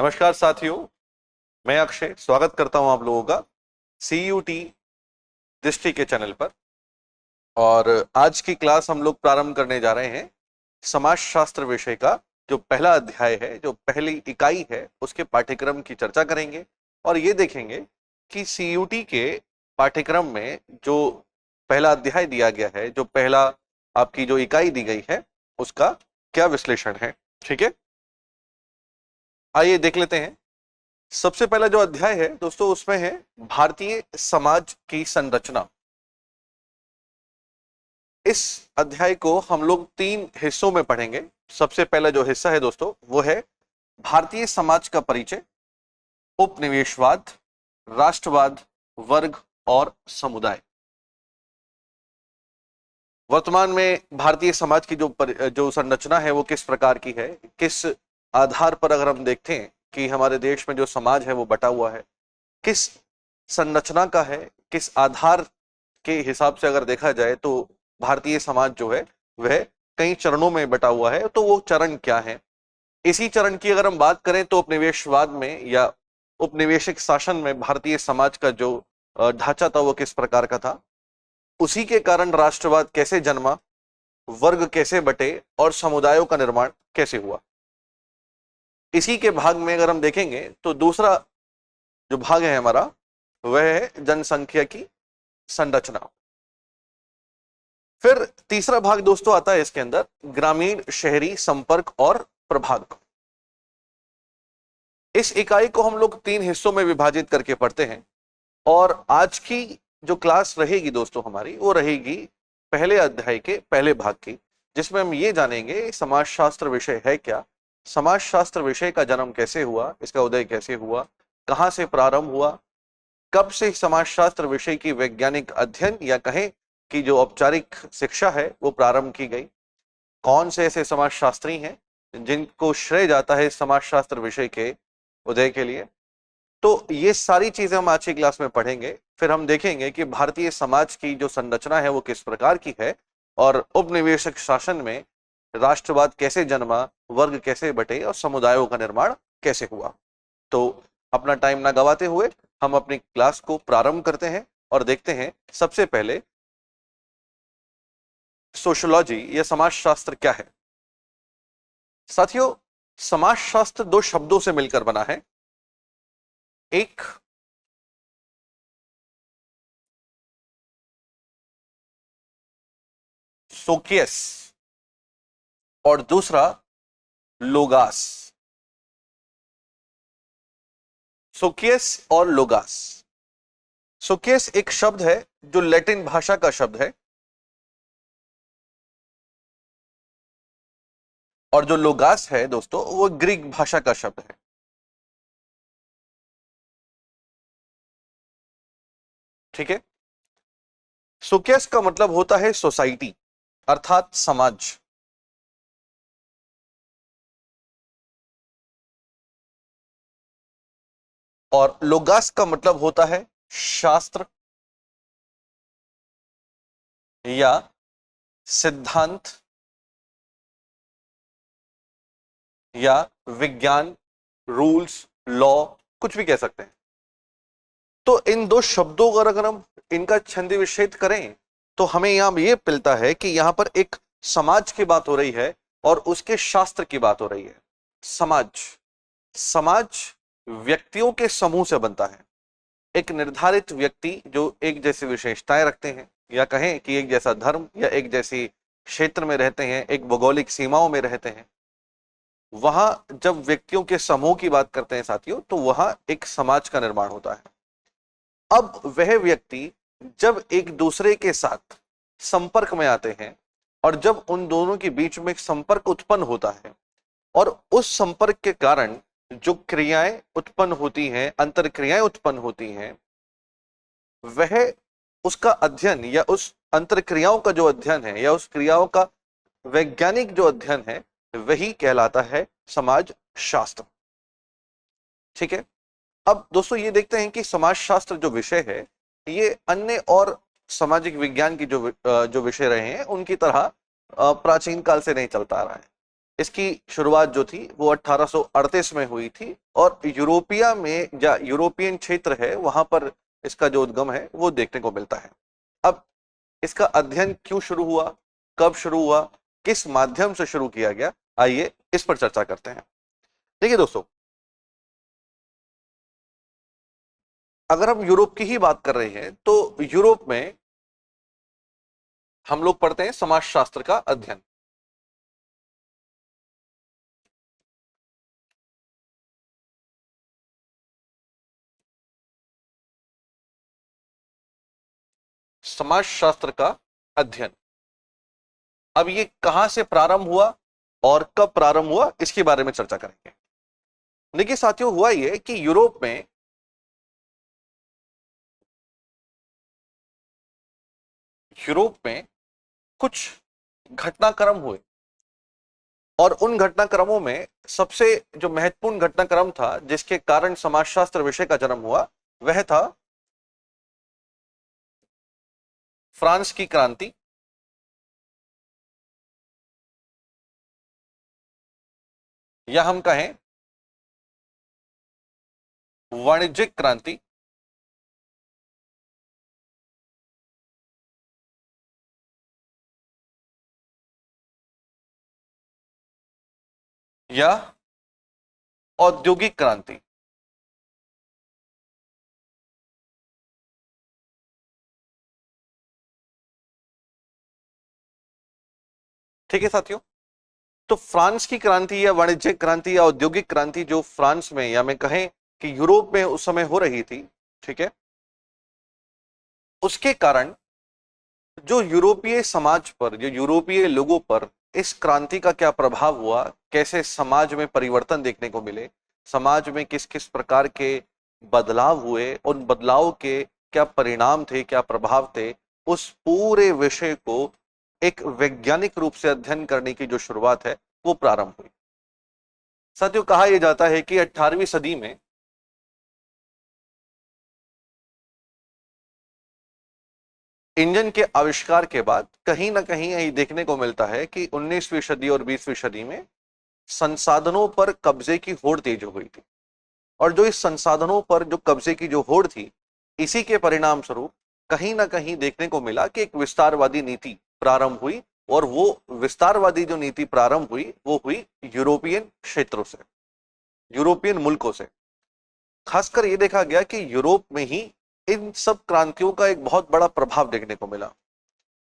नमस्कार साथियों, मैं अक्षय स्वागत करता हूं आप लोगों का CUT दृष्टि के चैनल पर। और आज की क्लास हम लोग प्रारंभ करने जा रहे हैं समाजशास्त्र विषय का जो पहला अध्याय है, जो पहली इकाई है, उसके पाठ्यक्रम की चर्चा करेंगे और ये देखेंगे कि CUT के पाठ्यक्रम में जो पहला अध्याय दिया गया है, जो पहला आपकी जो इकाई दी गई है, उसका क्या विश्लेषण है। ठीक है, आइए देख लेते हैं। सबसे पहला जो अध्याय है दोस्तों, उसमें है भारतीय समाज की संरचना। इस अध्याय को हम लोग 3 हिस्सों में पढ़ेंगे। सबसे पहला जो हिस्सा है दोस्तों, वो है भारतीय समाज का परिचय, उपनिवेशवाद, राष्ट्रवाद, वर्ग और समुदाय। वर्तमान में भारतीय समाज की जो संरचना है वो किस प्रकार की है, किस आधार पर अगर हम देखते हैं कि हमारे देश में जो समाज है वो बटा हुआ है, किस संरचना का है, किस आधार के हिसाब से अगर देखा जाए तो भारतीय समाज जो है वह कई चरणों में बटा हुआ है, तो वो चरण क्या है। इसी चरण की अगर हम बात करें तो उपनिवेशवाद में या उपनिवेशिक शासन में भारतीय समाज का जो ढांचा था वो किस प्रकार का था, उसी के कारण राष्ट्रवाद कैसे जन्मा, वर्ग कैसे बटे और समुदायों का निर्माण कैसे हुआ। इसी के भाग में अगर हम देखेंगे तो दूसरा जो भाग है हमारा, वह है जनसंख्या की संरचना। फिर तीसरा भाग दोस्तों आता है इसके अंदर, ग्रामीण शहरी संपर्क और प्रभाग। इस इकाई को हम लोग 3 हिस्सों में विभाजित करके पढ़ते हैं और आज की जो क्लास रहेगी दोस्तों हमारी, वो रहेगी पहले अध्याय के पहले भाग की, जिसमें हम ये जानेंगे समाजशास्त्र विषय है क्या, समाजशास्त्र विषय का जन्म कैसे हुआ, इसका उदय कैसे हुआ, कहां से प्रारंभ हुआ, कब से समाजशास्त्र विषय की वैज्ञानिक अध्ययन या कहें कि जो औपचारिक शिक्षा है वो प्रारंभ की गई, कौन से ऐसे समाजशास्त्री हैं जिनको श्रेय जाता है समाजशास्त्र विषय के उदय के लिए। तो ये सारी चीजें हम आज की क्लास में पढ़ेंगे। फिर हम देखेंगे कि भारतीय समाज की जो संरचना है वो किस प्रकार की है और उपनिवेशक शासन में राष्ट्रवाद कैसे जन्मा, वर्ग कैसे बटे और समुदायों का निर्माण कैसे हुआ। तो अपना टाइम ना गवाते हुए हम अपनी क्लास को प्रारंभ करते हैं और देखते हैं सबसे पहले सोशियोलॉजी या समाजशास्त्र क्या है। साथियों, समाजशास्त्र 2 शब्दों से मिलकर बना है। एक सोकियस और दूसरा लोगास। सोकियस और लोगास। सोकियस एक शब्द है जो लैटिन भाषा का शब्द है और जो लोगास है दोस्तों वो ग्रीक भाषा का शब्द है। ठीक है, सोकियस का मतलब होता है सोसाइटी अर्थात समाज, और लोगास का मतलब होता है शास्त्र या सिद्धांत या विज्ञान, रूल्स, लॉ, कुछ भी कह सकते हैं। तो इन 2 शब्दों का अगर हम इनका छंद विच्छेद करें तो हमें यहां ये मिलता है कि यहां पर एक समाज की बात हो रही है और उसके शास्त्र की बात हो रही है। समाज व्यक्तियों के समूह से बनता है। एक निर्धारित व्यक्ति जो एक जैसी विशेषताएं रखते हैं या कहें कि एक जैसा धर्म या एक जैसी क्षेत्र में रहते हैं, एक भौगोलिक सीमाओं में रहते हैं, वहां जब व्यक्तियों के समूह की बात करते हैं साथियों, तो वहां एक समाज का निर्माण होता है। अब वह व्यक्ति जब एक दूसरे के साथ संपर्क में आते हैं और जब उन दोनों के बीच में एक संपर्क उत्पन्न होता है और उस संपर्क के कारण जो क्रियाएं उत्पन्न होती हैं, अंतर क्रियाएं उत्पन्न होती हैं, वह उसका अध्ययन या उस अंतर क्रियाओं का जो अध्ययन है या उस क्रियाओं का वैज्ञानिक जो अध्ययन है, वही कहलाता है समाज शास्त्र। ठीक है, अब दोस्तों ये देखते हैं कि समाजशास्त्र जो विषय है ये अन्य और सामाजिक विज्ञान की जो विषय रहे हैं उनकी तरह प्राचीन काल से नहीं चलता आ रहा है। इसकी शुरुआत जो थी वो 1838 में हुई थी और यूरोपिया में या यूरोपियन क्षेत्र है वहां पर इसका जो उद्गम है वो देखने को मिलता है। अब इसका अध्ययन क्यों शुरू हुआ, कब शुरू हुआ, किस माध्यम से शुरू किया गया, आइए इस पर चर्चा करते हैं। देखिए दोस्तों, अगर हम यूरोप की ही बात कर रहे हैं तो यूरोप में हम लोग पढ़ते हैं समाजशास्त्र का अध्ययन। समाजशास्त्र का अध्ययन। अब ये कहां से प्रारंभ हुआ और कब प्रारंभ हुआ इसके बारे में चर्चा करेंगे। देखिए साथियों, हुआ ये कि यूरोप में कुछ घटनाक्रम हुए और उन घटनाक्रमों में सबसे जो महत्वपूर्ण घटनाक्रम था जिसके कारण समाजशास्त्र विषय का जन्म हुआ वह था फ्रांस की क्रांति, या हम कहें वाणिज्यिक क्रांति, या औद्योगिक क्रांति। ठीक है साथियों, तो फ्रांस की क्रांति या वाणिज्यिक क्रांति या औद्योगिक क्रांति जो फ्रांस में या मैं कहें कि यूरोप में उस समय हो रही थी, ठीक है, उसके कारण जो यूरोपीय समाज पर, जो यूरोपीय लोगों पर इस क्रांति का क्या प्रभाव हुआ, कैसे समाज में परिवर्तन देखने को मिले, समाज में किस किस प्रकार के बदलाव हुए, उन बदलाव के क्या परिणाम थे, क्या प्रभाव थे, उस पूरे विषय को एक वैज्ञानिक रूप से अध्ययन करने की जो शुरुआत है वो प्रारंभ हुई। साथियों, कहा यह जाता है कि 18वीं सदी में इंजन के आविष्कार के बाद कहीं ना कहीं यही देखने को मिलता है कि 19वीं सदी और 20वीं सदी में संसाधनों पर कब्जे की होड़ तेज हो गई थी। और जो इस संसाधनों पर जो कब्जे की जो होड़ थी, इसी के परिणाम स्वरूप कहीं ना कहीं देखने को मिला कि एक विस्तारवादी नीति प्रारंभ हुई। और वो विस्तारवादी जो नीति प्रारंभ हुई वो हुई यूरोपियन क्षेत्रों से, यूरोपियन मुल्कों से। खासकर ये देखा गया कि यूरोप में ही इन सब क्रांतियों का एक बहुत बड़ा प्रभाव देखने को मिला।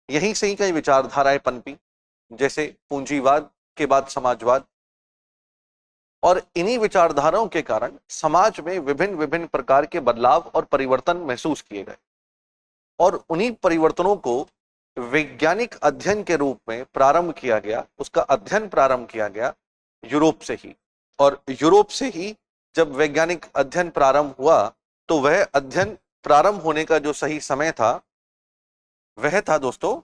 यहीं से ही कई विचारधाराएं पनपी, जैसे पूंजीवाद के बाद समाजवाद। और इन्हीं विचारधाराओं के कारण समाज में विभिन्न विभिन्न प्रकार के बदलाव और परिवर्तन महसूस किए गए और उन्हीं परिवर्तनों को वैज्ञानिक अध्ययन के रूप में प्रारंभ किया गया, उसका अध्ययन प्रारंभ किया गया यूरोप से ही। और यूरोप से ही जब वैज्ञानिक अध्ययन प्रारंभ हुआ तो वह अध्ययन प्रारंभ होने का जो सही समय था वह था दोस्तों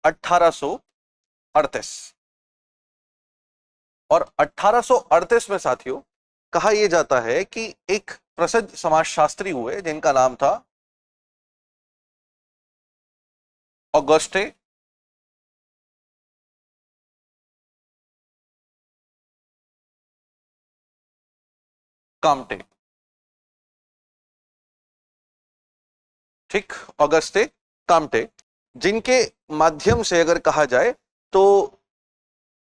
1838। और 1838 में साथियों कहा यह जाता है कि एक प्रसिद्ध समाजशास्त्री हुए जिनका नाम था ऑगस्टे काम्टे। ठीक, ऑगस्टे काम्टे, जिनके माध्यम से अगर कहा जाए तो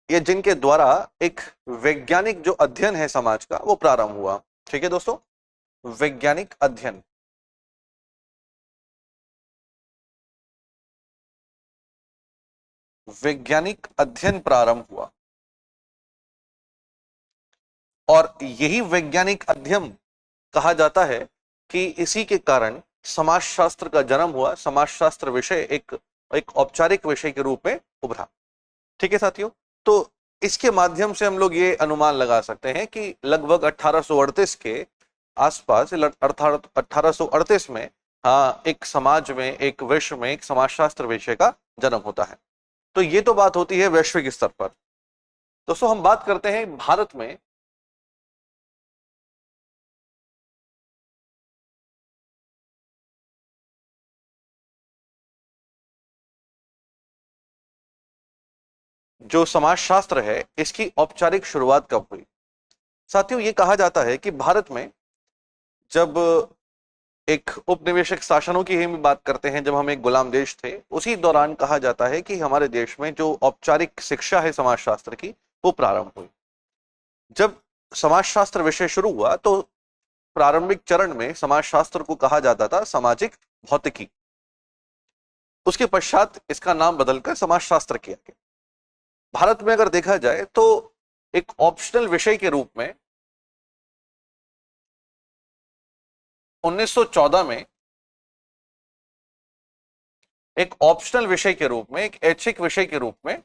ये जिनके द्वारा एक वैज्ञानिक जो अध्ययन है समाज का वो प्रारंभ हुआ। ठीक है दोस्तों, वैज्ञानिक अध्ययन, वैज्ञानिक अध्ययन प्रारंभ हुआ। और यही वैज्ञानिक अध्ययन कहा जाता है कि इसी के कारण समाजशास्त्र का जन्म हुआ, समाजशास्त्र विषय एक एक औपचारिक विषय के रूप में उभरा। ठीक है साथियों, तो इसके माध्यम से हम लोग ये अनुमान लगा सकते हैं कि लगभग 1838 के आसपास, अर्थात 1838 में हाँ एक समाज में, एक विश्व में एक समाजशास्त्र विषय का जन्म होता है। तो ये तो बात होती है वैश्विक स्तर पर। दोस्तों हम बात करते हैं भारत में। जो समाजशास्त्र है इसकी औपचारिक शुरुआत कब हुई? साथियों, ये कहा जाता है कि भारत में जब एक उपनिवेशिक शासनों की ही बात करते हैं, जब हम एक गुलाम देश थे, उसी दौरान कहा जाता है कि हमारे देश में जो औपचारिक शिक्षा है समाजशास्त्र की, वो प्रारंभ हुई। जब समाजशास्त्र विषय शुरू हुआ तो प्रारंभिक चरण में समाजशास्त्र को कहा जाता था सामाजिक भौतिकी। उसके पश्चात इसका नाम बदलकर समाजशास्त्र किया गया। भारत में अगर देखा जाए तो एक ऑप्शनल विषय के रूप में 1914 में, एक ऑप्शनल विषय के रूप में, एक ऐच्छिक विषय के रूप में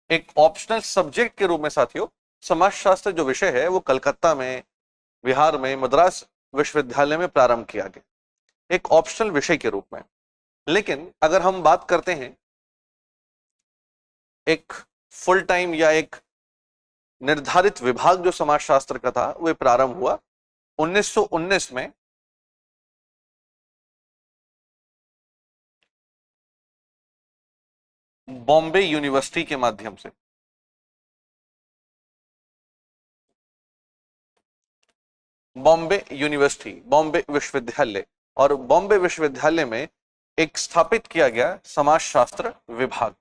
एक ऑप्शनल सब्जेक्ट के रूप में साथियों समाजशास्त्र जो विषय है वो कलकत्ता में, बिहार में, मद्रास विश्वविद्यालय में प्रारंभ किया गया, एक ऑप्शनल विषय के रूप में। लेकिन अगर हम बात करते हैं एक फुल टाइम या एक निर्धारित विभाग जो समाजशास्त्र का था, वह प्रारंभ हुआ 1919 में बॉम्बे यूनिवर्सिटी के माध्यम से। बॉम्बे यूनिवर्सिटी, बॉम्बे विश्वविद्यालय, और बॉम्बे विश्वविद्यालय में एक स्थापित किया गया समाजशास्त्र विभाग।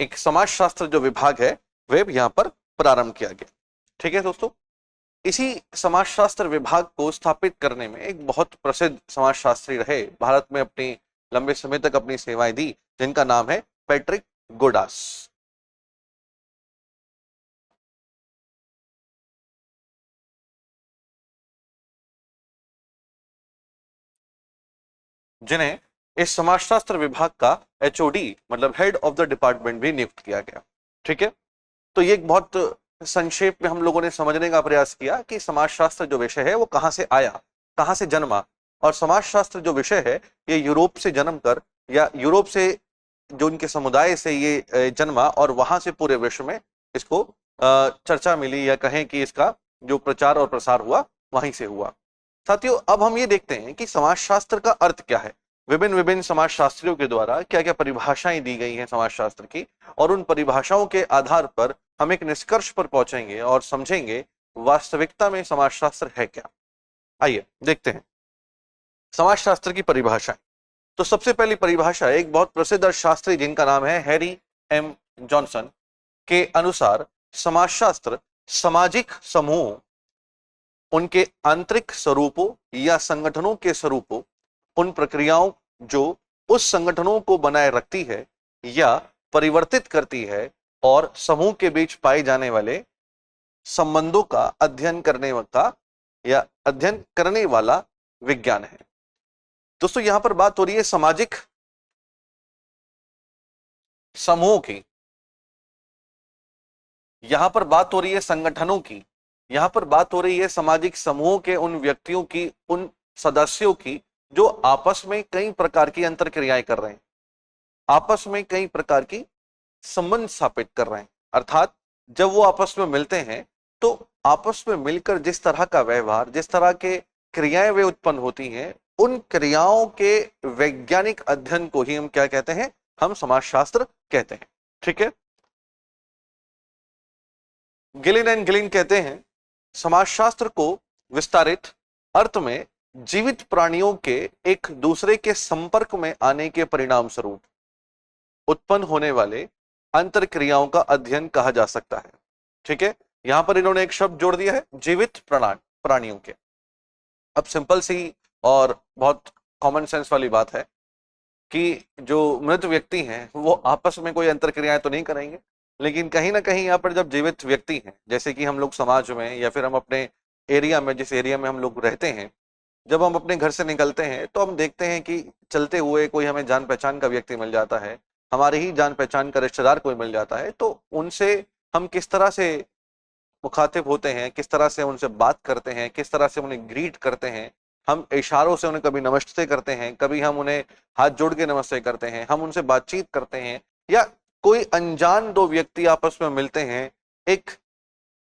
एक समाजशास्त्र जो विभाग है वह यहां पर प्रारंभ किया गया। ठीक है दोस्तों, इसी समाजशास्त्र विभाग को स्थापित करने में एक बहुत प्रसिद्ध समाजशास्त्री रहे, भारत में अपनी लंबे समय तक अपनी सेवाएं दी, जिनका नाम है पैट्रिक गोडास। जिन्हें इस समाजशास्त्र विभाग का एचओडी मतलब हेड ऑफ द डिपार्टमेंट भी नियुक्त किया गया। ठीक है, तो ये एक बहुत संक्षेप में हम लोगों ने समझने का प्रयास किया कि समाजशास्त्र जो विषय है वो कहां से आया, कहां से जन्मा, और समाजशास्त्र जो विषय है ये यूरोप से जन्म कर, या यूरोप से जो उनके समुदाय से ये जन्मा, और वहां से पूरे विश्व में इसको चर्चा मिली, या कहें कि इसका जो प्रचार और प्रसार हुआ वहीं से हुआ। साथियों, अब हम ये देखते हैं कि समाजशास्त्र का अर्थ क्या है। विभिन्न विभिन्न समाजशास्त्रियों के द्वारा क्या क्या परिभाषाएं दी गई हैं समाजशास्त्र की, और उन परिभाषाओं के आधार पर हम एक निष्कर्ष पर पहुंचेंगे और समझेंगे वास्तविकता में समाजशास्त्र है क्या। आइए देखते हैं समाजशास्त्र की परिभाषाएं। तो सबसे पहली परिभाषा एक बहुत प्रसिद्ध अर्थशास्त्री जिनका नाम है हैरी एम जॉनसन के अनुसार समाजशास्त्र सामाजिक समूह, उनके आंतरिक स्वरूपों या संगठनों के स्वरूपों, उन प्रक्रियाओं जो उस संगठनों को बनाए रखती है या परिवर्तित करती है, और समूह के बीच पाए जाने वाले संबंधों का अध्ययन करने वाला विज्ञान है। दोस्तों, यहां पर बात हो रही है सामाजिक समूह की, यहां पर बात हो रही है संगठनों की, यहां पर बात हो रही है सामाजिक समूह के उन व्यक्तियों की, उन सदस्यों की जो आपस में कई प्रकार की अंतर क्रियाएं कर रहे हैं, आपस में कई प्रकार की संबंध स्थापित कर रहे हैं। अर्थात जब वो आपस में मिलते हैं तो आपस में मिलकर जिस तरह का व्यवहार, जिस तरह के क्रियाएं वे उत्पन्न होती हैं, उन क्रियाओं के वैज्ञानिक अध्ययन को ही हम क्या कहते हैं, हम समाजशास्त्र कहते हैं। ठीक है, गिलिन एंड गिलिन कहते हैं समाजशास्त्र को विस्तारित अर्थ में जीवित प्राणियों के एक दूसरे के संपर्क में आने के परिणाम स्वरूप उत्पन्न होने वाले अंतर क्रियाओं का अध्ययन कहा जा सकता है। ठीक है, यहां पर इन्होंने एक शब्द जोड़ दिया है, जीवित प्राणियों के। अब सिंपल सी और बहुत कॉमन सेंस वाली बात है कि जो मृत व्यक्ति हैं वो आपस में कोई अंतर क्रियाएं तो नहीं करेंगे, लेकिन कहीं ना कहीं यहाँ पर जब जीवित व्यक्ति हैं, जैसे कि हम लोग समाज में या फिर हम अपने एरिया में, जिस एरिया में हम लोग रहते हैं, जब हम अपने घर से निकलते हैं तो हम देखते हैं कि चलते हुए कोई हमें जान पहचान का व्यक्ति मिल जाता है, हमारे ही जान पहचान का रिश्तेदार कोई मिल जाता है, तो उनसे हम किस तरह से मुखातिब होते हैं, किस तरह से उनसे बात करते हैं, किस तरह से उन्हें ग्रीट करते हैं, हम इशारों से उन्हें कभी नमस्ते करते हैं, कभी हम उन्हें हाथ जोड़ के नमस्ते करते हैं, हम उनसे बातचीत करते हैं, या कोई अनजान दो व्यक्ति आपस में मिलते हैं, एक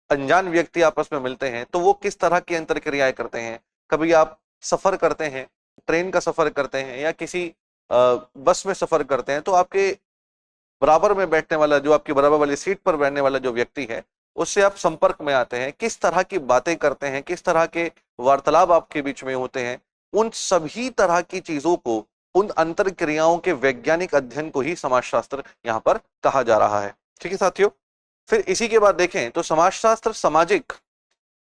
अनजान व्यक्ति आपस में मिलते हैं, तो वो किस तरह की अंतर क्रियाएं करते हैं। कभी आप सफर करते हैं, ट्रेन का सफर करते हैं या किसी बस में सफर करते हैं, तो आपके बराबर में बैठने वाला, जो आपकी बराबर वाली सीट पर बैठने वाला जो व्यक्ति है, उससे आप संपर्क में आते हैं, किस तरह की बातें करते हैं, किस तरह के वार्तालाप आपके बीच में होते हैं, उन सभी तरह की चीजों को, उन अंतर क्रियाओं के वैज्ञानिक अध्ययन को ही समाजशास्त्र यहाँ पर कहा जा रहा है। ठीक है साथियों। फिर इसी के बाद देखें तो समाजशास्त्र सामाजिक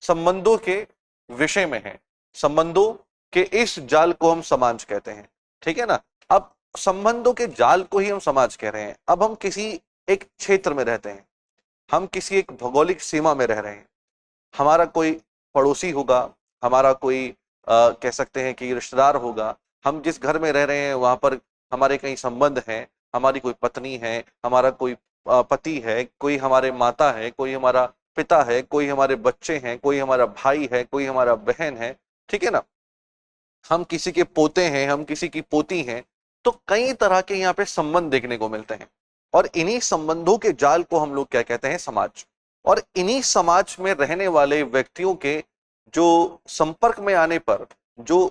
संबंधों के विषय में है। संबंधों के इस जाल को हम समाज कहते हैं। ठीक है ना। अब संबंधों के जाल को ही हम समाज कह रहे हैं। अब हम किसी एक क्षेत्र में रहते हैं, हम किसी एक भौगोलिक सीमा में रह रहे हैं, हमारा कोई पड़ोसी होगा, हमारा कोई कह सकते हैं कि रिश्तेदार होगा, हम जिस घर में रह रहे हैं वहां पर हमारे कई संबंध हैं, हमारी कोई पत्नी है, हमारा कोई पति है, कोई हमारे माता है, कोई हमारा पिता है, कोई हमारे बच्चे हैं, कोई हमारा भाई है, कोई हमारा बहन है। ठीक है ना। हम किसी के पोते हैं, हम किसी की पोती हैं। तो कई तरह के यहाँ पे संबंध देखने को मिलते हैं, और इन्हीं संबंधों के जाल को हम लोग क्या कहते हैं, समाज। और इन्हीं समाज में रहने वाले व्यक्तियों के जो संपर्क में आने पर जो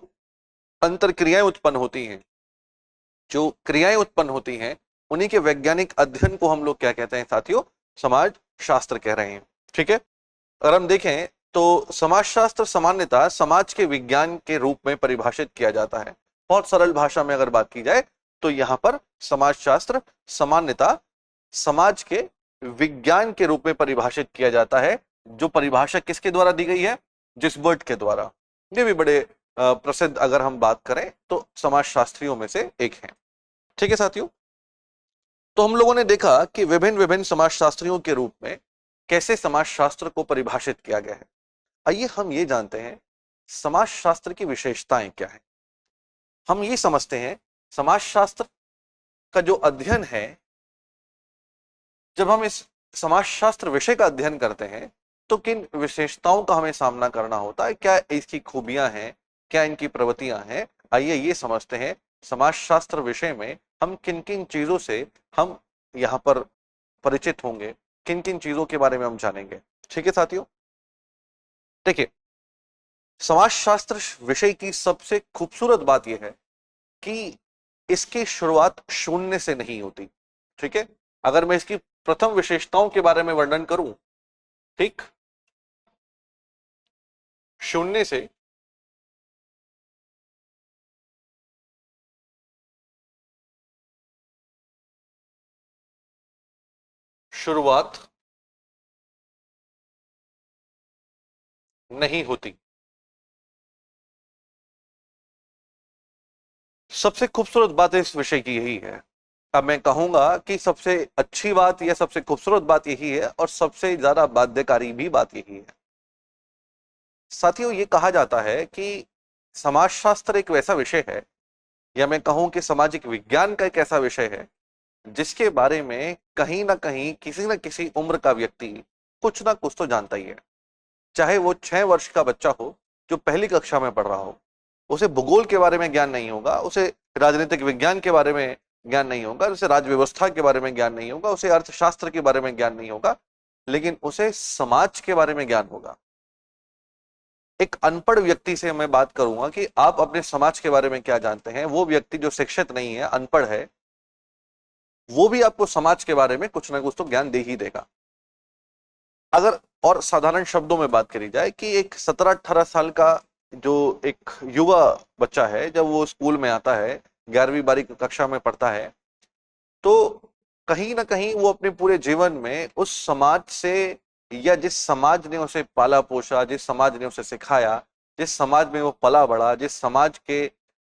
अंतर क्रियाएं उत्पन्न होती हैं, जो क्रियाएं उत्पन्न होती हैं, उन्हीं के वैज्ञानिक अध्ययन को हम लोग क्या कहते हैं साथियों, समाज शास्त्र कह रहे हैं। ठीक है। अगर हम देखें तो समाजशास्त्र सामान्यतः समाज के विज्ञान के रूप में परिभाषित किया जाता है। बहुत सरल भाषा में अगर बात की जाए तो यहाँ पर समाजशास्त्र सामान्यतः समाज के विज्ञान के रूप में परिभाषित किया जाता है। जो परिभाषा किसके द्वारा दी गई है, जिसबर्ट के द्वारा। ये भी बड़े प्रसिद्ध अगर हम बात करें तो समाजशास्त्रियों में से एक है। ठीक है साथियों। तो हम लोगों ने देखा कि विभिन्न विभिन्न समाजशास्त्रियों के रूप में कैसे समाजशास्त्र को परिभाषित किया गया है। आइए हम ये जानते हैं समाजशास्त्र की विशेषताएं क्या है। हम ये समझते हैं समाजशास्त्र का जो अध्ययन है, जब हम इस समाजशास्त्र विषय का अध्ययन करते हैं तो किन विशेषताओं का हमें सामना करना होता है, क्या इसकी खूबियां हैं, क्या इनकी प्रवृत्तियां हैं। आइए ये समझते हैं समाजशास्त्र विषय में हम किन किन चीजों से हम यहाँ पर परिचित होंगे, किन किन चीजों के बारे में हम जानेंगे। ठीक है साथियों। देखिए, समाजशास्त्र विषय की सबसे खूबसूरत बात यह है कि इसकी शुरुआत शून्य से नहीं होती। ठीक है। अगर मैं इसकी प्रथम विशेषताओं के बारे में वर्णन करूं, ठीक, शून्य से शुरुआत नहीं होती। सबसे खूबसूरत बात इस विषय की यही है। अब मैं कहूंगा कि सबसे अच्छी बात या सबसे खूबसूरत बात यही है, और सबसे ज्यादा बाध्यकारी भी बात यही है। साथियों, ये कहा जाता है कि समाजशास्त्र एक वैसा विषय है, या मैं कहूं कि सामाजिक विज्ञान का एक ऐसा विषय है जिसके बारे में कहीं ना कहीं किसी न किसी उम्र का व्यक्ति कुछ ना कुछ तो जानता ही है। चाहे वो 6 वर्ष का बच्चा हो जो पहली कक्षा में पढ़ रहा हो, उसे भूगोल के बारे में ज्ञान नहीं होगा, उसे राजनीतिक विज्ञान के बारे में ज्ञान नहीं होगा, उसे राज्य व्यवस्था के बारे में ज्ञान नहीं होगा, उसे अर्थशास्त्र के बारे में ज्ञान नहीं होगा, लेकिन उसे समाज के बारे में ज्ञान होगा। एक अनपढ़ व्यक्ति से मैं बात करूंगा कि आप अपने समाज के बारे में क्या जानते हैं, वो व्यक्ति जो शिक्षित नहीं है, अनपढ़ है, वो भी आपको समाज के बारे में कुछ ना कुछ तो ज्ञान दे ही देगा। अगर और साधारण शब्दों में बात करी जाए कि एक 17-18 साल का जो एक युवा बच्चा है, जब वो स्कूल में आता है, 11वीं-12वीं कक्षा में पढ़ता है, तो कहीं ना कहीं वो अपने पूरे जीवन में उस समाज से, या जिस समाज ने उसे पाला पोसा, जिस समाज ने उसे सिखाया, जिस समाज में वो पला बड़ा, जिस समाज के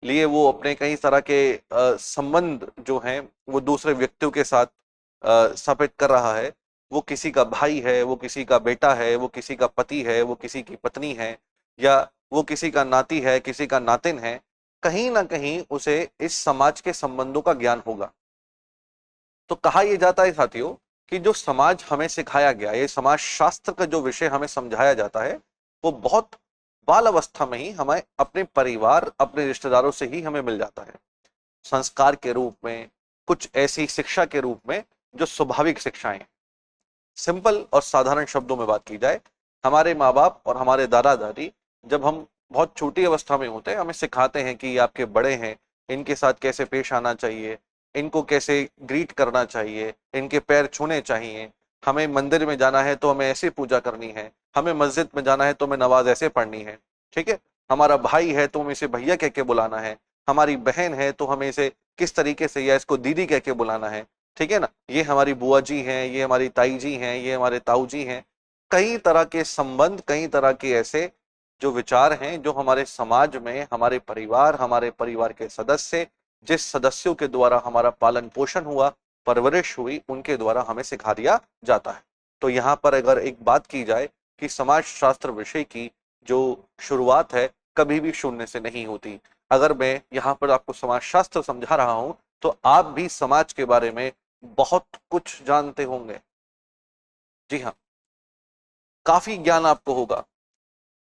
लिए वो अपने कई तरह के संबंध जो हैं वो दूसरे व्यक्तियों के साथ स्थापित कर रहा है, वो किसी का भाई है, वो किसी का बेटा है, वो किसी का पति है, वो किसी की पत्नी है, या वो किसी का नाती है, किसी का नातिन है, कहीं ना कहीं उसे इस समाज के संबंधों का ज्ञान होगा। तो कहा यह जाता है साथियों कि जो समाज हमें सिखाया गया, ये समाज शास्त्र का जो विषय हमें समझाया जाता है, वो बहुत बाल अवस्था में ही हमें अपने परिवार, अपने रिश्तेदारों से ही हमें मिल जाता है, संस्कार के रूप में, कुछ ऐसी शिक्षा के रूप में जो स्वाभाविक शिक्षाएं हैं। सिंपल और साधारण शब्दों में बात की जाए, हमारे माँ बाप और हमारे दादा दादी जब हम बहुत छोटी अवस्था में होते हैं हमें सिखाते हैं कि ये आपके बड़े हैं, इनके साथ कैसे पेश आना चाहिए, इनको कैसे ग्रीट करना चाहिए, इनके पैर छूने चाहिए, हमें मंदिर में जाना है तो हमें ऐसे पूजा करनी है, हमें मस्जिद में जाना है तो हमें नमाज ऐसे पढ़नी है। ठीक है, हमारा भाई है तो हमें इसे भैया कह के बुलाना है, हमारी बहन है तो हमें इसे किस तरीके से या इसको दीदी कह के बुलाना है। ठीक है ना, ये हमारी बुआ जी हैं, ये हमारी ताई जी हैं, ये हमारे ताऊ जी हैं। कई तरह के संबंध, कई तरह के ऐसे जो विचार हैं जो हमारे समाज में, हमारे परिवार के सदस्य, जिस सदस्यों के द्वारा हमारा पालन पोषण हुआ, परवरिश हुई, उनके द्वारा हमें सिखा दिया जाता है। तो यहाँ पर अगर एक बात की जाए कि समाज शास्त्र विषय की जो शुरुआत है कभी भी शून्य से नहीं होती। अगर मैं यहाँ पर आपको समाज शास्त्र समझा रहा हूं तो आप भी समाज के बारे में बहुत कुछ जानते होंगे। जी हाँ, काफी ज्ञान आपको होगा।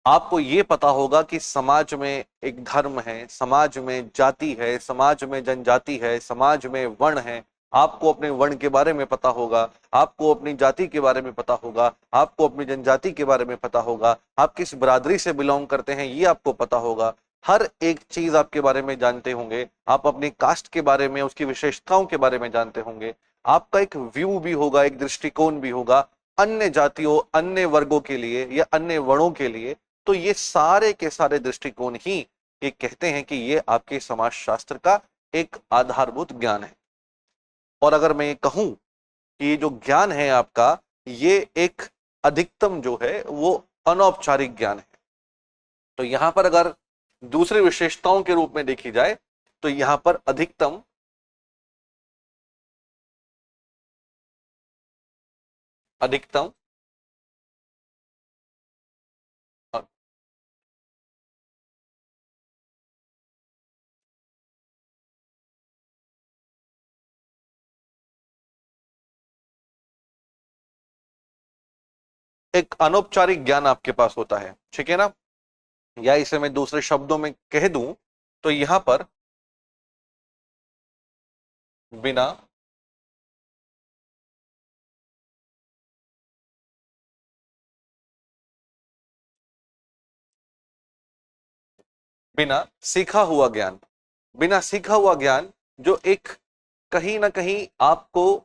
आपको ये पता होगा कि समाज में एक धर्म है, समाज में जाति है, समाज में जनजाति है, समाज में वर्ण है। आपको अपने वर्ण के बारे में पता होगा, आपको अपनी जाति के बारे में पता होगा, आपको अपनी जनजाति के बारे में पता होगा, आप किस बिरादरी से बिलोंग करते हैं ये आपको पता होगा। हर एक चीज आपके बारे में जानते होंगे। आप अपनी कास्ट के बारे में, उसकी विशेषताओं के बारे में जानते होंगे। आपका एक व्यू भी होगा, एक दृष्टिकोण भी होगा अन्य जातियों, अन्य वर्गों के लिए या अन्य वर्णों के लिए। तो ये सारे के सारे दृष्टिकोण ही ये कहते हैं कि ये आपके समाज शास्त्र का एक आधारभूत ज्ञान है। और अगर मैं ये कहूं कि ये जो ज्ञान है आपका, ये एक अधिकतम जो है वो अनौपचारिक ज्ञान है। तो यहां पर अगर दूसरी विशेषताओं के रूप में देखी जाए तो यहां पर अधिकतम अधिकतम एक अनौपचारिक ज्ञान आपके पास होता है। ठीक है ना, या इसे मैं दूसरे शब्दों में कह दूं तो यहां पर बिना बिना सीखा हुआ ज्ञान, बिना सीखा हुआ ज्ञान जो एक कहीं ना कहीं आपको,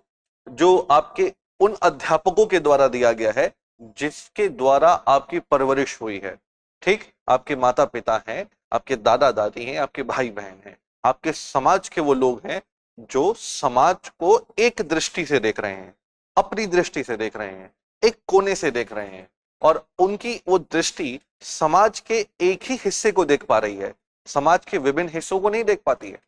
जो आपके उन अध्यापकों के द्वारा दिया गया है जिसके द्वारा आपकी परवरिश हुई है। ठीक, आपके माता पिता हैं, आपके दादा दादी हैं, आपके भाई बहन हैं, आपके समाज के वो लोग हैं जो समाज को एक दृष्टि से देख रहे हैं, अपनी दृष्टि से देख रहे हैं, एक कोने से देख रहे हैं। और उनकी वो दृष्टि समाज के एक ही हिस्से को देख पा रही है, समाज के विभिन्न हिस्सों को नहीं देख पाती है।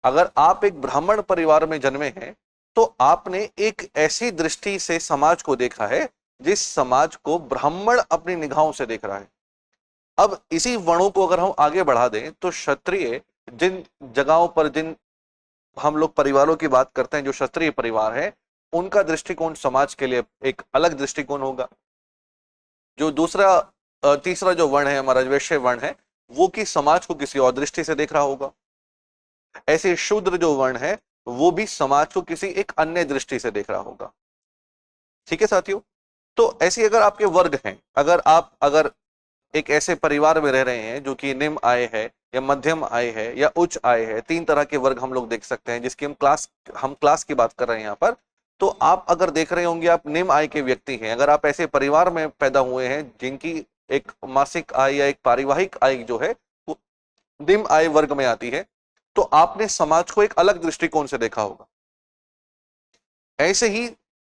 अगर आप एक ब्राह्मण परिवार में जन्मे हैं तो आपने एक ऐसी दृष्टि से समाज को देखा है जिस समाज को ब्राह्मण अपनी निगाहों से देख रहा है। अब इसी वर्णों को अगर हम आगे बढ़ा दें तो क्षत्रिय, जिन जगहों पर, जिन हम लोग परिवारों की बात करते हैं जो क्षत्रिय परिवार है, उनका दृष्टिकोण समाज के लिए एक अलग दृष्टिकोण होगा। जो दूसरा तीसरा जो वर्ण है हमारा वैश्य वर्ण है, वो कि समाज को किसी और दृष्टि से देख रहा होगा। ऐसे शूद्र जो वर्ण है वो भी समाज को किसी एक अन्य दृष्टि से देख रहा होगा। ठीक है साथियों, तो ऐसी अगर आपके वर्ग हैं, अगर एक ऐसे परिवार में रह रहे हैं जो कि निम्न आय है या मध्यम आय है या उच्च आय है, तीन तरह के वर्ग हम लोग देख सकते हैं जिसकी हम क्लास की बात कर रहे हैं यहाँ पर। तो आप अगर देख रहे होंगे आप निम्न आय के व्यक्ति हैं, अगर आप ऐसे परिवार में पैदा हुए हैं जिनकी एक मासिक आय या एक पारिवारिक आय जो है वो निम्न आय वर्ग में आती है, तो आपने समाज को एक अलग दृष्टिकोण से देखा होगा। ऐसे ही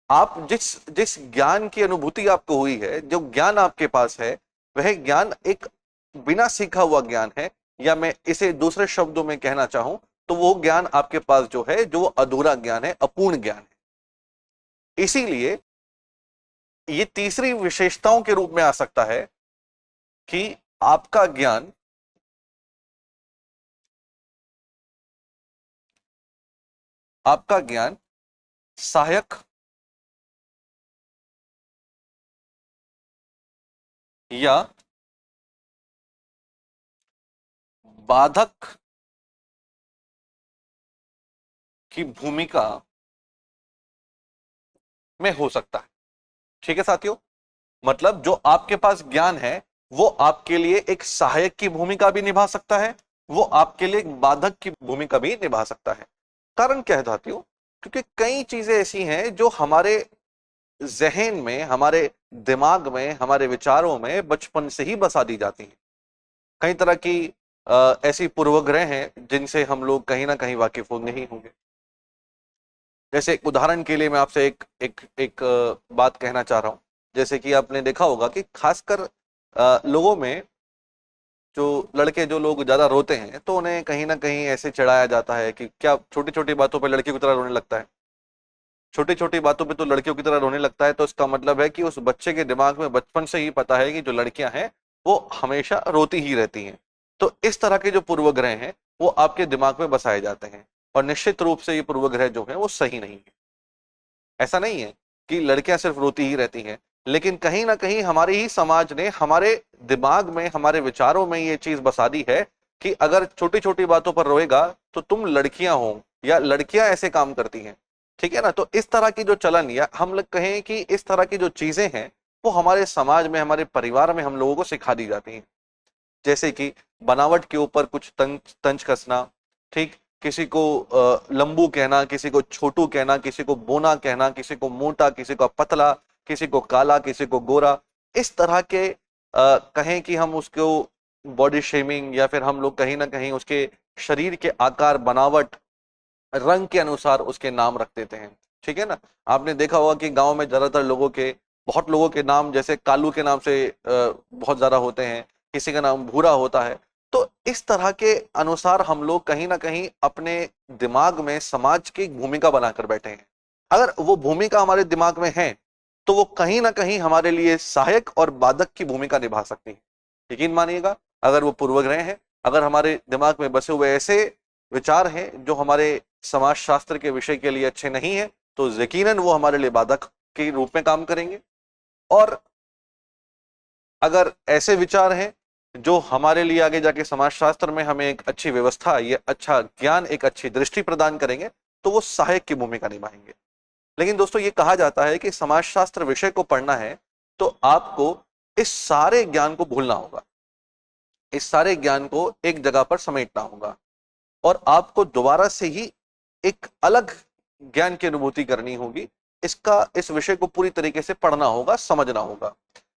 आप जिस जिस ज्ञान की अनुभूति आपको हुई है, जो ज्ञान आपके पास है, वह ज्ञान एक बिना सीखा हुआ ज्ञान है, या मैं इसे दूसरे शब्दों में कहना चाहूं तो वो ज्ञान आपके पास जो है जो अधूरा ज्ञान है, अपूर्ण ज्ञान है। इसीलिए ये तीसरी विशेषताओं के रूप में आ सकता है कि आपका ज्ञान आपका ज्ञान सहायक या बाधक की भूमिका में हो सकता है। ठीक है साथियों, मतलब जो आपके पास ज्ञान है वो आपके लिए एक सहायक की भूमिका भी निभा सकता है, वो आपके लिए एक बाधक की भूमिका भी निभा सकता है। कारण क्या है साथियों? क्योंकि कई चीजें ऐसी हैं जो हमारे जहन में, हमारे दिमाग में, हमारे विचारों में बचपन से ही बसा दी जाती हैं। कई तरह की ऐसी पूर्वग्रह हैं जिनसे हम लोग कहीं ना कहीं वाकिफ नहीं होंगे। जैसे एक उदाहरण के लिए मैं आपसे एक बात कहना चाह रहा हूं। जैसे कि आपने देखा होगा कि खासकर लोगों में जो लोग ज्यादा रोते हैं तो उन्हें कहीं ना कहीं ऐसे चिढ़ाया जाता है कि क्या छोटी छोटी बातों पर लड़की की तरह रोने लगता है। छोटी छोटी बातों पे तो लड़कियों की तरह रोने लगता है, तो इसका मतलब है कि उस बच्चे के दिमाग में बचपन से ही पता है कि जो लड़कियां हैं वो हमेशा रोती ही रहती हैं। तो इस तरह के जो पूर्वग्रह हैं वो आपके दिमाग में बसाए जाते हैं, और निश्चित रूप से ये पूर्वग्रह जो है वो सही नहीं है। ऐसा नहीं है कि लड़कियां सिर्फ रोती ही रहती हैं, लेकिन कहीं ना कहीं हमारे ही समाज ने हमारे दिमाग में, हमारे विचारों में ये चीज बसा दी है कि अगर छोटी छोटी बातों पर रोएगा तो तुम लड़कियां हो, या लड़कियां ऐसे काम करती हैं। ठीक है ना? तो इस तरह की जो चलन, या हम लोग कहें कि इस तरह की जो चीजें हैं वो हमारे समाज में, हमारे परिवार में हम लोगों को सिखा दी जाती हैं। जैसे कि बनावट के ऊपर कुछ तंज तंज कसना, ठीक, किसी को लंबू कहना, किसी को छोटू कहना, किसी को बोना कहना, किसी को मोटा, किसी को पतला, किसी को काला, किसी को गोरा। इस तरह के कहें कि हम उसको बॉडी शेमिंग, या फिर हम लोग कहीं ना कहीं उसके शरीर के आकार, बनावट, रंग के अनुसार उसके नाम रख देते हैं। ठीक है ना? आपने देखा होगा कि गांव में ज्यादातर लोगों के, बहुत लोगों के नाम जैसे कालू के नाम से बहुत ज्यादा होते हैं, किसी का नाम भूरा होता है। तो इस तरह के अनुसार हम लोग कहीं ना कहीं अपने दिमाग में समाज की एक भूमिका बनाकर बैठे हैं। अगर वो भूमिका हमारे दिमाग में है तो वो कहीं ना कहीं हमारे लिए सहायक और बाधक की भूमिका निभा सकती है। यकीन मानिएगा, अगर वो पूर्वग्रह है, अगर हमारे दिमाग में बसे हुए ऐसे विचार हैं जो हमारे समाज शास्त्र के विषय के लिए अच्छे नहीं है, तो यकीनन वो हमारे लिए बाधक के रूप में काम करेंगे। और अगर ऐसे विचार हैं जो हमारे लिए आगे जाके समाज शास्त्र में हमें एक अच्छी व्यवस्था, ये अच्छा ज्ञान, एक अच्छी दृष्टि प्रदान करेंगे, तो वो सहायक की भूमिका निभाएंगे। लेकिन दोस्तों, ये कहा जाता है कि समाज शास्त्र विषय को पढ़ना है तो आपको इस सारे ज्ञान को भूलना होगा, इस सारे ज्ञान को एक जगह पर समेटना होगा, और आपको दोबारा से ही एक अलग ज्ञान की अनुभूति करनी होगी। इस विषय को पूरी तरीके से पढ़ना होगा, समझना होगा।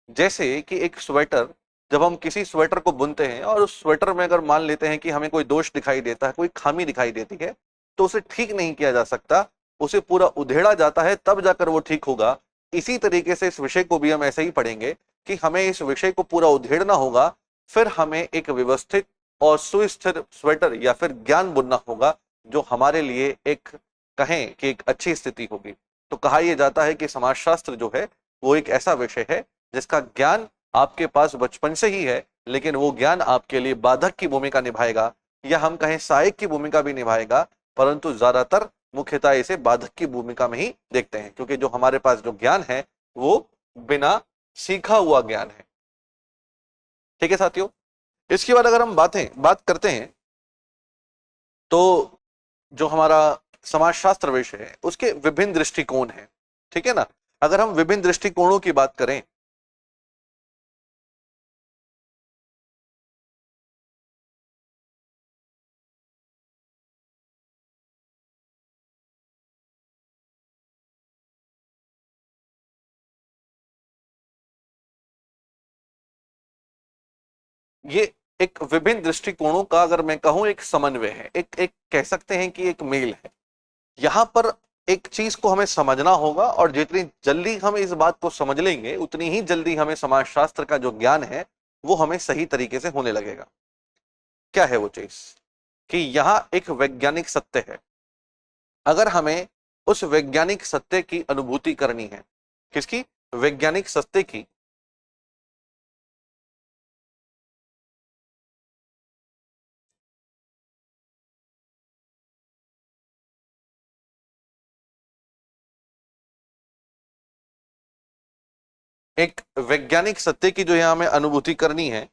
जैसे कि एक स्वेटर, जब हम किसी स्वेटर को बुनते हैं और उस स्वेटर में अगर मान लेते हैं कि हमें कोई दोष दिखाई देता है, कोई खामी दिखाई देती है, तो उसे ठीक नहीं किया जा सकता, उसे पूरा उधेड़ा जाता है, तब जाकर वो ठीक होगा। इसी तरीके से इस विषय को भी हम ऐसे ही पढ़ेंगे कि हमें इस विषय को पूरा उधेड़ना होगा, फिर हमें एक व्यवस्थित और सुस्थिर स्वेटर या फिर ज्ञान बुनना होगा जो हमारे लिए एक, कहें कि एक अच्छी स्थिति होगी। तो कहा यह जाता है कि समाजशास्त्र जो है वो एक ऐसा विषय है जिसका ज्ञान आपके पास बचपन से ही है, लेकिन वो ज्ञान आपके लिए बाधक की भूमिका निभाएगा, या हम कहें सहायक की भूमिका भी निभाएगा, परंतु ज्यादातर मुख्यतः इसे बाधक की भूमिका में ही देखते हैं, क्योंकि जो हमारे पास जो ज्ञान है वो बिना सीखा हुआ ज्ञान है। ठीक है साथियों, इसके बाद अगर हम बात करते हैं तो जो हमारा समाजशास्त्र विषय है उसके विभिन्न दृष्टिकोण हैं। ठीक है ना? अगर हम विभिन्न दृष्टिकोणों की बात करें, ये एक विभिन्न दृष्टिकोणों का, अगर मैं कहूं, एक समन्वय है, एक एक कह सकते हैं कि एक मेल है। यहां पर एक चीज को हमें समझना होगा, और जितनी जल्दी हम इस बात को समझ लेंगे उतनी ही जल्दी हमें समाजशास्त्र का जो ज्ञान है वो हमें सही तरीके से होने लगेगा। क्या है वो चीज? कि यहां एक वैज्ञानिक सत्य है। अगर हमें उस वैज्ञानिक सत्य की अनुभूति करनी है, किसकी? वैज्ञानिक सत्य की। एक वैज्ञानिक सत्य की जो यहां हमें अनुभूति करनी है,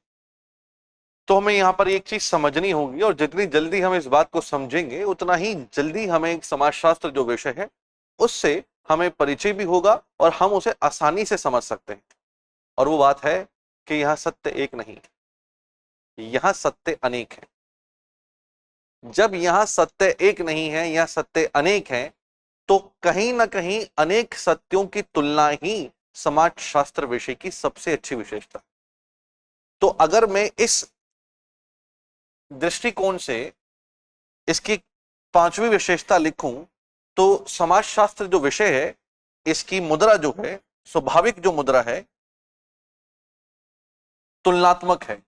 तो हमें यहाँ पर एक चीज समझनी होगी, और जितनी जल्दी हम इस बात को समझेंगे उतना ही जल्दी हमें एक समाजशास्त्र जो विषय है उससे हमें परिचय भी होगा और हम उसे आसानी से समझ सकते हैं। और वो बात है कि यहाँ सत्य एक नहीं, यहाँ सत्य अनेक है। जब यहाँ सत्य एक नहीं है, यहाँ सत्य अनेक है, तो कहीं ना कहीं अनेक सत्यों की तुलना ही समाजशास्त्र विषय की सबसे अच्छी विशेषता। तो अगर मैं इस दृष्टिकोण से इसकी पांचवी विशेषता लिखूं, तो समाजशास्त्र जो विषय है इसकी मुद्रा जो है, स्वाभाविक जो मुद्रा है, तुलनात्मक है।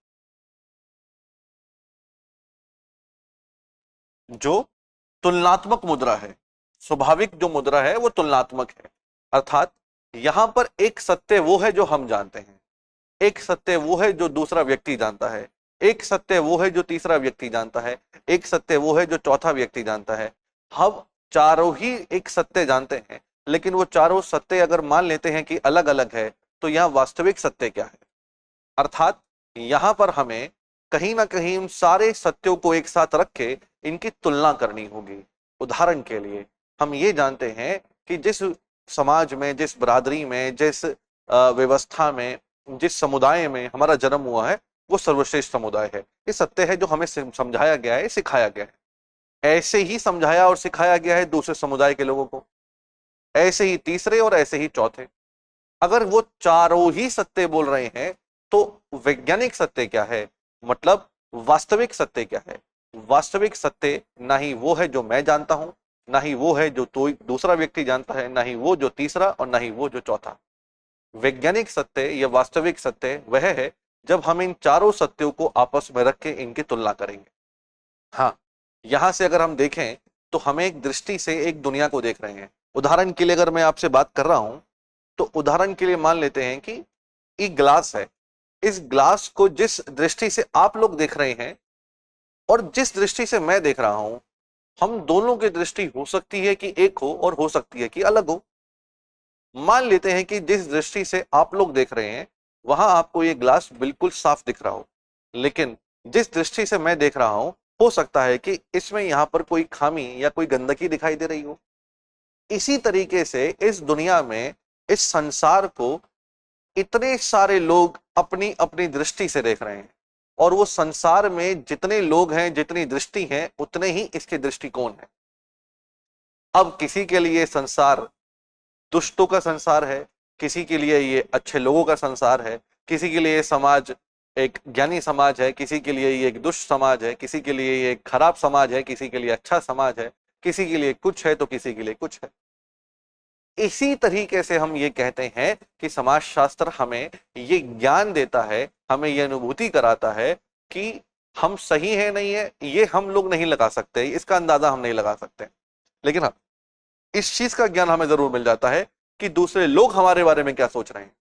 जो तुलनात्मक मुद्रा है, स्वाभाविक जो मुद्रा है वो तुलनात्मक है। अर्थात यहां पर एक सत्य वो है जो हम जानते हैं, एक सत्य वो है जो दूसरा व्यक्ति जानता है, एक सत्य वो है जो तीसरा व्यक्ति जानता है, एक सत्य वो है जो चौथा व्यक्ति जानता है। हम चारों ही एक सत्य जानते हैं, लेकिन वो चारों सत्य अगर मान लेते हैं कि अलग अलग है, तो यह वास्तविक सत्य क्या है। अर्थात यहां पर हमें कहीं ना कहीं उन सारे सत्यों को एक साथ रख के इनकी तुलना करनी होगी। उदाहरण के लिए हम ये जानते हैं कि जिस समाज में, जिस बरादरी में, जिस व्यवस्था में, जिस समुदाय में हमारा जन्म हुआ है वो सर्वश्रेष्ठ समुदाय है। ये सत्य है जो हमें समझाया गया है, सिखाया गया है। ऐसे ही समझाया और सिखाया गया है दूसरे समुदाय के लोगों को, ऐसे ही तीसरे और ऐसे ही चौथे। अगर वो चारों ही सत्य बोल रहे हैं तो वैज्ञानिक सत्य क्या है, मतलब वास्तविक सत्य क्या है। वास्तविक सत्य ना ही वो है जो मैं जानता हूं, ना ही वो है जो दूसरा व्यक्ति जानता है, ना ही वो जो तीसरा और ना ही वो जो चौथा। वैज्ञानिक सत्य या वास्तविक सत्य वह है जब हम इन चारों सत्यों को आपस में रख के इनकी तुलना करेंगे। हाँ, यहां से अगर हम देखें तो हम एक दृष्टि से एक दुनिया को देख रहे हैं। उदाहरण के लिए अगर मैं आपसे बात कर रहा हूं, तो उदाहरण के लिए मान लेते हैं कि एक ग्लास है। इस ग्लास को जिस दृष्टि से आप लोग देख रहे हैं और जिस दृष्टि से मैं देख रहा हूं, हम दोनों की दृष्टि हो सकती है कि एक हो और हो सकती है कि अलग हो। मान लेते हैं कि जिस दृष्टि से आप लोग देख रहे हैं वहां आपको ये ग्लास बिल्कुल साफ दिख रहा हो, लेकिन जिस दृष्टि से मैं देख रहा हूं हो सकता है कि इसमें यहां पर कोई खामी या कोई गंदगी दिखाई दे रही हो। इसी तरीके से इस दुनिया में, इस संसार को इतने सारे लोग अपनी अपनी दृष्टि से देख रहे हैं, और वो संसार में जितने लोग हैं, जितनी दृष्टि है, उतने ही इसके दृष्टिकोण है। अब किसी के लिए संसार दुष्टों का संसार है, किसी के लिए ये अच्छे लोगों का संसार है, किसी के लिए समाज एक ज्ञानी समाज है, किसी के लिए ये एक दुष्ट समाज है, किसी के लिए ये एक खराब समाज है, किसी के लिए अच्छा समाज है, किसी के लिए कुछ है तो किसी के लिए कुछ है। इसी तरीके से हम ये कहते हैं कि समाजशास्त्र हमें ये ज्ञान देता है, हमें ये अनुभूति कराता है कि हम सही है नहीं है ये हम लोग नहीं लगा सकते, इसका अंदाजा हम नहीं लगा सकते, लेकिन हाँ, इस चीज का ज्ञान हमें जरूर मिल जाता है कि दूसरे लोग हमारे बारे में क्या सोच रहे हैं,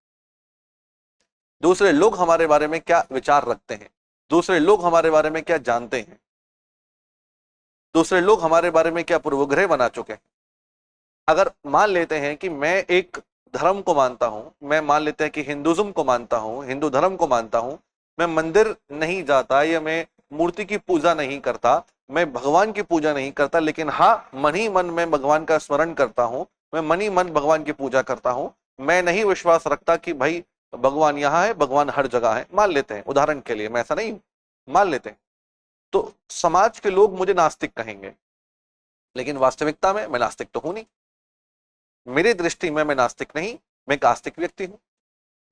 दूसरे लोग हमारे बारे में क्या विचार रखते हैं, दूसरे लोग हमारे बारे में क्या जानते हैं, दूसरे लोग हमारे बारे में क्या पूर्वग्रह बना चुके हैं। अगर मान लेते हैं कि मैं एक धर्म को मानता हूं, मैं मान लेते हैं कि हिंदुज्म को मानता हूं, हिंदू धर्म को मानता हूं, मैं मंदिर नहीं जाता या मैं मूर्ति की पूजा नहीं करता, मैं भगवान की पूजा नहीं करता, लेकिन हाँ, मन ही मन में भगवान का स्मरण करता हूं, मैं मन ही मन भगवान की पूजा करता हूं। मैं नहीं विश्वास रखता कि भाई भगवान यहाँ है, भगवान हर जगह है, मान लेते हैं उदाहरण के लिए, मैं ऐसा नहीं मान लेते हैं, तो समाज के लोग मुझे नास्तिक कहेंगे, लेकिन वास्तविकता में मैं नास्तिक तो हूं नहीं। मेरी दृष्टि में मैं नास्तिक नहीं, मैं एक आस्तिक व्यक्ति हूं।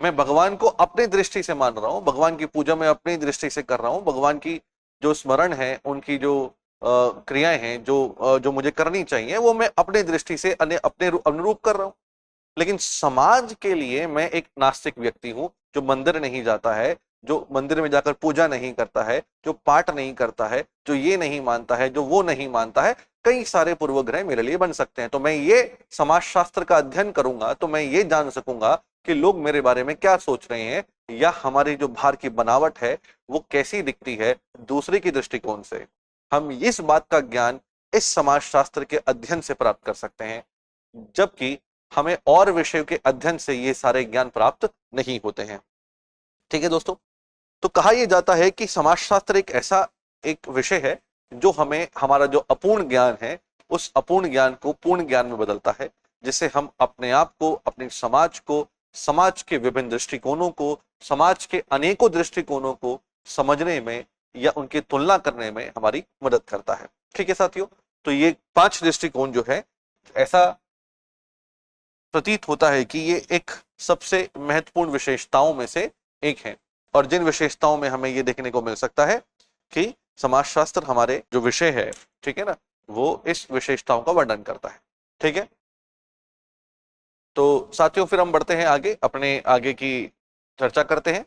मैं भगवान को अपनी दृष्टि से मान रहा हूं, भगवान की पूजा मैं अपनी दृष्टि से कर रहा हूं, भगवान की जो स्मरण है, उनकी जो क्रियाएं हैं, जो मुझे करनी चाहिए, वो मैं अपनी दृष्टि से अपने अनुरूप कर रहा हूं। लेकिन समाज के लिए मैं एक नास्तिक व्यक्ति हूं, जो मंदिर नहीं जाता है, जो मंदिर में जाकर पूजा नहीं करता है, जो पाठ नहीं करता है, जो ये नहीं मानता है, जो वो नहीं मानता है। कई सारे पूर्वग्रह मेरे लिए बन सकते हैं। तो मैं ये समाजशास्त्र का अध्ययन करूंगा तो मैं ये जान सकूंगा कि लोग मेरे बारे में क्या सोच रहे हैं, या हमारी जो बाहर की बनावट है वो कैसी दिखती है दूसरे की दृष्टिकोण से। हम इस बात का ज्ञान इस समाजशास्त्र के अध्ययन से प्राप्त कर सकते हैं, जबकि हमें और विषयों के अध्ययन से ये सारे ज्ञान प्राप्त नहीं होते हैं। ठीक है दोस्तों, तो कहा यह जाता है कि समाजशास्त्र एक ऐसा एक विषय है जो हमें हमारा जो अपूर्ण ज्ञान है उस अपूर्ण ज्ञान को पूर्ण ज्ञान में बदलता है, जिससे हम अपने आप को, अपने समाज को, समाज के विभिन्न दृष्टिकोणों को, समाज के अनेकों दृष्टिकोणों को समझने में या उनकी तुलना करने में हमारी मदद करता है। ठीक है साथियों, तो ये 5 दृष्टिकोण जो है, ऐसा प्रतीत होता है कि ये एक सबसे महत्वपूर्ण विशेषताओं में से एक है, और जिन विशेषताओं में हमें ये देखने को मिल सकता है कि समाजशास्त्र हमारे जो विषय है, ठीक है ना, वो इस विशेषताओं का वर्णन करता है। ठीक है, तो साथियों फिर हम बढ़ते हैं आगे, अपने आगे की चर्चा करते हैं।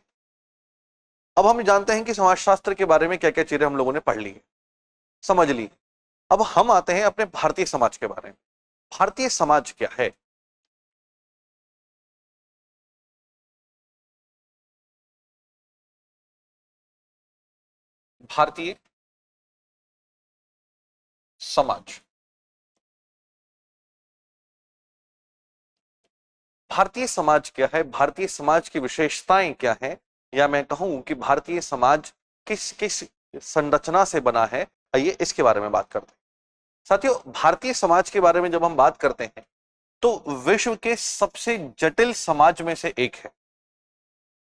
अब हम जानते हैं कि समाजशास्त्र के बारे में क्या क्या चीजें हम लोगों ने पढ़ ली है, समझ ली। अब हम आते हैं अपने भारतीय समाज के बारे में। भारतीय समाज क्या है? भारतीय समाज, भारतीय समाज क्या है, भारतीय समाज की विशेषताएं क्या हैं, या मैं कहूं कि भारतीय समाज किस किस संरचना से बना है, आइए इसके बारे में बात करते हैं। साथियों, भारतीय समाज के बारे में जब हम बात करते हैं तो विश्व के सबसे जटिल समाज में से एक है।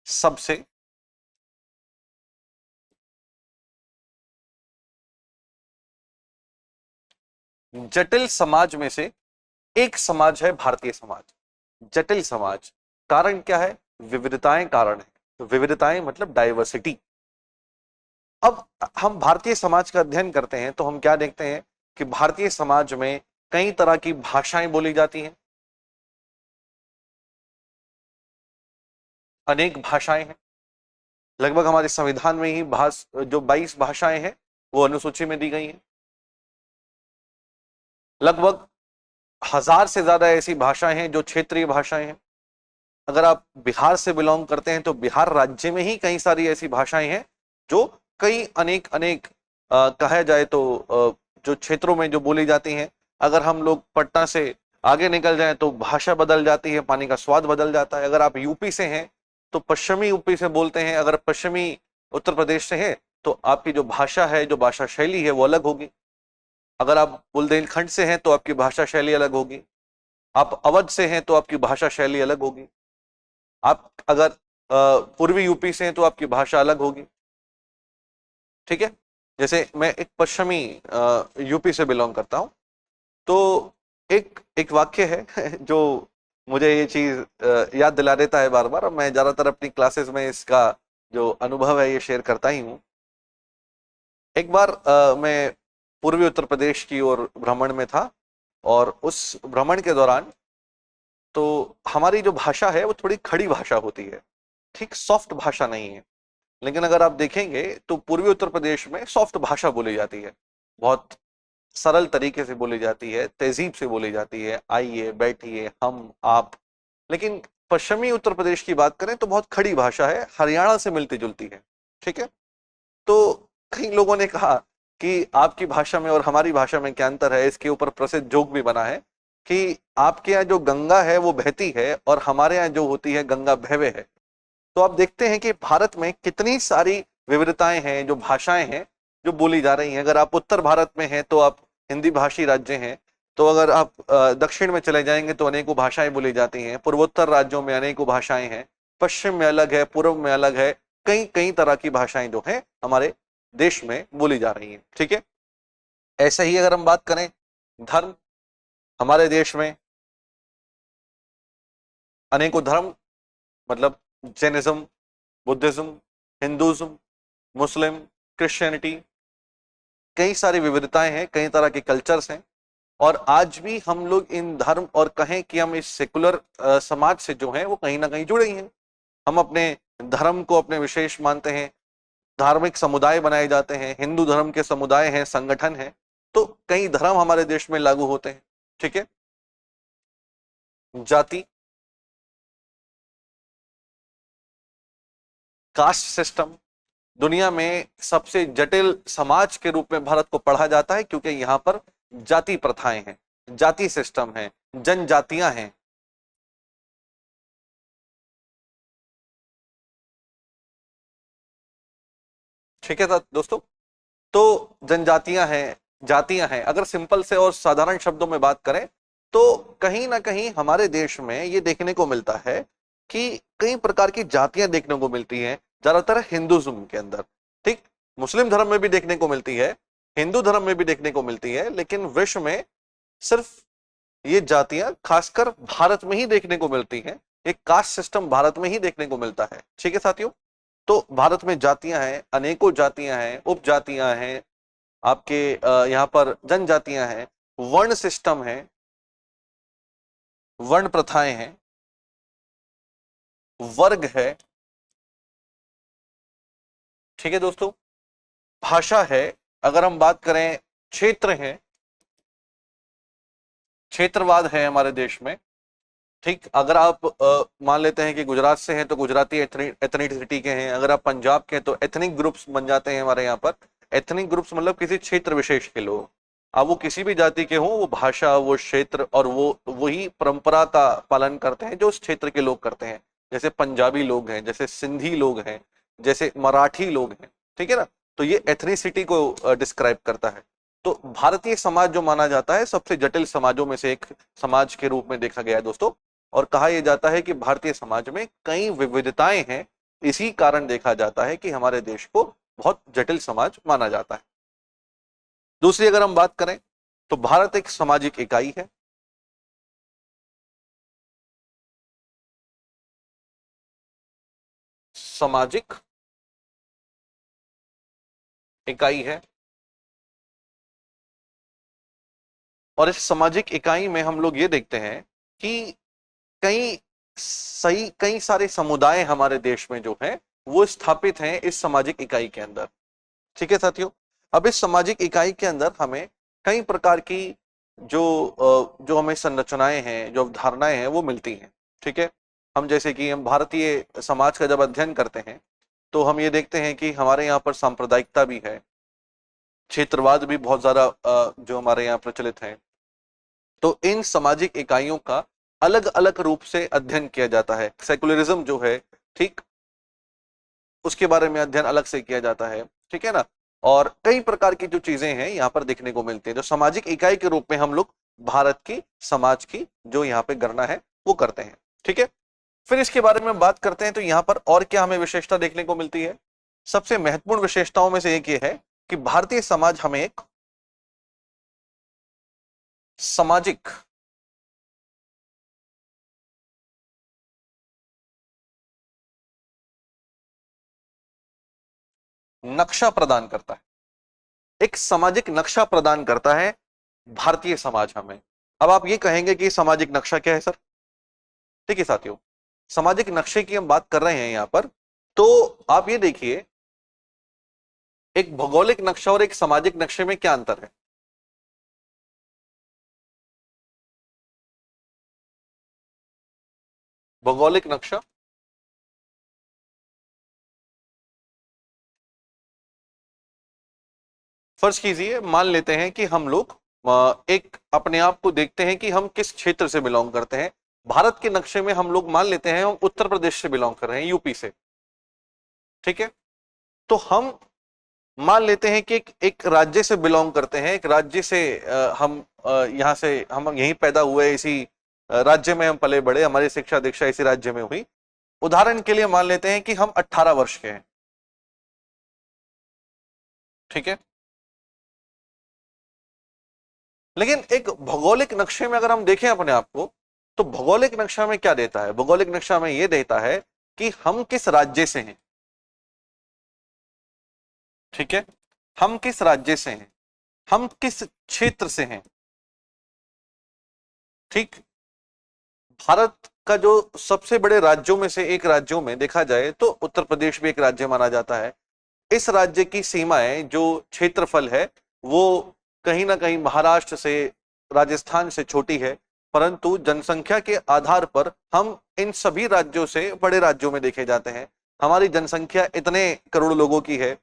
सबसे जटिल समाज में से एक समाज है भारतीय समाज। जटिल समाज, कारण क्या है? विविधताएं कारण है। तो विविधताएं मतलब डाइवर्सिटी। अब हम भारतीय समाज का अध्ययन करते हैं तो हम क्या देखते हैं कि भारतीय समाज में कई तरह की भाषाएं बोली जाती हैं, अनेक भाषाएं हैं। लगभग हमारे संविधान में ही जो 22 भाषाएं हैं वो अनुसूची में दी गई हैं। लगभग 1000 से ज्यादा ऐसी भाषाएं हैं जो क्षेत्रीय भाषाएं हैं। अगर आप बिहार से बिलोंग करते हैं तो बिहार राज्य में ही कई सारी ऐसी भाषाएं हैं जो कई अनेक अनेक कहा जाए तो जो क्षेत्रों में जो बोली जाती हैं। अगर हम लोग पटना से आगे निकल जाएं तो भाषा बदल जाती है, पानी का स्वाद बदल जाता है। अगर आप यूपी से हैं तो पश्चिमी यूपी से बोलते हैं, अगर पश्चिमी उत्तर प्रदेश से हैं तो आपकी जो भाषा है, जो भाषा शैली है वो अलग होगी। अगर आप बुंदेलखंड से हैं तो आपकी भाषा शैली अलग होगी। आप अवध से हैं तो आपकी भाषा शैली अलग होगी। आप अगर पूर्वी यूपी से हैं तो आपकी भाषा अलग होगी। ठीक है, जैसे मैं एक पश्चिमी यूपी से बिलोंग करता हूं, तो एक एक वाक्य है जो मुझे ये चीज याद दिला देता है बार बार, और मैं ज्यादातर अपनी क्लासेस में इसका जो अनुभव है ये शेयर करता ही हूं। एक बार मैं पूर्वी उत्तर प्रदेश की ओर भ्रमण में था, और उस भ्रमण के दौरान तो हमारी जो भाषा है वो थोड़ी खड़ी भाषा होती है, ठीक सॉफ्ट भाषा नहीं है। लेकिन अगर आप देखेंगे तो पूर्वी उत्तर प्रदेश में सॉफ्ट भाषा बोली जाती है, बहुत सरल तरीके से बोली जाती है, तहजीब से बोली जाती है, आइए बैठिए हम आप। लेकिन पश्चिमी उत्तर प्रदेश की बात करें तो बहुत खड़ी भाषा है, हरियाणा से मिलती जुलती है। ठीक है, तो कई लोगों ने कहा कि आपकी भाषा में और हमारी भाषा में क्या अंतर है। इसके ऊपर प्रसिद्ध जोक भी बना है कि आपके यहाँ जो गंगा है वो बहती है और हमारे यहाँ जो होती है गंगा बहवे है। तो आप देखते हैं कि भारत में कितनी सारी विविधताएं हैं, जो भाषाएं हैं जो बोली जा रही हैं। अगर आप उत्तर भारत में हैं तो आप हिंदी भाषी राज्य हैं, तो अगर आप दक्षिण में चले जाएंगे तो अनेकों भाषाएं बोली जाती हैं। पूर्वोत्तर राज्यों में अनेकों भाषाएं हैं, पश्चिम में अलग है, पूर्व में अलग है। कई कई तरह की भाषाएं जो हैं हमारे देश में बोली जा रही हैं। ठीक है, ऐसे ही अगर हम बात करें धर्म, हमारे देश में अनेकों धर्म, मतलब जैनिज्म, बुद्धिज्म, हिंदुज्म, मुस्लिम, क्रिश्चियनिटी, कई सारी विविधताएं हैं, कई तरह के कल्चर्स हैं। और आज भी हम लोग इन धर्म और कहें कि हम इस सेकुलर समाज से जो है वो कहीं ना कहीं जुड़े ही हैं। हम अपने धर्म को अपने विशेष मानते हैं, धार्मिक समुदाय बनाए जाते हैं, हिंदू धर्म के समुदाय हैं, संगठन हैं, तो कई धर्म हमारे देश में लागू होते हैं। ठीक है, जाति, कास्ट सिस्टम, दुनिया में सबसे जटिल समाज के रूप में भारत को पढ़ा जाता है, क्योंकि यहाँ पर जाति प्रथाएं हैं, जाति सिस्टम है, जनजातियां हैं। ठीक है दोस्तों। तो जनजातियां हैं, जातियां हैं, अगर सिंपल से और साधारण शब्दों में बात करें तो कहीं ना कहीं हमारे देश में ये देखने को मिलता है कि कई प्रकार की जातियां देखने को मिलती हैं, ज्यादातर हिंदुज्म के अंदर। ठीक, मुस्लिम धर्म में भी देखने को मिलती है, हिंदू धर्म में भी देखने को मिलती है, लेकिन विश्व में सिर्फ ये जातियां खासकर भारत में ही देखने को मिलती हैं। एक कास्ट सिस्टम भारत में ही देखने को मिलता है। ठीक है साथियों, तो भारत में जातियां हैं, अनेकों जातियां हैं, उपजातियां हैं, आपके यहाँ पर जनजातियां हैं, वर्ण सिस्टम है, वर्ण प्रथाएं हैं, वर्ग है। ठीक है दोस्तों, भाषा है, अगर हम बात करें क्षेत्र है, क्षेत्रवाद है हमारे देश में। ठीक, अगर आप मान लेते हैं कि गुजरात से हैं तो गुजराती एथनिसिटी के हैं, अगर आप पंजाब के हैं तो एथनिक ग्रुप्स बन जाते हैं हमारे यहाँ पर। एथनिक ग्रुप्स मतलब किसी क्षेत्र विशेष के लोग, अब वो किसी भी जाति के हों, वो भाषा, वो क्षेत्र और वो वही परंपरा का पालन करते हैं जो उस क्षेत्र के लोग करते हैं। जैसे पंजाबी लोग हैं, जैसे सिंधी लोग हैं, जैसे मराठी लोग हैं। ठीक है ना, तो ये एथनिसिटी को डिस्क्राइब करता है। तो भारतीय समाज जो माना जाता है सबसे जटिल समाजों में से एक समाज के रूप में देखा गया है दोस्तों, और कहा यह जाता है कि भारतीय समाज में कई विविधताएं हैं। इसी कारण देखा जाता है कि हमारे देश को बहुत जटिल समाज माना जाता है। दूसरी अगर हम बात करें तो भारत एक सामाजिक इकाई है। सामाजिक इकाई है, और इस सामाजिक इकाई में हम लोग ये देखते हैं कि कई सारे समुदाय हमारे देश में जो हैं वो स्थापित हैं इस सामाजिक इकाई के अंदर। ठीक है साथियों, अब इस सामाजिक इकाई के अंदर हमें कई प्रकार की जो हमें संरचनाएं हैं, जो अवधारणाएं हैं वो मिलती हैं। ठीक है, हम जैसे कि हम भारतीय समाज का जब अध्ययन करते हैं तो हम ये देखते हैं कि हमारे यहाँ पर सांप्रदायिकता भी है, क्षेत्रवाद भी बहुत ज्यादा जो हमारे यहाँ प्रचलित है। तो इन सामाजिक इकाइयों का अलग अलग रूप से अध्ययन किया जाता है। सेकुलरिज्म जो है, ठीक, उसके बारे में अध्ययन अलग से किया जाता है। ठीक है ना, और कई प्रकार की जो चीजें हैं यहाँ पर देखने को मिलती हैं, जो सामाजिक इकाई के रूप में हम लोग भारत की समाज की जो यहाँ पे गणना है वो करते हैं। ठीक है, फिर इसके बारे में बात करते हैं तो यहाँ पर और क्या हमें विशेषता देखने को मिलती है। सबसे महत्वपूर्ण विशेषताओं में से एक ये है कि भारतीय समाज हमें एक सामाजिक नक्शा प्रदान करता है, एक सामाजिक नक्शा प्रदान करता है भारतीय समाज हमें। अब आप ये कहेंगे कि सामाजिक नक्शा क्या है सर। ठीक है साथियों, सामाजिक नक्शे की हम बात कर रहे हैं यहां पर, तो आप ये देखिए एक भौगोलिक नक्शा और एक सामाजिक नक्शे में क्या अंतर है। भौगोलिक नक्शा, फर्ज कीजिए मान लेते हैं कि हम लोग एक अपने आप को देखते हैं कि हम किस क्षेत्र से बिलोंग करते हैं। भारत के नक्शे में हम लोग मान लेते हैं हम उत्तर प्रदेश से बिलोंग कर रहे हैं, यूपी से। ठीक है, तो हम मान लेते हैं कि एक राज्य से बिलोंग करते हैं, एक राज्य से हम यहाँ से हम यहीं पैदा हुए, इसी राज्य में हम पले बड़े, हमारी शिक्षा दीक्षा इसी राज्य में हुई। उदाहरण के लिए मान लेते हैं कि हम 18 वर्ष के हैं। ठीक है, लेकिन एक भौगोलिक नक्शे में अगर हम देखें अपने आप को, तो भौगोलिक नक्शा में क्या देता है। भौगोलिक नक्शा में यह देता है कि हम किस राज्य से हैं। ठीक है, हम किस राज्य से हैं, हम किस क्षेत्र से हैं। ठीक, भारत का जो सबसे बड़े राज्यों में से एक राज्यों में देखा जाए तो उत्तर प्रदेश भी एक राज्य माना जाता है। इस राज्य की सीमाएं, जो क्षेत्रफल है, वो कहीं ना कहीं महाराष्ट्र से, राजस्थान से छोटी है, परंतु जनसंख्या के आधार पर हम इन सभी राज्यों से बड़े राज्यों में देखे जाते हैं। हमारी जनसंख्या इतने करोड़ लोगों की है।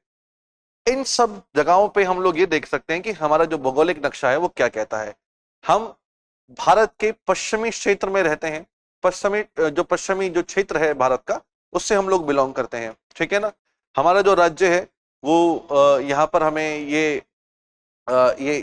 इन सब जगहों पे हम लोग ये देख सकते हैं कि हमारा जो भौगोलिक नक्शा है वो क्या कहता है। हम भारत के पश्चिमी क्षेत्र में रहते हैं, पश्चिमी जो क्षेत्र है भारत का, उससे हम लोग बिलोंग करते हैं। ठीक है ना, हमारा जो राज्य है वो यहाँ पर हमें ये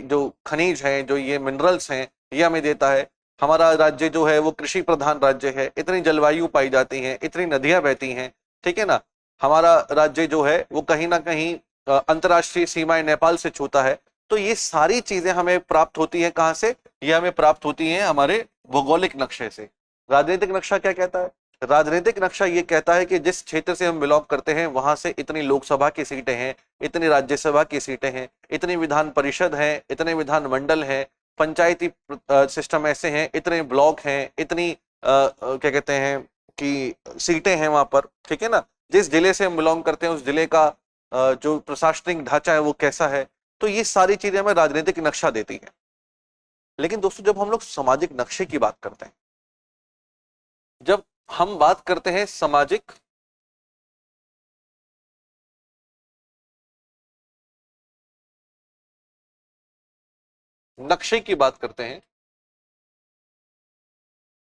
जो खनिज है, जो ये मिनरल्स हैं, ये हमें देता है। हमारा राज्य जो है वो कृषि प्रधान राज्य है, इतनी जलवायु पाई जाती है, इतनी नदियां बहती हैं, ठीक है ना। हमारा राज्य जो है वो कहीं ना कहीं अंतर्राष्ट्रीय सीमाएं नेपाल से छूता है। तो ये सारी चीजें हमें प्राप्त होती है कहाँ से? ये हमें प्राप्त होती हैं हमारे भौगोलिक नक्शे से। राजनीतिक नक्शा क्या कहता है? राजनीतिक नक्शा ये कहता है कि जिस क्षेत्र से हम बिलोंग करते हैं वहां से इतनी लोकसभा की सीटें हैं, इतनी राज्यसभा की सीटें हैं, इतनी विधान परिषद है, इतने विधान मंडल है, पंचायती सिस्टम ऐसे हैं, इतने ब्लॉक हैं, इतनी क्या कहते हैं कि सीटें हैं वहां पर, ठीक है ना। जिस जिले से हम बिलोंग करते हैं उस जिले का जो प्रशासनिक ढांचा है वो कैसा है। तो ये सारी चीजें हमें राजनीतिक नक्शा देती है। लेकिन दोस्तों जब हम लोग सामाजिक नक्शे की बात करते हैं, जब हम बात करते हैं सामाजिक नक्शे की बात करते हैं,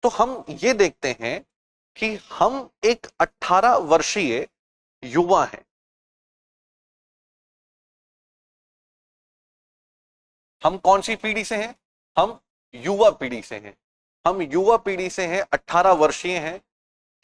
तो हम ये देखते हैं कि हम एक 18 वर्षीय युवा हैं। हम कौन सी पीढ़ी से हैं? हम युवा पीढ़ी से हैं। हम युवा पीढ़ी से हैं, 18 वर्षीय हैं।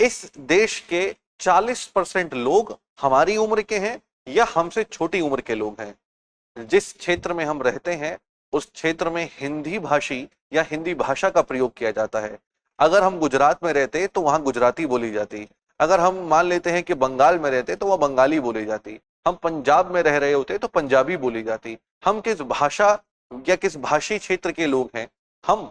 इस देश के 40% लोग हमारी उम्र के हैं या हमसे छोटी उम्र के लोग हैं। जिस क्षेत्र में हम रहते हैं उस क्षेत्र में हिंदी भाषी या हिंदी भाषा का प्रयोग किया जाता है। अगर हम गुजरात में रहते तो वहां गुजराती बोली जाती। अगर हम मान लेते हैं कि बंगाल में रहते तो वह बंगाली बोली जाती। हम पंजाब में रह रहे होते तो पंजाबी बोली जाती। हम किस भाषा या किस भाषी क्षेत्र के लोग हैं, हम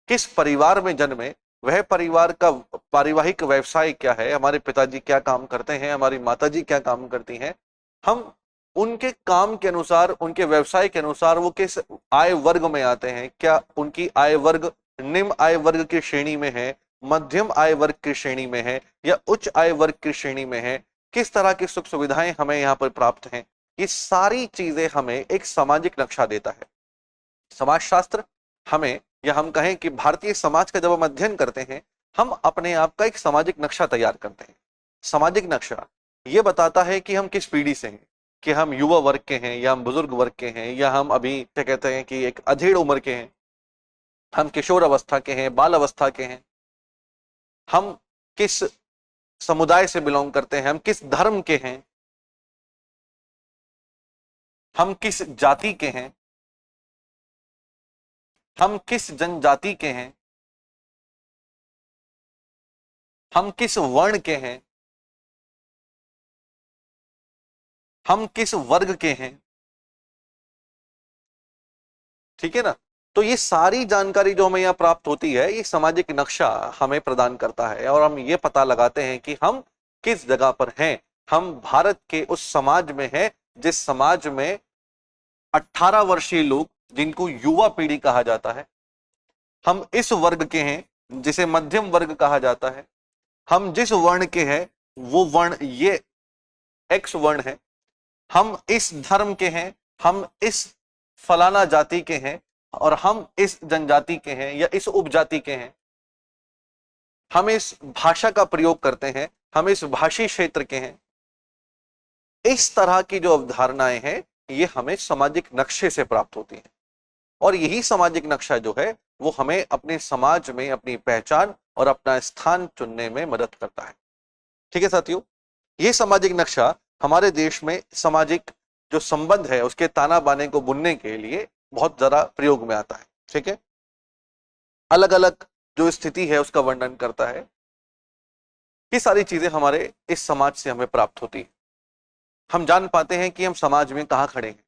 किस परिवार में जन्मे, वह परिवार का पारिवारिक व्यवसाय क्या है, हमारे पिताजी क्या काम करते हैं, हमारी माताजी क्या काम करती हैं, हम उनके काम के अनुसार, उनके व्यवसाय के अनुसार वो किस आय वर्ग में आते हैं। क्या उनकी आय वर्ग निम्न आय वर्ग की श्रेणी में है, मध्यम आय वर्ग की श्रेणी में है या उच्च आय वर्ग की श्रेणी में है, किस तरह की सुख सुविधाएं हमें यहाँ पर प्राप्त हैं। ये सारी चीजें हमें एक सामाजिक नक्शा देता है। समाजशास्त्र हमें, या हम कहें कि भारतीय समाज का जब हम अध्ययन करते हैं, हम अपने आप का एक सामाजिक नक्शा तैयार करते हैं। सामाजिक नक्शा ये बताता है कि हम किस पीढ़ी से हैं, कि हम युवा वर्ग के हैं या हम बुजुर्ग वर्ग के हैं या हम अभी क्या कहते हैं कि एक अधेड़ उम्र के हैं, हम किशोर अवस्था के हैं, बाल अवस्था के हैं, हम किस समुदाय से बिलोंग करते हैं, हम किस धर्म के हैं, हम किस जाति के हैं, हम किस जनजाति के हैं, हम किस वर्ण के हैं, हम किस वर्ग के हैं, ठीक है ना। तो ये सारी जानकारी जो हमें यहाँ प्राप्त होती है, ये सामाजिक नक्शा हमें प्रदान करता है और हम ये पता लगाते हैं कि हम किस जगह पर हैं। हम भारत के उस समाज में हैं जिस समाज में 18 वर्षीय लोग, जिनको युवा पीढ़ी कहा जाता है, हम इस वर्ग के हैं जिसे मध्यम वर्ग कहा जाता है, हम जिस वर्ण के हैं वो वर्ण ये एक्स वर्ण है, हम इस धर्म के हैं, हम इस फलाना जाति के हैं और हम इस जनजाति के हैं या इस उपजाति के हैं, हम इस भाषा का प्रयोग करते हैं, हम इस भाषी क्षेत्र के हैं। इस तरह की जो अवधारणाएं हैं ये हमें सामाजिक नक्शे से प्राप्त होती हैं और यही सामाजिक नक्शा जो है वो हमें अपने समाज में अपनी पहचान और अपना स्थान चुनने में मदद करता है। ठीक है साथियों, ये सामाजिक नक्शा हमारे देश में सामाजिक जो संबंध है उसके ताना बाने को बुनने के लिए बहुत ज्यादा प्रयोग में आता है। ठीक है, अलग अलग जो स्थिति है उसका वर्णन करता है। ये सारी चीजें हमारे इस समाज से हमें प्राप्त होती है। हम जान पाते हैं कि हम समाज में कहाँ खड़े हैं,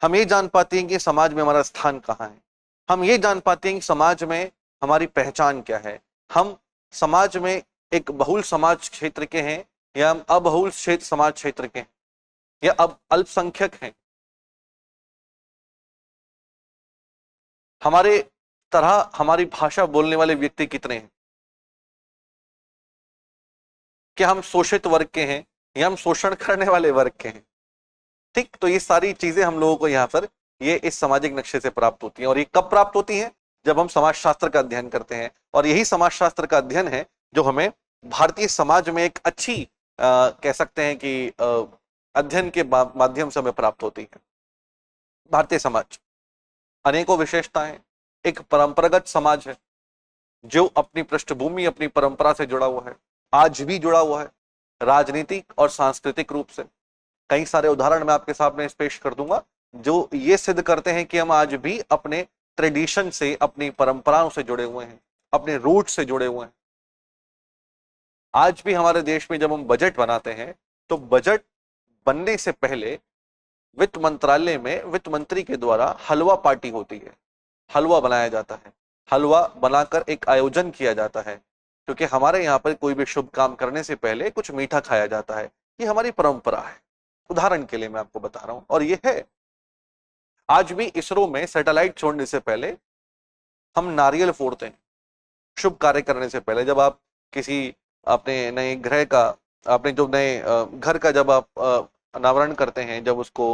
हम ये जान पाते हैं कि समाज में हमारा स्थान कहाँ है, हम ये जान पाते हैं कि समाज में हमारी पहचान क्या है, हम समाज में एक बहुल समाज क्षेत्र के हैं या हम अबहुल क्षेत्र समाज क्षेत्र के हैं या अब अल्पसंख्यक हैं, हमारे तरह हमारी भाषा बोलने वाले व्यक्ति कितने हैं, क्या हम शोषित वर्ग के हैं या हम शोषण करने वाले वर्ग के हैं। ठीक, तो ये सारी चीजें हम लोगों को यहाँ पर ये इस सामाजिक नक्शे से प्राप्त होती हैं और ये कब प्राप्त होती हैं? जब हम समाजशास्त्र का अध्ययन करते हैं। और यही समाजशास्त्र का अध्ययन है जो हमें भारतीय समाज में एक अच्छी कह सकते हैं कि अध्ययन के माध्यम से हमें प्राप्त होती है। भारतीय समाज अनेकों विशेषताएं, एक परंपरागत समाज है जो अपनी पृष्ठभूमि, अपनी परंपरा से जुड़ा हुआ है, आज भी जुड़ा हुआ है, राजनीतिक और सांस्कृतिक रूप से। कई सारे उदाहरण मैं आपके सामने पेश कर दूंगा जो ये सिद्ध करते हैं कि हम आज भी अपने ट्रेडिशन से, अपनी परंपराओं से जुड़े हुए हैं, अपने रूट से जुड़े हुए हैं। आज भी हमारे देश में जब हम बजट बनाते हैं तो बजट बनने से पहले वित्त मंत्रालय में वित्त मंत्री के द्वारा हलवा पार्टी होती है, हलवा बनाया जाता है, हलवा बनाकर एक आयोजन किया जाता है, क्योंकि हमारे यहाँ पर कोई भी शुभ काम करने से पहले कुछ मीठा खाया जाता है। ये हमारी परंपरा है। उदाहरण के लिए मैं आपको बता रहा हूं, और ये है आज भी इसरो में सैटेलाइट छोड़ने से पहले हम नारियल फोड़ते हैं शुभ कार्य करने से पहले। जब आप किसी अपने नए ग्रह का, अपने जो नए घर का जब आप अनावरण करते हैं, जब उसको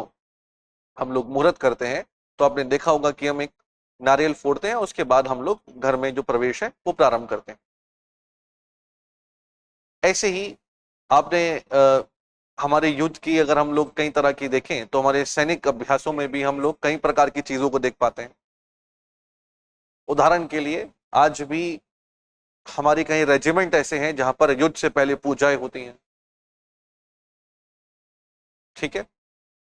हम लोग मुहूर्त करते हैं, तो आपने देखा होगा कि हम एक नारियल फोड़ते हैं, उसके बाद हम लोग घर में जो प्रवेश है वो प्रारंभ करते हैं। ऐसे ही आपने हमारे युद्ध की अगर हम लोग कई तरह की देखें तो हमारे सैनिक अभ्यासों में भी हम लोग कई प्रकार की चीजों को देख पाते हैं। उदाहरण के लिए आज भी हमारी कई रेजिमेंट ऐसे हैं जहां पर युद्ध से पहले पूजाएं होती हैं। ठीक है,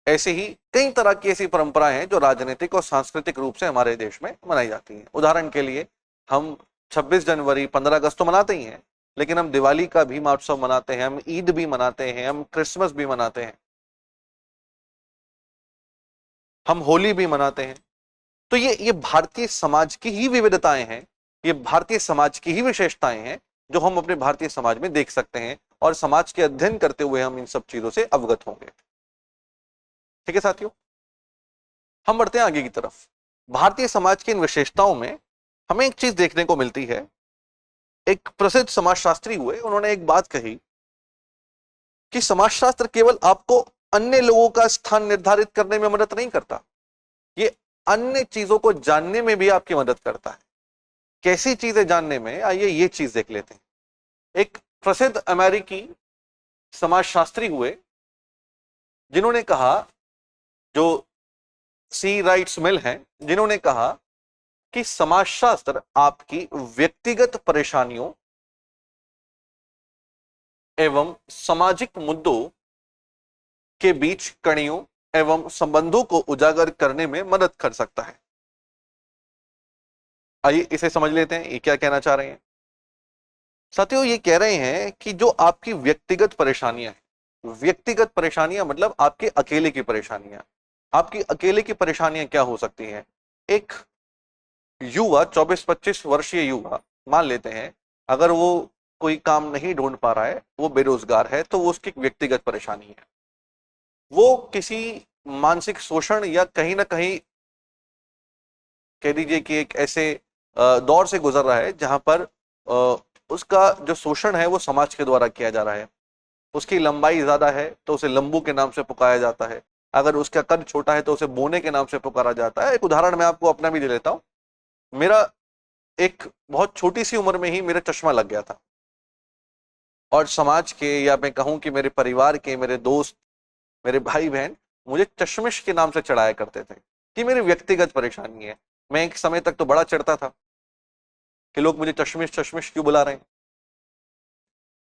ऐसे ही कई तरह की ऐसी परंपराएं हैं जो राजनीतिक और सांस्कृतिक रूप से हमारे देश में मनाई जाती हैं। उदाहरण के लिए हम 26 जनवरी, 15 अगस्त तो मनाते ही हैं, लेकिन हम दिवाली का भी महोत्सव मनाते हैं, हम ईद भी मनाते हैं, हम क्रिसमस भी मनाते हैं, हम होली भी मनाते हैं। तो ये भारतीय समाज की ही विविधताएं हैं, ये भारतीय समाज की ही विशेषताएं हैं जो हम अपने भारतीय समाज में देख सकते हैं, और समाज के अध्ययन करते हुए हम इन सब चीजों से अवगत होंगे। ठीक है साथियों, हम बढ़ते हैं आगे की तरफ। भारतीय समाज की इन विशेषताओं में हमें एक चीज देखने को मिलती है। एक प्रसिद्ध समाजशास्त्री हुए, उन्होंने एक बात कही कि समाजशास्त्र केवल आपको अन्य लोगों का स्थान निर्धारित करने में मदद नहीं करता, ये अन्य चीजों को जानने में भी आपकी मदद करता है। कैसी चीजें जानने में, आइए ये चीज देख लेते हैं। एक प्रसिद्ध अमेरिकी समाजशास्त्री हुए जिन्होंने कहा, जो सी राइट्स मिल हैं, जिन्होंने कहा कि समाजशास्त्र आपकी व्यक्तिगत परेशानियों एवं सामाजिक मुद्दों के बीच कड़ियों एवं संबंधों को उजागर करने में मदद कर सकता है। आइए इसे समझ लेते हैं, ये क्या कहना चाह रहे हैं। साथियों, ये कह रहे हैं कि जो आपकी व्यक्तिगत परेशानियां हैं, व्यक्तिगत परेशानियां मतलब आपके अकेले की परेशानियां, आपकी अकेले की परेशानियां क्या हो सकती हैं। एक युवा, 24-25 वर्षीय युवा मान लेते हैं, अगर वो कोई काम नहीं ढूंढ पा रहा है, वो बेरोजगार है, तो वो उसकी व्यक्तिगत परेशानी है। वो किसी मानसिक शोषण या कहीं ना कहीं कह दीजिए कि एक ऐसे दौर से गुजर रहा है जहां पर उसका जो शोषण है वो समाज के द्वारा किया जा रहा है। उसकी लंबाई ज्यादा है तो उसे लंबू के नाम से पुकारा जाता है, अगर उसका कद छोटा है तो उसे बोने के नाम से पुकारा जाता है। एक उदाहरण मैं आपको अपना भी दे लेता हूं। मेरा एक बहुत छोटी सी उम्र में ही मेरा चश्मा लग गया था, और समाज के, या मैं कहूं कि मेरे परिवार के, मेरे दोस्त, मेरे भाई बहन मुझे चश्मिश के नाम से चढ़ाया करते थे कि मेरी व्यक्तिगत परेशानी है। मैं एक समय तक तो बड़ा चिढ़ता था कि लोग मुझे चश्मिश चश्मिश क्यों बुला रहे हैं।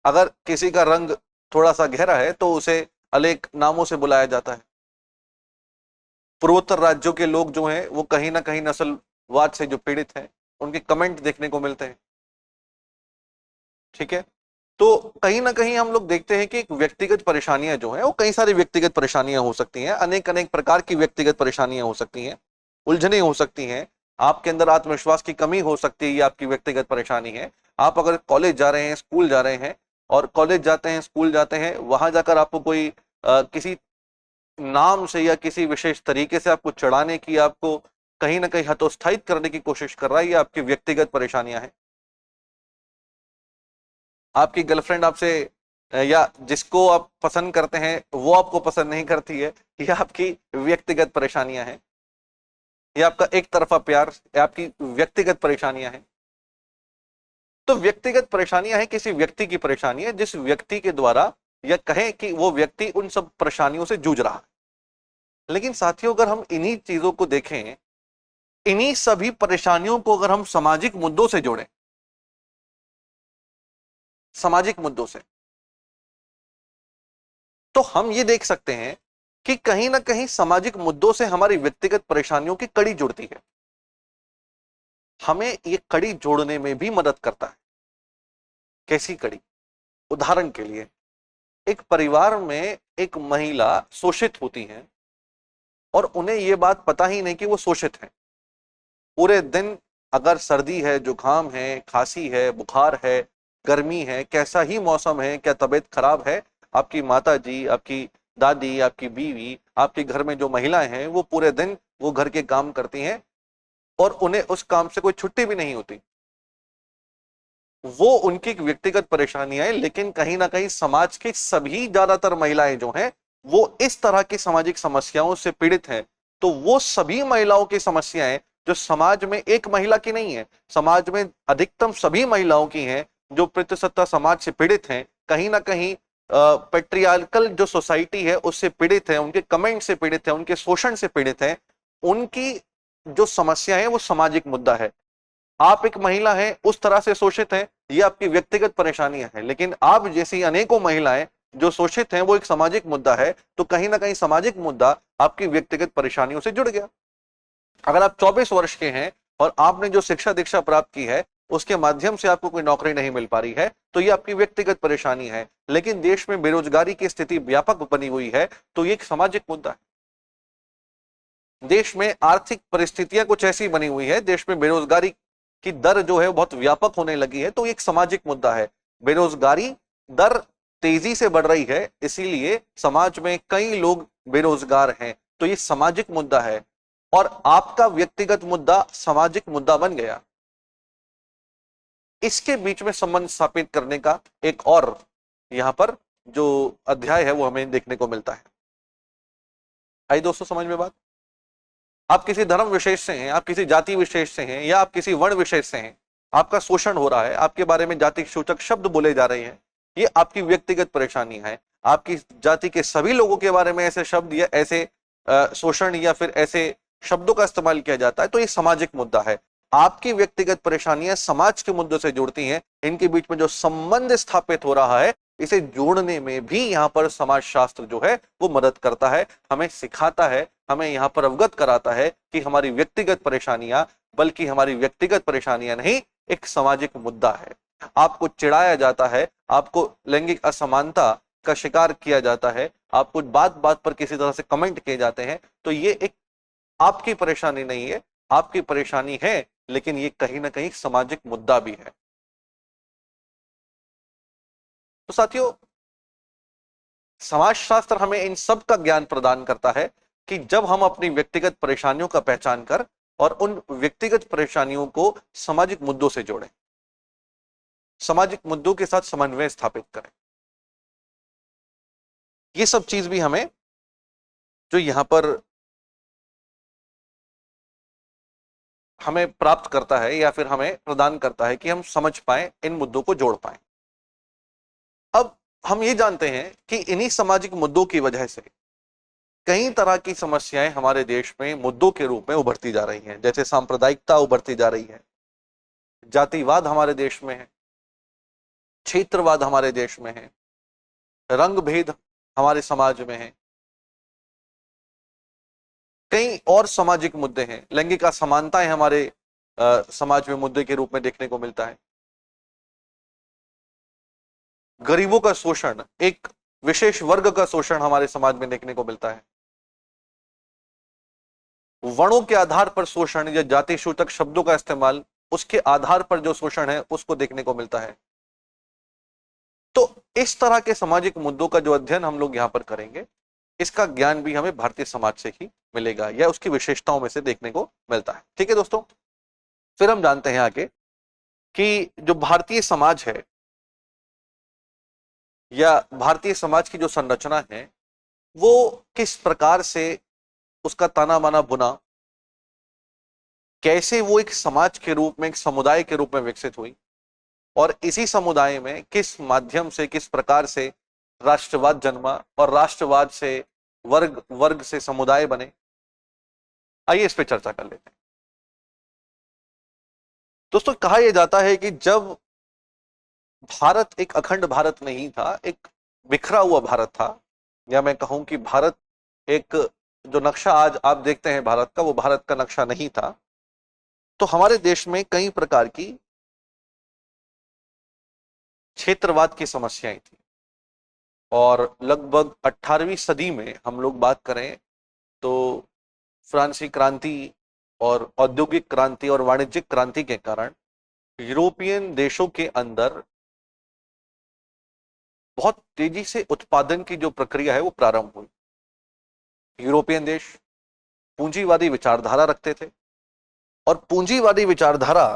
अगर किसी का रंग थोड़ा सा गहरा है तो उसे अनेक नामों से बुलाया जाता है। पूर्वोत्तर राज्यों के लोग जो हैं वो कहीं ना कहीं नस्लवाद से जो पीड़ित हैं, उनके कमेंट देखने को मिलते हैं। ठीक है, तो कहीं ना कहीं हम लोग देखते हैं कि व्यक्तिगत परेशानियां जो है वो कई सारी व्यक्तिगत परेशानियां हो सकती हैं, अनेक अनेक प्रकार की व्यक्तिगत परेशानियां हो सकती हैं, उलझने हो सकती हैं, आपके अंदर आत्मविश्वास की कमी हो सकती है, ये आपकी व्यक्तिगत परेशानी है। आप अगर कॉलेज जा रहे हैं, स्कूल जा रहे हैं, और कॉलेज जाते हैं, स्कूल जाते हैं, वहां जाकर आपको कोई किसी नाम से या किसी विशेष तरीके से आपको चढ़ाने की, आपको कहीं ना कहीं हतोत्साहित करने की कोशिश कर रहा है, ये आपकी व्यक्तिगत परेशानियां हैं। आपकी गर्लफ्रेंड आपसे या जिसको आप पसंद करते हैं वो आपको पसंद नहीं करती है, ये आपकी व्यक्तिगत परेशानियां हैं। ये आपका एक तरफा प्यार, ये आपकी व्यक्तिगत परेशानियां हैं। तो व्यक्तिगत परेशानियां हैं, किसी व्यक्ति की परेशानी है जिस व्यक्ति के द्वारा या कहें कि वो व्यक्ति उन सब परेशानियों से जूझ रहा है। लेकिन साथियों, अगर हम इन्हीं चीजों को देखें, इन्हीं सभी परेशानियों को अगर हम सामाजिक मुद्दों से जोड़ें, सामाजिक मुद्दों से, तो हम ये देख सकते हैं कि कहीं ना कहीं सामाजिक मुद्दों से हमारी व्यक्तिगत परेशानियों की कड़ी जुड़ती है, हमें ये कड़ी जोड़ने में भी मदद करता है। कैसी कड़ी? उदाहरण के लिए, एक परिवार में एक महिला शोषित होती है और उन्हें यह बात पता ही नहीं कि वो शोषित है। पूरे दिन अगर सर्दी है, जुकाम है, खांसी है, बुखार है, गर्मी है, कैसा ही मौसम है, क्या तबीयत खराब है, आपकी माता जी, आपकी दादी, आपकी बीवी, आपके घर में जो महिलाएं हैं, वो पूरे दिन वो घर के काम करती हैं और उन्हें उस काम से कोई छुट्टी भी नहीं होती। वो उनकी एक व्यक्तिगत परेशानियां हैं, लेकिन कहीं ना कहीं समाज की सभी ज्यादातर महिलाएं जो हैं वो इस तरह की सामाजिक समस्याओं से पीड़ित हैं। तो वो सभी महिलाओं की समस्याएं जो समाज में एक महिला की नहीं है, समाज में अधिकतम सभी महिलाओं की हैं, जो पितृसत्ता समाज से पीड़ित हैं, कहीं ना कहीं पेट्रियार्कल जो सोसाइटी है उससे पीड़ित है, उनके कमेंट से पीड़ित है, उनके शोषण से पीड़ित है, उनकी जो समस्या है वो सामाजिक मुद्दा है। आप एक महिला हैं, उस तरह से शोषित हैं, ये आपकी व्यक्तिगत परेशानियां हैं, लेकिन आप जैसी अनेकों महिलाएं जो शोषित हैं वो एक सामाजिक मुद्दा है। तो कहीं ना कहीं सामाजिक मुद्दा आपकी व्यक्तिगत परेशानियों से जुड़ गया। अगर आप 24 वर्ष के हैं और आपने जो शिक्षा दीक्षा प्राप्त की है उसके माध्यम से आपको कोई नौकरी नहीं मिल पा रही है, तो ये आपकी व्यक्तिगत परेशानी है। लेकिन देश में बेरोजगारी की स्थिति व्यापक बनी हुई है, तो ये एक सामाजिक मुद्दा है। देश में आर्थिक परिस्थितियां कुछ ऐसी बनी हुई है, देश में बेरोजगारी की दर जो है बहुत व्यापक होने लगी है, तो एक सामाजिक मुद्दा है। बेरोजगारी दर तेजी से बढ़ रही है, इसीलिए समाज में कई लोग बेरोजगार हैं, तो ये सामाजिक मुद्दा है और आपका व्यक्तिगत मुद्दा सामाजिक मुद्दा बन गया। इसके बीच में संबंध स्थापित करने का एक और यहां पर जो अध्याय है वो हमें देखने को मिलता है। आई दोस्तों समझ में बात? आप किसी धर्म विशेष से हैं, आप किसी जाति विशेष से हैं, या आप किसी वर्ण विशेष से हैं, आपका शोषण हो रहा है, आपके बारे में जाति सूचक शब्द बोले जा रहे हैं, ये आपकी व्यक्तिगत परेशानी है। आपकी जाति के सभी लोगों के बारे में ऐसे शब्द या ऐसे शोषण या फिर ऐसे शब्दों का इस्तेमाल किया जाता है, तो ये सामाजिक मुद्दा है। आपकी व्यक्तिगत परेशानियां समाज के मुद्दों से जुड़ती हैं, इनके बीच में जो संबंध स्थापित हो रहा है इसे जोड़ने में भी यहाँ पर समाज शास्त्र जो है वो मदद करता है, हमें सिखाता है, हमें यहाँ पर अवगत कराता है कि हमारी व्यक्तिगत परेशानियां बल्कि हमारी व्यक्तिगत परेशानियां नहीं, एक सामाजिक मुद्दा है। आपको चिढ़ाया जाता है, आपको लैंगिक असमानता का शिकार किया जाता है, आपको बात बात पर किसी तरह से कमेंट किए जाते हैं, तो ये एक आपकी परेशानी नहीं है, आपकी परेशानी है, लेकिन ये कहीं ना कहीं सामाजिक मुद्दा भी है। तो साथियों, समाजशास्त्र हमें इन सब का ज्ञान प्रदान करता है कि जब हम अपनी व्यक्तिगत परेशानियों का पहचान कर और उन व्यक्तिगत परेशानियों को सामाजिक मुद्दों से जोड़ें, सामाजिक मुद्दों के साथ समन्वय स्थापित करें, ये सब चीज भी हमें जो यहां पर हमें प्राप्त करता है या फिर हमें प्रदान करता है कि हम समझ पाए, इन मुद्दों को जोड़ पाए। अब हम ये जानते हैं कि इन्हीं सामाजिक मुद्दों की वजह से कई तरह की समस्याएं हमारे देश में मुद्दों के रूप में उभरती जा रही हैं। जैसे सांप्रदायिकता उभरती जा रही है, जातिवाद हमारे देश में है, क्षेत्रवाद हमारे देश में है, रंग भेद हमारे समाज में है, कई और सामाजिक मुद्दे हैं, लैंगिक असमानताएं हमारे समाज में मुद्दे के रूप में देखने को मिलता है, गरीबों का शोषण, एक विशेष वर्ग का शोषण हमारे समाज में देखने को मिलता है, वर्णों के आधार पर शोषण या जाति सूचक शब्दों का इस्तेमाल, उसके आधार पर जो शोषण है उसको देखने को मिलता है। तो इस तरह के सामाजिक मुद्दों का जो अध्ययन हम लोग यहां पर करेंगे, इसका ज्ञान भी हमें भारतीय समाज से ही मिलेगा या उसकी विशेषताओं में से देखने को मिलता है। ठीक है दोस्तों, फिर हम जानते हैं आगे कि जो भारतीय समाज है या भारतीय समाज की जो संरचना है वो किस प्रकार से उसका ताना बाना बुना, कैसे वो एक समाज के रूप में, एक समुदाय के रूप में विकसित हुई और इसी समुदाय में किस माध्यम से, किस प्रकार से राष्ट्रवाद जन्मा और राष्ट्रवाद से वर्ग, वर्ग से समुदाय बने। आइए इस पे चर्चा कर लेते हैं। दोस्तों, कहा यह जाता है कि जब भारत एक अखंड भारत नहीं था, एक बिखरा हुआ भारत था, या मैं कहूं कि भारत एक, जो नक्शा आज आप देखते हैं भारत का, वो भारत का नक्शा नहीं था। तो हमारे देश में कई प्रकार की क्षेत्रवाद की समस्याएं थी और लगभग 18वीं सदी में हम लोग बात करें तो फ्रांसीसी क्रांति और औद्योगिक क्रांति और वाणिज्यिक क्रांति के कारण यूरोपियन देशों के अंदर बहुत तेजी से उत्पादन की जो प्रक्रिया है वो प्रारंभ हुई। यूरोपियन देश पूंजीवादी विचारधारा रखते थे और पूंजीवादी विचारधारा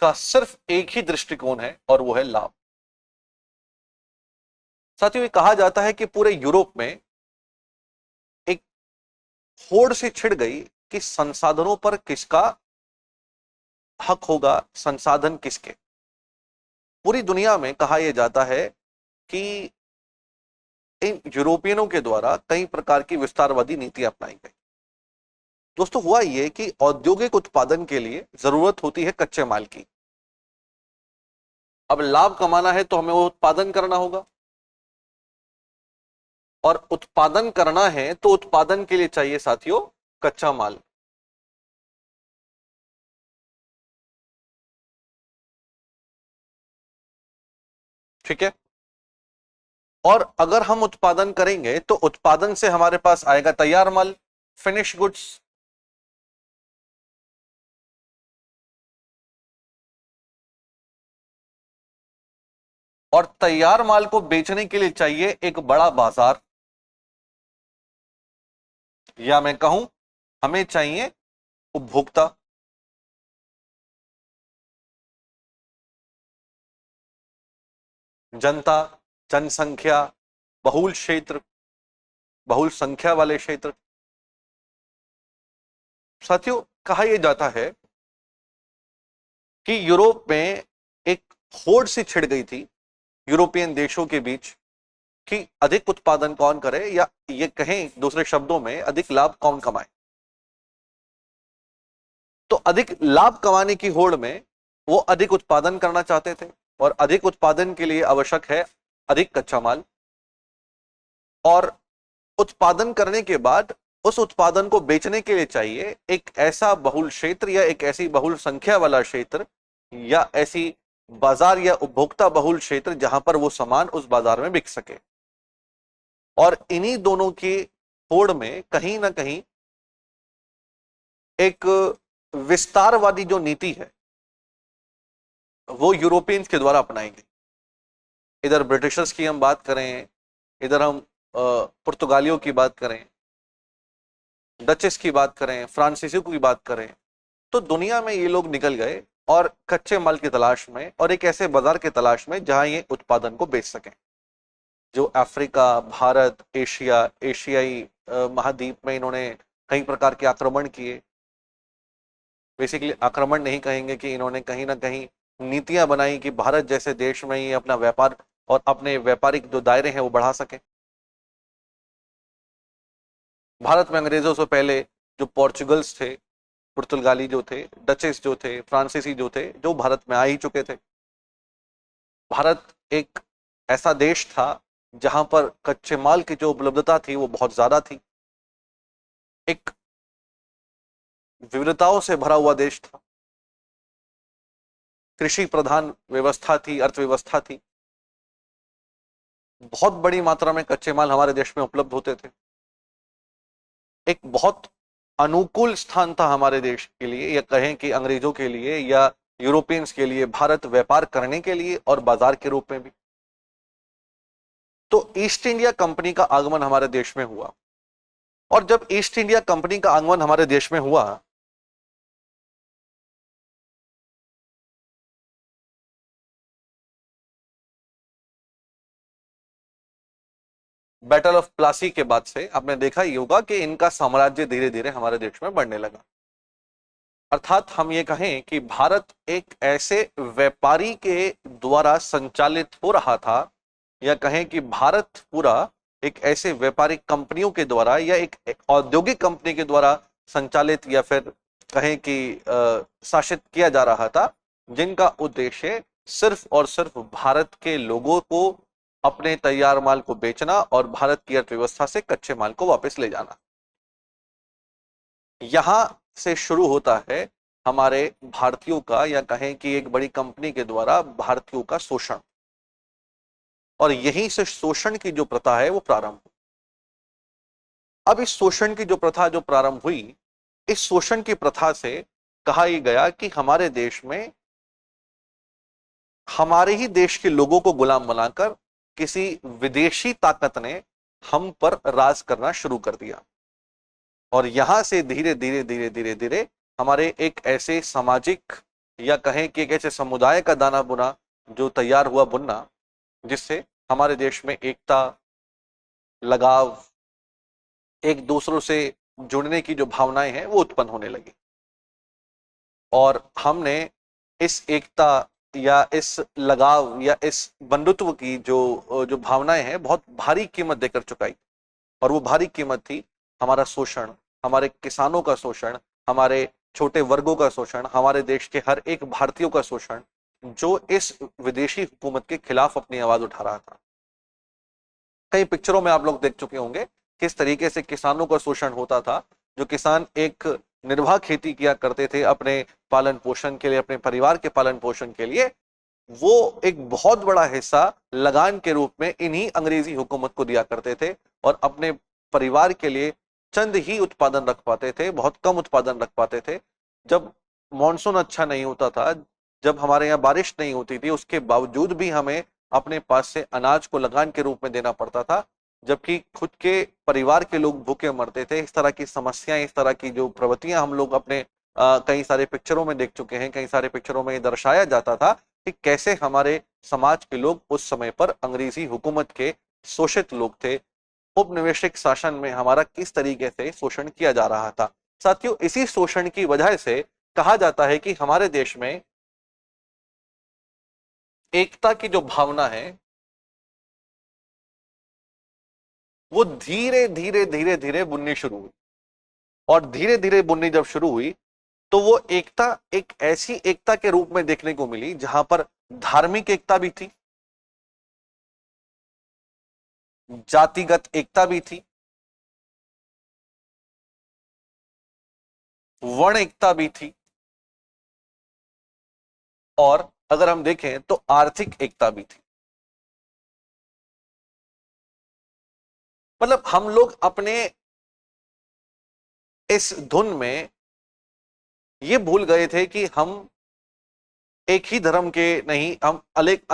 का सिर्फ एक ही दृष्टिकोण है और वो है लाभ। साथियों, ये कहा जाता है कि पूरे यूरोप में एक होड़ सी छिड़ गई कि संसाधनों पर किसका हक होगा, संसाधन किसके। पूरी दुनिया में कहा यह जाता है कि इन यूरोपियनों के द्वारा कई प्रकार की विस्तारवादी नीतियां अपनाई गई। दोस्तों, हुआ यह कि औद्योगिक उत्पादन के लिए जरूरत होती है कच्चे माल की। अब लाभ कमाना है तो हमें वो उत्पादन करना होगा, और उत्पादन करना है तो उत्पादन के लिए चाहिए साथियों कच्चा माल। ठीक है। और अगर हम उत्पादन करेंगे तो उत्पादन से हमारे पास आएगा तैयार माल, फिनिश गुड्स। और तैयार माल को बेचने के लिए चाहिए एक बड़ा बाजार, या मैं कहूं हमें चाहिए उपभोक्ता। जनता, जनसंख्या, बहुल क्षेत्र, बहुल संख्या वाले क्षेत्र। साथियों, कहा यह जाता है कि यूरोप में एक होड़ सी छिड़ गई थी यूरोपियन देशों के बीच कि अधिक उत्पादन कौन करे, या ये कहें दूसरे शब्दों में अधिक लाभ कौन कमाए। तो अधिक लाभ कमाने की होड़ में वो अधिक उत्पादन करना चाहते थे, और अधिक उत्पादन के लिए आवश्यक है अधिक कच्चा माल। और उत्पादन करने के बाद उस उत्पादन को बेचने के लिए चाहिए एक ऐसा बहुल क्षेत्र या एक ऐसी बहुल संख्या वाला क्षेत्र या ऐसी बाजार या उपभोक्ता बहुल क्षेत्र जहां पर वो सामान उस बाजार में बिक सके। और इन्हीं दोनों की होड़ में कहीं ना कहीं एक विस्तारवादी जो नीति है वो यूरोपियंस के द्वारा अपनाई गई। इधर ब्रिटिशर्स की हम बात करें, इधर हम पुर्तगालियों की बात करें, डचेस की बात करें, फ्रांसीसियों की बात करें, तो दुनिया में ये लोग निकल गए और कच्चे माल की तलाश में और एक ऐसे बाजार की तलाश में जहां ये उत्पादन को बेच सकें। जो अफ्रीका, भारत, एशिया, एशियाई महाद्वीप में इन्होंने कई प्रकार के आक्रमण किए। बेसिकली आक्रमण नहीं कहेंगे कि इन्होंने कहीं ना कहीं नीतियां बनाई कि भारत जैसे देश में ही अपना व्यापार और अपने व्यापारिक जो दायरे हैं वो बढ़ा सके। भारत में अंग्रेजों से पहले जो पोर्चुगल्स थे, पुर्तगाली जो थे, डचेस जो थे, फ्रांसीसी जो थे, जो भारत में आ ही चुके थे। भारत एक ऐसा देश था जहां पर कच्चे माल की जो उपलब्धता थी वो बहुत ज्यादा थी। एक विविधताओं से भरा हुआ देश था। कृषि प्रधान व्यवस्था थी, अर्थव्यवस्था थी। बहुत बड़ी मात्रा में कच्चे माल हमारे देश में उपलब्ध होते थे। एक बहुत अनुकूल स्थान था हमारे देश के लिए, या कहें कि अंग्रेजों के लिए या यूरोपियंस के लिए, भारत व्यापार करने के लिए और बाजार के रूप में भी। तो ईस्ट इंडिया कंपनी का आगमन हमारे देश में हुआ, और जब ईस्ट इंडिया कंपनी का आगमन हमारे देश में हुआ बैटल ऑफ प्लासी के बाद से आपने देखा ही होगा कि इनका साम्राज्य धीरे धीरे हमारे देश में बढ़ने लगा। अर्थात हम ये कहें कि भारत एक ऐसे व्यापारी के द्वारा संचालित हो रहा था, या कहें कि भारत पूरा एक ऐसे व्यापारिक कंपनियों के द्वारा या एक औद्योगिक कंपनी के द्वारा संचालित या फिर कहें कि शासित किया जा रहा था, जिनका उद्देश्य सिर्फ और सिर्फ भारत के लोगों को अपने तैयार माल को बेचना और भारत की अर्थव्यवस्था से कच्चे माल को वापस ले जाना। यहां से शुरू होता है हमारे भारतीयों का, या कहें कि एक बड़ी कंपनी के द्वारा भारतीयों का शोषण, और यहीं से शोषण की जो प्रथा है वो प्रारंभ हुई। अब इस शोषण की जो प्रथा जो प्रारंभ हुई, इस शोषण की प्रथा से कहा यह गया कि हमारे देश में हमारे ही देश के लोगों को गुलाम बनाकर किसी विदेशी ताकत ने हम पर राज करना शुरू कर दिया, और यहां से धीरे धीरे धीरे धीरे धीरे हमारे एक ऐसे सामाजिक या कहें कि एक ऐसे समुदाय का दाना बुना जो तैयार हुआ बुनना, जिससे हमारे देश में एकता, लगाव, एक दूसरों से जुड़ने की जो भावनाएं हैं वो उत्पन्न होने लगी। और हमने इस एकता या इस लगाव या इस बंधुत्व की जो भावनाएं हैं बहुत भारी कीमत देकर चुकाई, और वो भारी कीमत थी हमारा शोषण, हमारे किसानों का शोषण, हमारे छोटे वर्गों का शोषण, हमारे देश के हर एक भारतीयों का शोषण, जो इस विदेशी हुकूमत के खिलाफ अपनी आवाज उठा रहा था। कई पिक्चरों में आप लोग देख चुके होंगे किस तरीके से किसानों का शोषण होता था। जो किसान एक निर्वाह खेती किया करते थे अपने पालन पोषण के लिए, अपने परिवार के पालन पोषण के लिए, वो एक बहुत बड़ा हिस्सा लगान के रूप में इन्हीं अंग्रेजी हुकूमत को दिया करते थे, और अपने परिवार के लिए चंद ही उत्पादन रख पाते थे, बहुत कम उत्पादन रख पाते थे। जब मॉनसून अच्छा नहीं होता था, जब हमारे यहाँ बारिश नहीं होती थी, उसके बावजूद भी हमें अपने पास से अनाज को लगान के रूप में देना पड़ता था, जबकि खुद के परिवार के लोग भूखे मरते थे। इस तरह की समस्याएं, इस तरह की जो प्रवृत्तियां हम लोग अपने कई सारे पिक्चरों में देख चुके हैं। कई सारे पिक्चरों में दर्शाया जाता था कि कैसे हमारे समाज के लोग उस समय पर अंग्रेजी हुकूमत के शोषित लोग थे। उपनिवेशिक शासन में हमारा किस तरीके से शोषण किया जा रहा था। साथियों, इसी शोषण की वजह से कहा जाता है कि हमारे देश में एकता की जो भावना है वो धीरे धीरे धीरे धीरे बुननी शुरू हुई, और धीरे धीरे बुननी जब शुरू हुई तो वो एकता एक ऐसी एकता के रूप में देखने को मिली जहां पर धार्मिक एकता भी थी, जातिगत एकता भी थी, वर्ण एकता भी थी, और अगर हम देखें तो आर्थिक एकता भी थी। मतलब हम लोग अपने इस धुन में ये भूल गए थे कि हम एक ही धर्म के नहीं, हम अनेक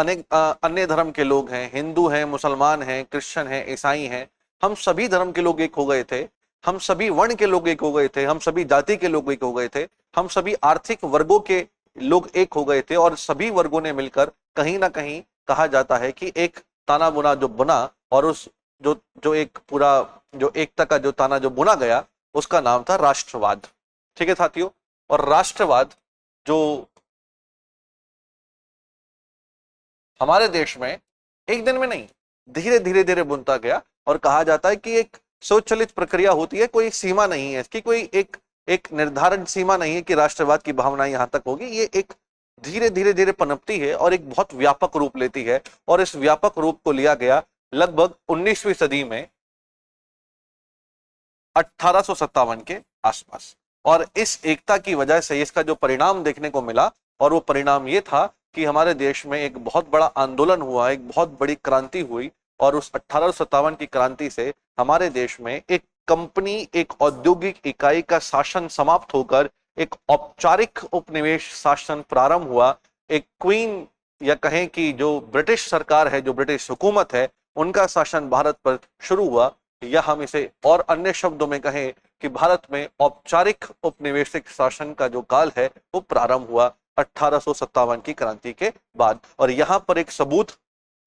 अन्य धर्म के लोग हैं, हिंदू हैं, मुसलमान हैं, क्रिश्चियन हैं, ईसाई हैं। हम सभी धर्म के लोग एक हो गए थे, हम सभी वर्ण के लोग एक हो गए थे, हम सभी जाति के लोग एक हो गए थे, हम सभी आर्थिक वर्गों के लोग एक हो गए थे, और सभी वर्गों ने मिलकर कहीं ना कहीं कहा जाता है कि एक ताना बुना जो बुना, और उस जो एक पूरा जो एकता का जो ताना जो बुना गया उसका नाम था राष्ट्रवाद। ठीक है साथियों, और राष्ट्रवाद जो हमारे देश में एक दिन में नहीं, धीरे धीरे धीरे बुनता गया, और कहा जाता है कि एक स्वचालित प्रक्रिया होती है, कोई सीमा नहीं है इसकी, कोई एक निर्धारण सीमा नहीं है कि राष्ट्रवाद की भावना यहां तक होगी। ये एक धीरे धीरे धीरे पनपती है और एक बहुत व्यापक रूप लेती है, और इस व्यापक रूप को लिया गया लगभग 19वीं सदी में 1857 के आसपास। और इस एकता की वजह से इसका जो परिणाम देखने को मिला, और वो परिणाम ये था कि हमारे देश में एक बहुत बड़ा आंदोलन हुआ, एक बहुत बड़ी क्रांति हुई, और उस 1857 की क्रांति से हमारे देश में एक कंपनी, एक औद्योगिक इकाई का शासन समाप्त होकर एक औपचारिक उपनिवेश शासन प्रारंभ हुआ। एक क्वीन या कहें कि जो ब्रिटिश सरकार है, जो ब्रिटिश हुकूमत है, उनका शासन भारत पर शुरू हुआ, या हम इसे और अन्य शब्दों में कहें कि भारत में औपचारिक उपनिवेशिक शासन का जो काल है वो प्रारंभ हुआ 1857 की क्रांति के बाद। और यहां पर एक सबूत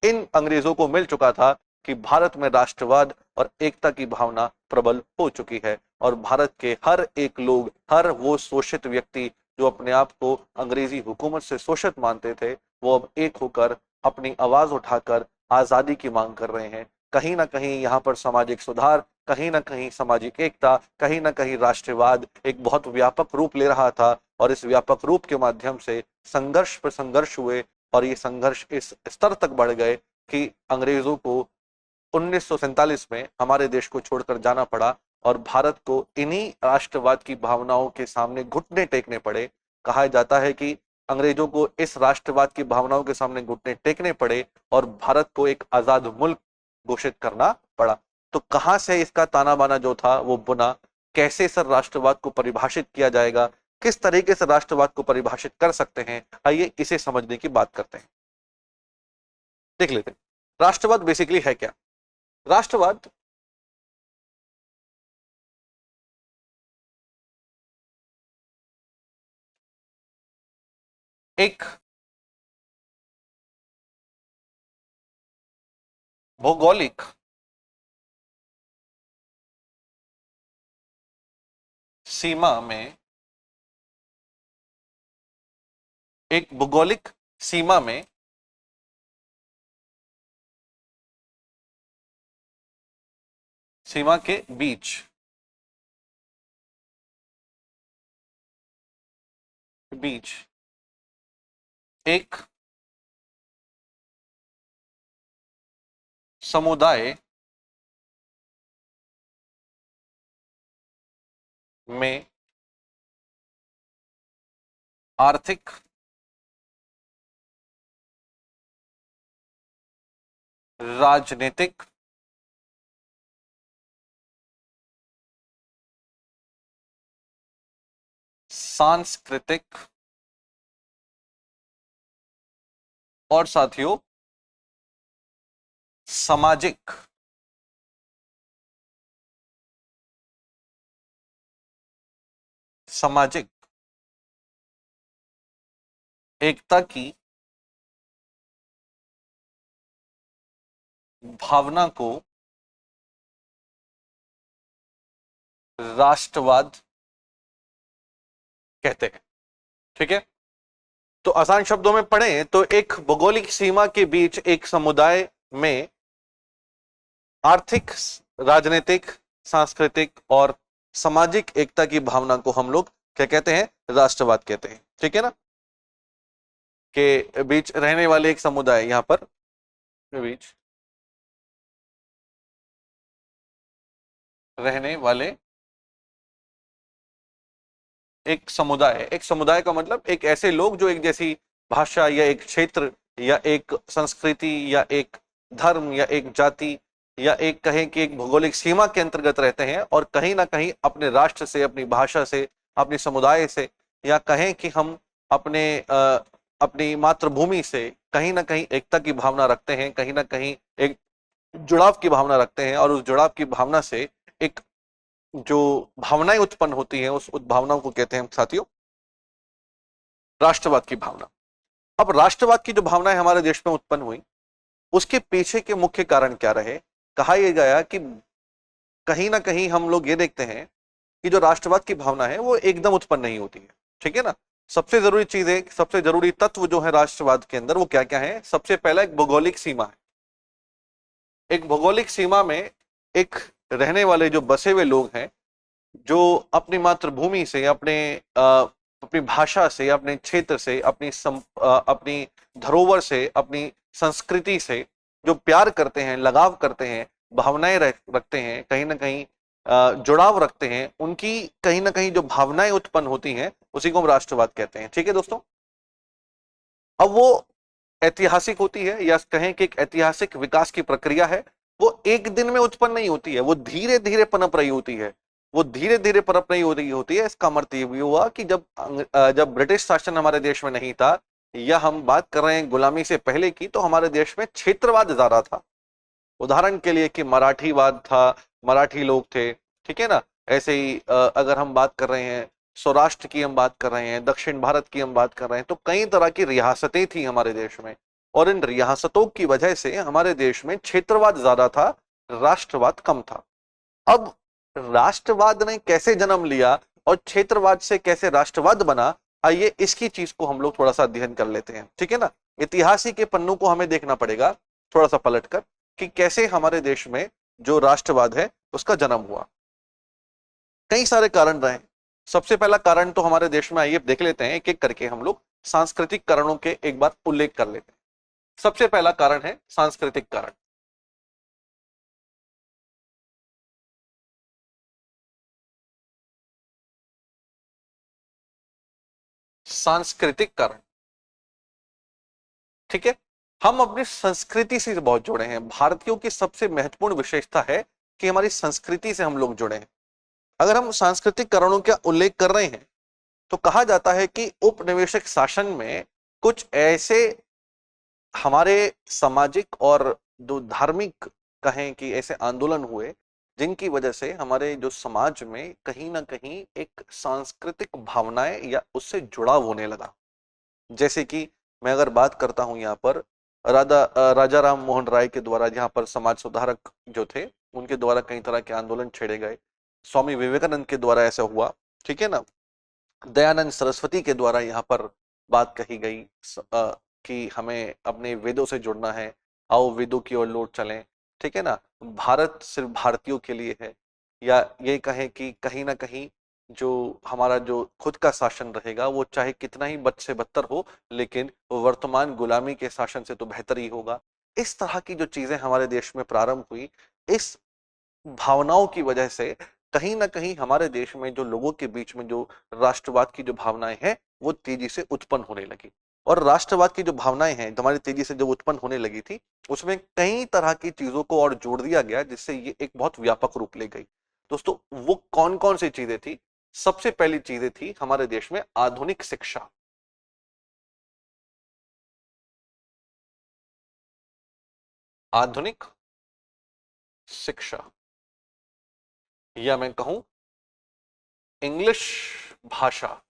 इन अंग्रेजों को मिल चुका था कि भारत में राष्ट्रवाद और एकता की भावना प्रबल हो चुकी है, और भारत के हर एक लोग, हर वो शोषित व्यक्ति जो अपने आप को अंग्रेजी हुकूमत से शोषित मानते थे, वो अब एक होकर अपनी आवाज उठाकर आजादी की मांग कर रहे हैं। कहीं ना कहीं यहाँ पर सामाजिक सुधार, कहीं ना कहीं सामाजिक एकता, कहीं ना कहीं राष्ट्रवाद एक बहुत व्यापक रूप ले रहा था, और इस व्यापक रूप के माध्यम से संघर्ष पर संघर्ष हुए, और ये संघर्ष इस स्तर तक बढ़ गए कि अंग्रेजों को 1947 में हमारे देश को छोड़कर जाना पड़ा, और भारत को इन्हीं राष्ट्रवाद की भावनाओं के सामने घुटने टेकने पड़े। कहा जाता है कि अंग्रेजों को इस राष्ट्रवाद की भावनाओं के सामने घुटने टेकने पड़े और भारत को एक आजाद मुल्क घोषित करना पड़ा। तो कहां से इसका ताना बाना जो था वो बुना, कैसे सर राष्ट्रवाद को परिभाषित किया जाएगा, किस तरीके से राष्ट्रवाद को परिभाषित कर सकते हैं, आइए इसे समझने की बात करते हैं। देख लेते हैं राष्ट्रवाद बेसिकली है क्या। राष्ट्रवाद एक भौगोलिक सीमा में, एक भौगोलिक सीमा में सीमा के बीच बीच एक समुदाय में आर्थिक, राजनीतिक, सांस्कृतिक और साथियों सामाजिक सामाजिक एकता की भावना को राष्ट्रवाद कहते हैं। ठीक है, तो आसान शब्दों में पढ़ें तो एक भौगोलिक सीमा के बीच एक समुदाय में आर्थिक, राजनीतिक, सांस्कृतिक और सामाजिक एकता की भावना को हम लोग क्या कहते हैं, राष्ट्रवाद कहते हैं। ठीक है ना, के बीच रहने वाले एक समुदाय, यहां पर बीच रहने वाले एक समुदाय, एक समुदाय का मतलब एक ऐसे लोग जो एक जैसी भाषा या एक क्षेत्र या एक संस्कृति या एक धर्म या एक जाति या एक कहें कि एक भौगोलिक सीमा के अंतर्गत रहते हैं, और कहीं ना कहीं अपने राष्ट्र से, अपनी भाषा से, अपने समुदाय से, या कहें कि हम अपनी मातृभूमि से कहीं ना कहीं एकता की भावना रखते हैं, कहीं ना कहीं एक जुड़ाव की भावना रखते हैं, और उस जुड़ाव की भावना से एक जो भावनाएं उत्पन्न होती हैं उस भावनाओं को कहते हैं साथियों राष्ट्रवाद की भावना। अब राष्ट्रवाद की जो भावनाएं हमारे देश में उत्पन्न हुई, उसके पीछे के मुख्य कारण क्या रहे। कहा यह गया कि कहीं ना कहीं हम लोग ये देखते हैं कि जो राष्ट्रवाद की भावना है वो एकदम उत्पन्न नहीं होती है। ठीक है ना, सबसे जरूरी चीज है, सबसे जरूरी तत्व जो है राष्ट्रवाद के अंदर वो क्या क्या है। सबसे पहला एक भौगोलिक सीमा है। एक भौगोलिक सीमा में एक रहने वाले जो बसे हुए लोग हैं, जो अपनी मातृभूमि से, अपनी भाषा से, अपने क्षेत्र से, अपनी धरोहर से, अपनी संस्कृति से जो प्यार करते हैं, लगाव करते हैं, भावनाएं रखते हैं, कहीं ना कहीं जुड़ाव रखते हैं, उनकी कहीं ना कहीं जो भावनाएं उत्पन्न होती हैं उसी को हम राष्ट्रवाद कहते हैं। ठीक है दोस्तों, अब वो ऐतिहासिक होती है, या कहें कि एक ऐतिहासिक विकास की प्रक्रिया है। वो एक दिन में उत्पन्न नहीं होती है, वो धीरे धीरे पनप रही होती है, वो धीरे धीरे पनप रही होती है। इसका मतलब ये भी हुआ कि जब ब्रिटिश शासन हमारे देश में नहीं था, या हम बात कर रहे हैं गुलामी से पहले की, तो हमारे देश में क्षेत्रवाद ज्यादा था। उदाहरण के लिए कि मराठीवाद था, मराठी लोग थे। ठीक है ना, ऐसे ही अगर हम बात कर रहे हैं सौराष्ट्र की, हम बात कर रहे हैं दक्षिण भारत की, हम बात कर रहे हैं, तो कई तरह की रियासतें थी हमारे देश में, और इन रियासतों की वजह से हमारे देश में क्षेत्रवाद ज्यादा था, राष्ट्रवाद कम था। अब राष्ट्रवाद ने कैसे जन्म लिया और क्षेत्रवाद से कैसे राष्ट्रवाद बना, आइए इसकी चीज को हम लोग थोड़ा सा अध्ययन कर लेते हैं, ठीक है ना। इतिहास के पन्नों को हमें देखना पड़ेगा थोड़ा सा पलटकर कि कैसे हमारे देश में जो राष्ट्रवाद है उसका जन्म हुआ। कई सारे कारण रहे। सबसे पहला कारण तो हमारे देश में, आइए देख लेते हैं एक एक करके हम लोग सांस्कृतिक कारणों के एक बार उल्लेख कर लेते हैं। सबसे पहला कारण है सांस्कृतिक कारण। सांस्कृतिक कारण, ठीक है। हम अपनी संस्कृति से बहुत जुड़े हैं। भारतीयों की सबसे महत्वपूर्ण विशेषता है कि हमारी संस्कृति से हम लोग जुड़े हैं। अगर हम सांस्कृतिक कारणों का उल्लेख कर रहे हैं तो कहा जाता है कि उपनिवेशिक शासन में कुछ ऐसे हमारे सामाजिक और जो धार्मिक कहें कि ऐसे आंदोलन हुए जिनकी वजह से हमारे जो समाज में कहीं ना कहीं एक सांस्कृतिक भावनाएं या उससे जुड़ाव होने लगा। जैसे कि मैं अगर बात करता हूं यहाँ पर राजा राम मोहन राय के द्वारा यहाँ पर समाज सुधारक जो थे उनके द्वारा कई तरह के आंदोलन छेड़े गए। स्वामी विवेकानंद के द्वारा ऐसा हुआ, ठीक है ना। दयानंद सरस्वती के द्वारा यहाँ पर बात कही गई कि हमें अपने वेदों से जुड़ना है, आओ वेदों की ओर लौट चलें, ठीक है ना। भारत सिर्फ भारतीयों के लिए है, या ये कहें कि कहीं ना कहीं जो हमारा जो खुद का शासन रहेगा वो चाहे कितना ही बद से बदतर हो लेकिन वर्तमान गुलामी के शासन से तो बेहतर ही होगा। इस तरह की जो चीजें हमारे देश में प्रारंभ हुई, इस भावनाओं की वजह से कहीं ना कहीं हमारे देश में जो लोगों के बीच में जो राष्ट्रवाद की जो भावनाएं हैं वो तेजी से उत्पन्न होने लगी। और राष्ट्रवाद की जो भावनाएं हैं हमारी तेजी से जो उत्पन्न होने लगी थी उसमें कई तरह की चीजों को और जोड़ दिया गया जिससे ये एक बहुत व्यापक रूप ले गई। दोस्तों वो कौन कौन सी चीजें थी? सबसे पहली चीजें थी हमारे देश में आधुनिक शिक्षा। आधुनिक शिक्षा, या मैं कहूं इंग्लिश भाषा।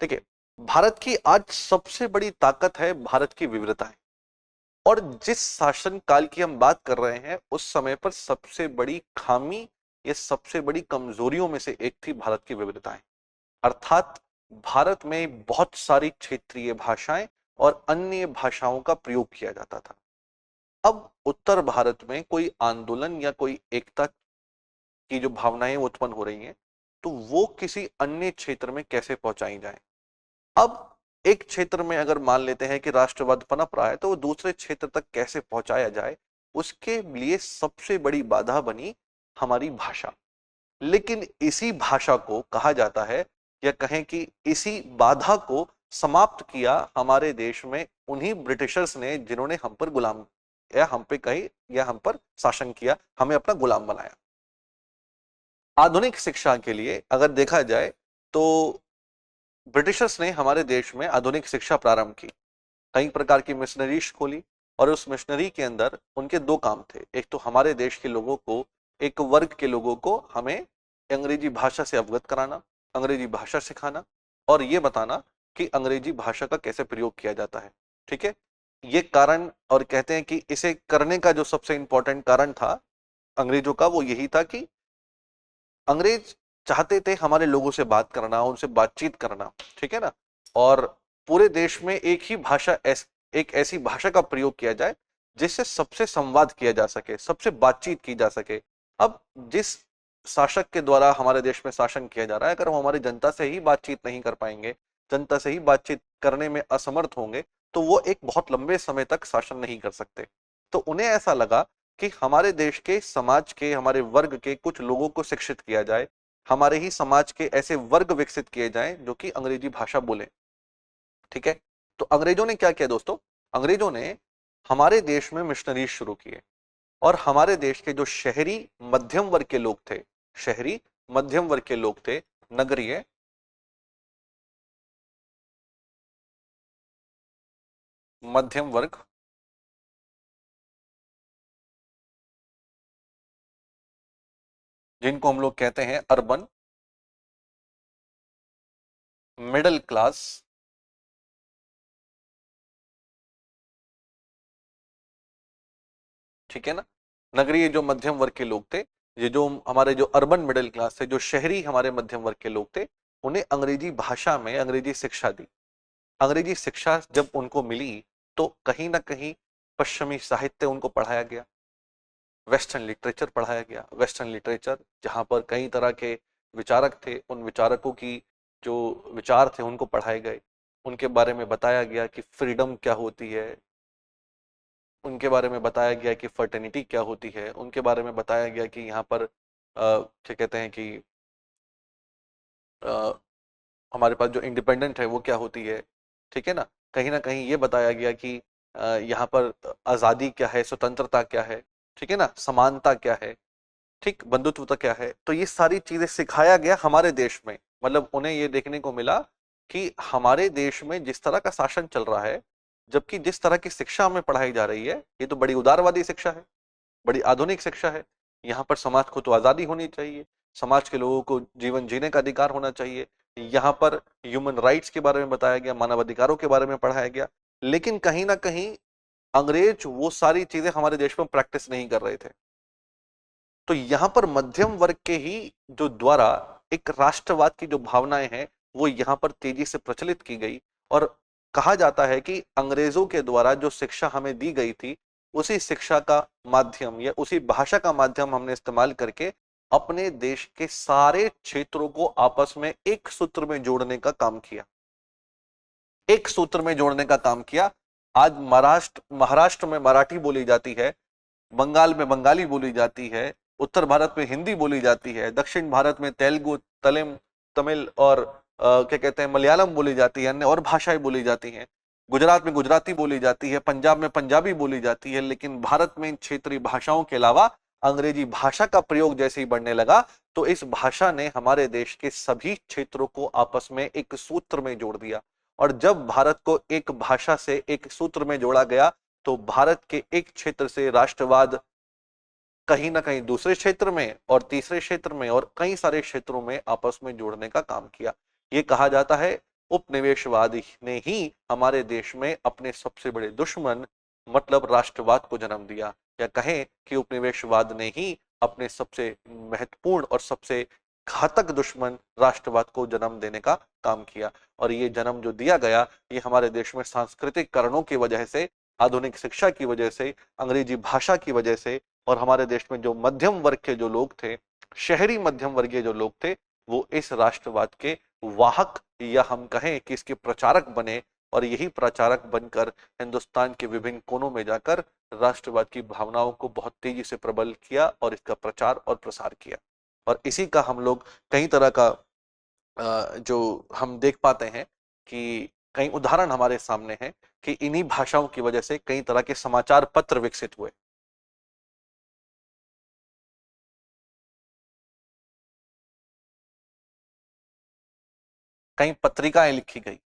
देखिए, भारत की आज सबसे बड़ी ताकत है भारत की विविधताएं। और जिस शासन काल की हम बात कर रहे हैं उस समय पर सबसे बड़ी खामी या सबसे बड़ी कमजोरियों में से एक थी भारत की विविधताएं। अर्थात भारत में बहुत सारी क्षेत्रीय भाषाएं और अन्य भाषाओं का प्रयोग किया जाता था। अब उत्तर भारत में कोई आंदोलन या कोई एकता की जो भावनाएं उत्पन्न हो रही हैं तो वो किसी अन्य क्षेत्र में कैसे पहुंचाई जाए। अब एक क्षेत्र में अगर मान लेते हैं कि राष्ट्रवाद पनप रहा है तो वो दूसरे क्षेत्र तक कैसे पहुंचाया जाए, उसके लिए सबसे बड़ी बाधा बनी हमारी भाषा। लेकिन इसी भाषा को कहा जाता है या कहें कि इसी बाधा को समाप्त किया हमारे देश में उन्हीं ब्रिटिशर्स ने जिन्होंने हम पर गुलाम या हम पे कही या हम पर शासन किया, हमें अपना गुलाम बनाया। आधुनिक शिक्षा के लिए अगर देखा जाए तो ब्रिटिशर्स ने हमारे देश में आधुनिक शिक्षा प्रारंभ की, कई प्रकार की मिशनरीज खोली और उस मिशनरी के अंदर उनके दो काम थे। एक तो हमारे देश के लोगों को, एक वर्ग के लोगों को हमें अंग्रेजी भाषा से अवगत कराना, अंग्रेजी भाषा सिखाना और ये बताना कि अंग्रेजी भाषा का कैसे प्रयोग किया जाता है, ठीक है। ये कारण, और कहते हैं कि इसे करने का जो सबसे इंपॉर्टेंट कारण था अंग्रेजों का वो यही था कि अंग्रेज चाहते थे हमारे लोगों से बात करना, उनसे बातचीत करना, ठीक है ना। और पूरे देश में एक ही भाषा, एक ऐसी भाषा का प्रयोग किया जाए जिससे सबसे संवाद किया जा सके, सबसे बातचीत की जा सके। अब जिस शासक के द्वारा हमारे देश में शासन किया जा रहा है, अगर हम हमारी जनता से ही बातचीत नहीं कर पाएंगे, जनता से ही बातचीत करने में असमर्थ होंगे तो वो एक बहुत लंबे समय तक शासन नहीं कर सकते। तो उन्हें ऐसा लगा कि हमारे देश के समाज के, हमारे वर्ग के कुछ लोगों को शिक्षित किया जाए, हमारे ही समाज के ऐसे वर्ग विकसित किए जाएं जो कि अंग्रेजी भाषा बोले, ठीक है। तो अंग्रेजों ने क्या किया दोस्तों? अंग्रेजों ने हमारे देश में मिशनरी शुरू किए और हमारे देश के जो शहरी मध्यम वर्ग के लोग थे, शहरी मध्यम वर्ग के लोग थे, नगरीय मध्यम वर्ग, जिनको हम लोग कहते हैं अर्बन मिडिल क्लास, ठीक है ना। नगरीय जो मध्यम वर्ग के लोग थे ये जो हमारे जो अर्बन मिडिल क्लास थे, जो शहरी हमारे मध्यम वर्ग के लोग थे, उन्हें अंग्रेजी भाषा में अंग्रेजी शिक्षा दी। अंग्रेजी शिक्षा जब उनको मिली तो कहीं ना कहीं पश्चिमी साहित्य उनको पढ़ाया गया, वेस्टर्न लिटरेचर पढ़ाया गया। वेस्टर्न लिटरेचर जहाँ पर कई तरह के विचारक थे, उन विचारकों की जो विचार थे उनको पढ़ाए गए, उनके बारे में बताया गया कि फ्रीडम क्या होती है, उनके बारे में बताया गया कि फर्टर्निटी क्या होती है, उनके बारे में बताया गया कि यहाँ पर क्या कहते हैं कि अ, हमारे पास जो इंडिपेंडेंट है वो क्या होती है, ठीक है ना। कहीं ना कहीं ये बताया गया कि यहाँ पर आज़ादी क्या है, स्वतंत्रता क्या है, ठीक है ना, समानता क्या है, ठीक, बंधुत्वता क्या है। तो ये सारी चीजें सिखाया गया हमारे देश में। मतलब उन्हें ये देखने को मिला कि हमारे देश में जिस तरह का शासन चल रहा है, जबकि जिस तरह की शिक्षा हमें पढ़ाई जा रही है, ये तो बड़ी उदारवादी शिक्षा है, बड़ी आधुनिक शिक्षा है। यहाँ पर समाज को तो आजादी होनी चाहिए, समाज के लोगों को जीवन जीने का अधिकार होना चाहिए। यहाँ पर ह्यूमन राइट्स के बारे में बताया गया, मानव अधिकारों के बारे में पढ़ाया गया। लेकिन कहीं ना कहीं अंग्रेज वो सारी चीजें हमारे देश में प्रैक्टिस नहीं कर रहे थे। तो यहाँ पर मध्यम वर्ग के ही जो द्वारा एक राष्ट्रवाद की जो भावनाएं हैं वो यहाँ पर तेजी से प्रचलित की गई। और कहा जाता है कि अंग्रेजों के द्वारा जो शिक्षा हमें दी गई थी, उसी शिक्षा का माध्यम या उसी भाषा का माध्यम हमने इस्तेमाल करके अपने देश के सारे क्षेत्रों को आपस में एक सूत्र में जोड़ने का काम किया, एक सूत्र में जोड़ने का काम किया। आज महाराष्ट्र में मराठी बोली जाती है, बंगाल में बंगाली बोली जाती है, उत्तर भारत में हिंदी बोली जाती है, दक्षिण भारत में तेलुगु, तमिल और क्या कहते हैं मलयालम बोली जाती है, अन्य और भाषाएं बोली जाती हैं। गुजरात में गुजराती बोली जाती है, पंजाब में पंजाबी बोली जाती है। लेकिन भारत में इन क्षेत्रीय भाषाओं के अलावा अंग्रेजी भाषा का प्रयोग जैसे ही बढ़ने लगा, तो इस भाषा ने हमारे देश के सभी क्षेत्रों को आपस में एक सूत्र में जोड़ दिया। और जब भारत को एक भाषा से एक सूत्र में जोड़ा गया, तो भारत के एक क्षेत्र से राष्ट्रवाद कहीं ना कहीं दूसरे क्षेत्र में और तीसरे क्षेत्र में और कई सारे क्षेत्रों में आपस में जोड़ने का काम किया। ये कहा जाता है उपनिवेशवाद ने ही हमारे देश में अपने सबसे बड़े दुश्मन मतलब राष्ट्रवाद को जन्म दिया, या कहें कि उपनिवेशवाद ने ही अपने सबसे महत्वपूर्ण और सबसे घातक दुश्मन राष्ट्रवाद को जन्म देने का काम किया। और ये जन्म जो दिया गया, ये हमारे देश में सांस्कृतिक कारणों की वजह से, आधुनिक शिक्षा की वजह से, अंग्रेजी भाषा की वजह से, और हमारे देश में जो मध्यम वर्ग के जो लोग थे, शहरी मध्यम वर्गीय जो लोग थे, वो इस राष्ट्रवाद के वाहक या हम कहें कि इसके प्रचारक बने। और यही प्रचारक बनकर हिंदुस्तान के विभिन्न कोनों में जाकर राष्ट्रवाद की भावनाओं को बहुत तेजी से प्रबल किया और इसका प्रचार और प्रसार किया। और इसी का हम लोग कई तरह का जो हम देख पाते हैं कि कई उदाहरण हमारे सामने हैं कि इन्हीं भाषाओं की वजह से कई तरह के समाचार पत्र विकसित हुए। कई पत्रिकाएं लिखी गई,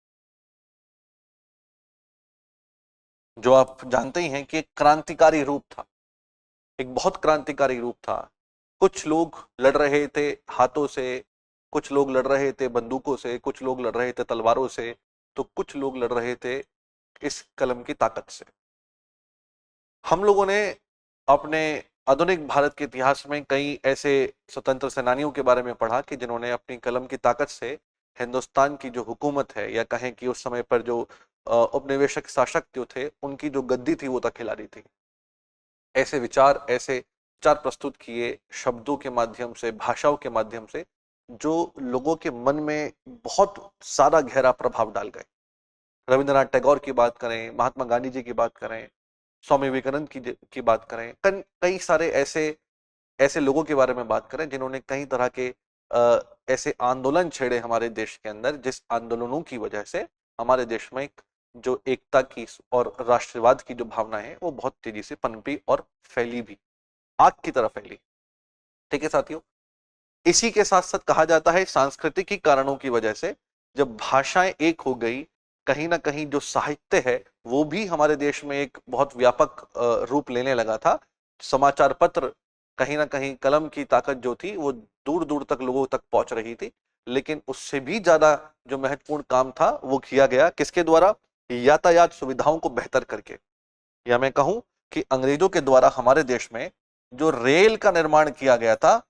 जो आप जानते ही हैं कि एक क्रांतिकारी रूप था, एक बहुत क्रांतिकारी रूप था। कुछ लोग लड़ रहे थे हाथों से, कुछ लोग लड़ रहे थे बंदूकों से, कुछ लोग लड़ रहे थे तलवारों से, तो कुछ लोग लड़ रहे थे इस कलम की ताकत से। हम लोगों ने अपने आधुनिक भारत के इतिहास में कई ऐसे स्वतंत्र सेनानियों के बारे में पढ़ा कि जिन्होंने अपनी कलम की ताकत से हिंदुस्तान की जो हुकूमत है, या कहें कि उस समय पर जो उपनिवेशक शासक जो थे, उनकी जो गद्दी थी वो तक हिला दी थी। ऐसे विचार प्रस्तुत किए शब्दों के माध्यम से, भाषाओं के माध्यम से, जो लोगों के मन में बहुत सारा गहरा प्रभाव डाल गए। रविंद्रनाथ टैगोर की बात करें, महात्मा गांधी जी की बात करें, स्वामी विवेकानंद की बात करें, कई सारे ऐसे ऐसे लोगों के बारे में बात करें जिन्होंने कई तरह के ऐसे आंदोलन छेड़े हमारे देश के अंदर, जिस आंदोलनों की वजह से हमारे देश में जो एकता की और राष्ट्रवाद की जो भावना है वो बहुत तेजी से पनपी और फैली भी, आग की तरह फैली। ठीक है साथियों, इसी के साथ साथ कहा जाता है सांस्कृतिक कारणों की वजह से जब भाषाएं एक हो गई, कहीं ना कहीं जो साहित्य है वो भी हमारे देश में एक बहुत व्यापक रूप लेने लगा था। समाचार पत्र, कहीं ना कहीं कलम की ताकत जो थी वो दूर दूर तक लोगों तक पहुंच रही थी। लेकिन उससे भी ज्यादा जो महत्वपूर्ण काम था वो किया गया किसके द्वारा? यातायात सुविधाओं को बेहतर करके, या मैं कहूं कि अंग्रेजों के द्वारा हमारे देश में जो रेल का निर्माण किया गया था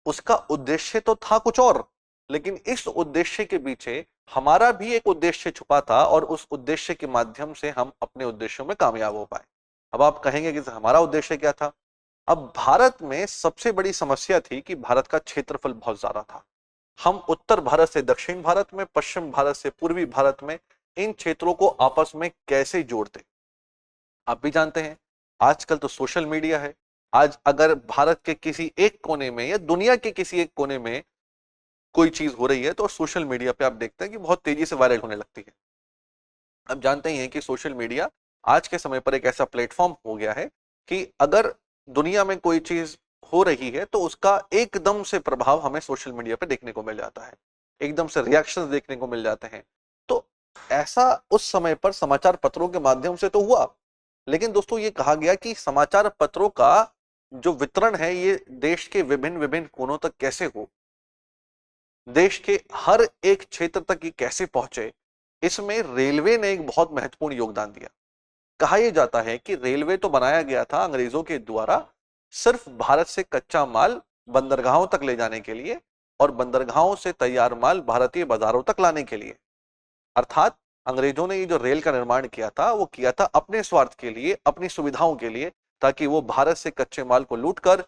उसका उद्देश्य तो था कुछ और, लेकिन इस उद्देश्य के पीछे हमारा भी एक उद्देश्य छुपा था और उस उद्देश्य के माध्यम से हम अपने उद्देश्यों में कामयाब हो पाए। अब आप कहेंगे कि हमारा उद्देश्य क्या था? अब भारत में सबसे बड़ी समस्या थी कि भारत का क्षेत्रफल बहुत ज्यादा था। हम उत्तर भारत से दक्षिण भारत में, पश्चिम भारत से पूर्वी भारत में इन क्षेत्रों को आपस में कैसे जोड़ते? आप भी जानते हैं आजकल तो सोशल मीडिया है। आज अगर भारत के किसी एक कोने में या दुनिया के किसी एक कोने में कोई चीज हो रही है तो सोशल मीडिया पे आप देखते हैं कि बहुत तेजी से वायरल होने लगती है। अब जानते ही हैं कि सोशल मीडिया आज के समय पर एक ऐसा प्लेटफॉर्म हो गया है कि अगर दुनिया में कोई चीज हो रही है तो उसका एकदम से प्रभाव हमें सोशल मीडिया पे देखने को मिल जाता है, एकदम से रिएक्शंस देखने को मिल जाते हैं। तो ऐसा उस समय पर समाचार पत्रों के माध्यम से तो हुआ, लेकिन दोस्तों ये कहा गया कि समाचार पत्रों का जो वितरण है ये देश के विभिन्न विभिन्न कोनों तक कैसे हो, देश के हर एक क्षेत्र तक ये कैसे पहुंचे, इसमें रेलवे ने एक बहुत महत्वपूर्ण योगदान दिया। कहा यह जाता है कि रेलवे तो बनाया गया था अंग्रेजों के द्वारा सिर्फ भारत से कच्चा माल बंदरगाहों तक ले जाने के लिए और बंदरगाहों से तैयार माल भारतीय बाजारों तक लाने के लिए। अर्थात अंग्रेजों ने ये जो रेल का निर्माण किया था वो किया था अपने स्वार्थ के लिए, अपनी सुविधाओं के लिए, ताकि वो भारत से कच्चे माल को लूटकर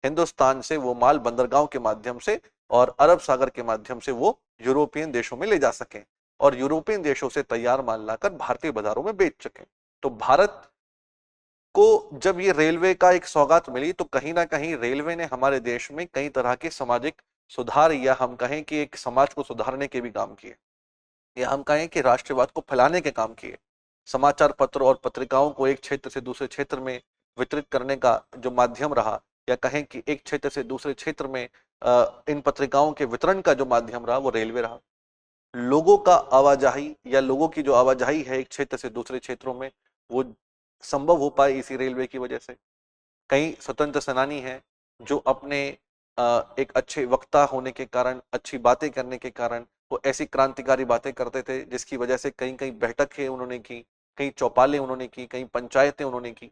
हिंदुस्तान से वो माल बंदरगाहों के माध्यम से और अरब सागर के माध्यम से वो यूरोपियन देशों में ले जा सकें और यूरोपियन देशों से तैयार माल लाकर भारतीय बाजारों में बेच सकें। तो भारत को जब ये रेलवे का एक सौगात मिली तो कहीं ना कहीं रेलवे ने हमारे देश में कई तरह के सामाजिक सुधार या हम कहें कि एक समाज को सुधारने के भी काम किए, या हम कहें कि राष्ट्रवाद को फैलाने के काम किए। समाचार पत्र और पत्रिकाओं को एक क्षेत्र से दूसरे क्षेत्र में वितरित करने का जो माध्यम रहा, या कहें कि एक क्षेत्र से दूसरे क्षेत्र में इन पत्रिकाओं के वितरण का जो माध्यम रहा वो रेलवे रहा। लोगों का आवाजाही या लोगों की जो आवाजाही है एक क्षेत्र से दूसरे क्षेत्रों में वो संभव हो पाए इसी रेलवे की वजह से। कई स्वतंत्र सेनानी हैं जो अपने एक अच्छे वक्ता होने के कारण, अच्छी बातें करने के कारण वो ऐसी क्रांतिकारी बातें करते थे जिसकी वजह से कई कई बैठकें उन्होंने की, कई चौपालें उन्होंने की, कई पंचायतें उन्होंने की।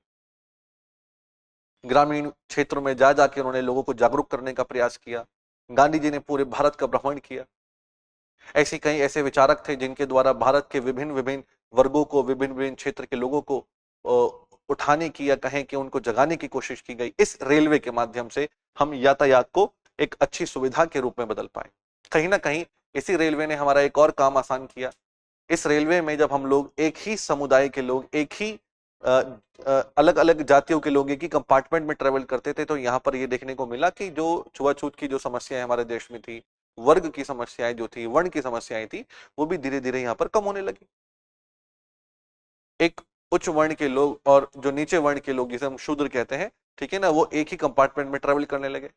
ग्रामीण क्षेत्रों में जा जाके उन्होंने लोगों को जागरूक करने का प्रयास किया। गांधी जी ने पूरे भारत का भ्रमण किया। ऐसे कई ऐसे विचारक थे जिनके द्वारा भारत के विभिन्न विभिन्न वर्गों को, विभिन्न विभिन्न क्षेत्र के लोगों को उठाने की या कहें कि उनको जगाने की कोशिश की गई। इस रेलवे के माध्यम से हम यातायात को एक अच्छी सुविधा के रूप में बदल पाए। कहीं ना कहीं इसी रेलवे ने हमारा एक और काम आसान किया। इस रेलवे में जब हम लोग एक ही समुदाय के लोग, एक ही अलग अलग जातियों के लोग एक ही कंपार्टमेंट में ट्रेवल करते थे, तो यहाँ पर ये देखने को मिला कि जो छुआछूत की जो समस्याएं हमारे देश में थी, वर्ग की समस्याएं जो थी, वर्ण की समस्याएं थी, वो भी धीरे धीरे यहाँ पर कम होने लगी। एक उच्च वर्ण के लोग और जो नीचे वर्ण के लोग जिसे हम शूद्र कहते हैं, ठीक है ना, वो एक ही कंपार्टमेंट में ट्रेवल करने लगे।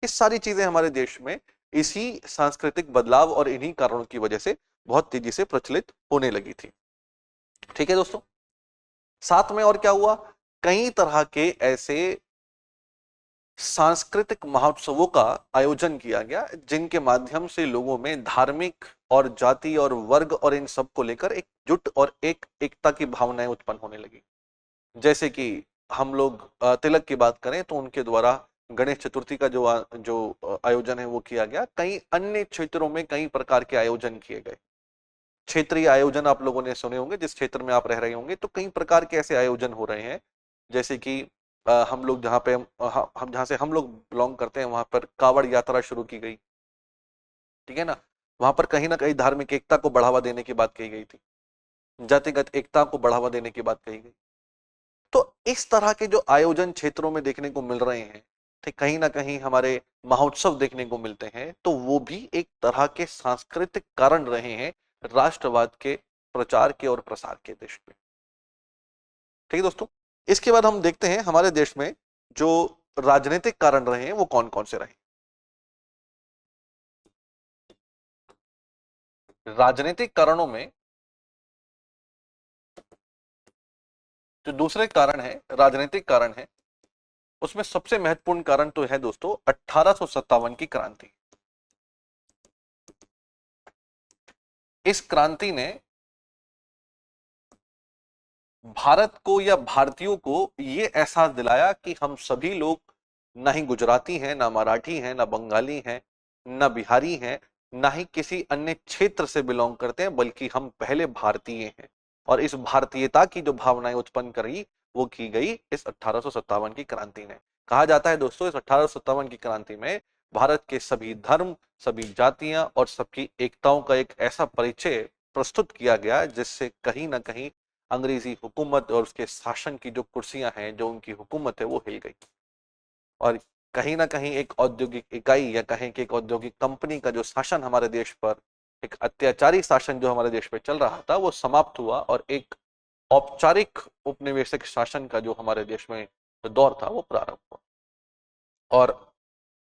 इस सारी चीजें हमारे देश में इसी सांस्कृतिक बदलाव और इन्हीं कारणों की वजह से बहुत तेजी से प्रचलित होने लगी थी। ठीक है दोस्तों, साथ में और क्या हुआ, कई तरह के ऐसे सांस्कृतिक महोत्सवों का आयोजन किया गया जिनके माध्यम से लोगों में धार्मिक और जाति और वर्ग और इन सब को लेकर एक जुट और एक एकता की भावनाएं उत्पन्न होने लगी। जैसे कि हम लोग तिलक की बात करें तो उनके द्वारा गणेश चतुर्थी का जो आयोजन है वो किया गया। कई अन्य क्षेत्रों में कई प्रकार के आयोजन किए गए। क्षेत्रीय आयोजन आप लोगों ने सुने होंगे, जिस क्षेत्र में आप रह रहे होंगे तो कई प्रकार के ऐसे आयोजन हो रहे हैं। जैसे कि हम लोग जहाँ पे हम जहाँ से हम लोग बिलोंग करते हैं वहां पर कावड़ यात्रा शुरू की गई, ठीक है ना। वहां पर कहीं ना कहीं धार्मिक एकता को बढ़ावा देने की बात कही गई थी, जातिगत एकता को बढ़ावा देने की बात कही गई। तो इस तरह के जो आयोजन क्षेत्रों में देखने को मिल रहे हैं, ठीक, कहीं ना कहीं हमारे महोत्सव देखने को मिलते हैं, तो वो भी एक तरह के सांस्कृतिक कारण रहे हैं राष्ट्रवाद के प्रचार के और प्रसार के देश में। ठीक है दोस्तों, इसके बाद हम देखते हैं हमारे देश में जो राजनीतिक कारण रहे हैं वो कौन कौन से रहे। राजनीतिक कारणों में जो दूसरे कारण है, राजनीतिक कारण है, उसमें सबसे महत्वपूर्ण कारण तो है दोस्तों 1857 की क्रांति। इस क्रांति ने भारत को या भारतीयों को यह एहसास दिलाया कि हम सभी लोग ना ही गुजराती हैं, ना मराठी हैं, ना बंगाली हैं, ना बिहारी हैं, ना ही किसी अन्य क्षेत्र से बिलोंग करते हैं, बल्कि हम पहले भारतीय हैं। और इस भारतीयता की जो भावनाएं उत्पन्न करी वो की गई इस 1857 की क्रांति ने। कहा जाता है दोस्तों, इस 1857 की क्रांति में भारत के सभी धर्म, सभी जातियां और सबकी एकताओं का एक ऐसा परिचय प्रस्तुत किया गया जिससे कहीं ना कहीं अंग्रेजी हुकूमत और उसके शासन की जो कुर्सियां हैं, जो उनकी हुकूमत है, वो हिल गई। और कहीं ना कहीं एक औद्योगिक इकाई या कहें कि एक औद्योगिक कंपनी का जो शासन हमारे देश पर, एक अत्याचारी शासन जो हमारे देश पर चल रहा था, वो समाप्त हुआ और एक औपचारिक उपनिवेशिक शासन का जो हमारे देश में दौर था वो प्रारंभ हुआ। और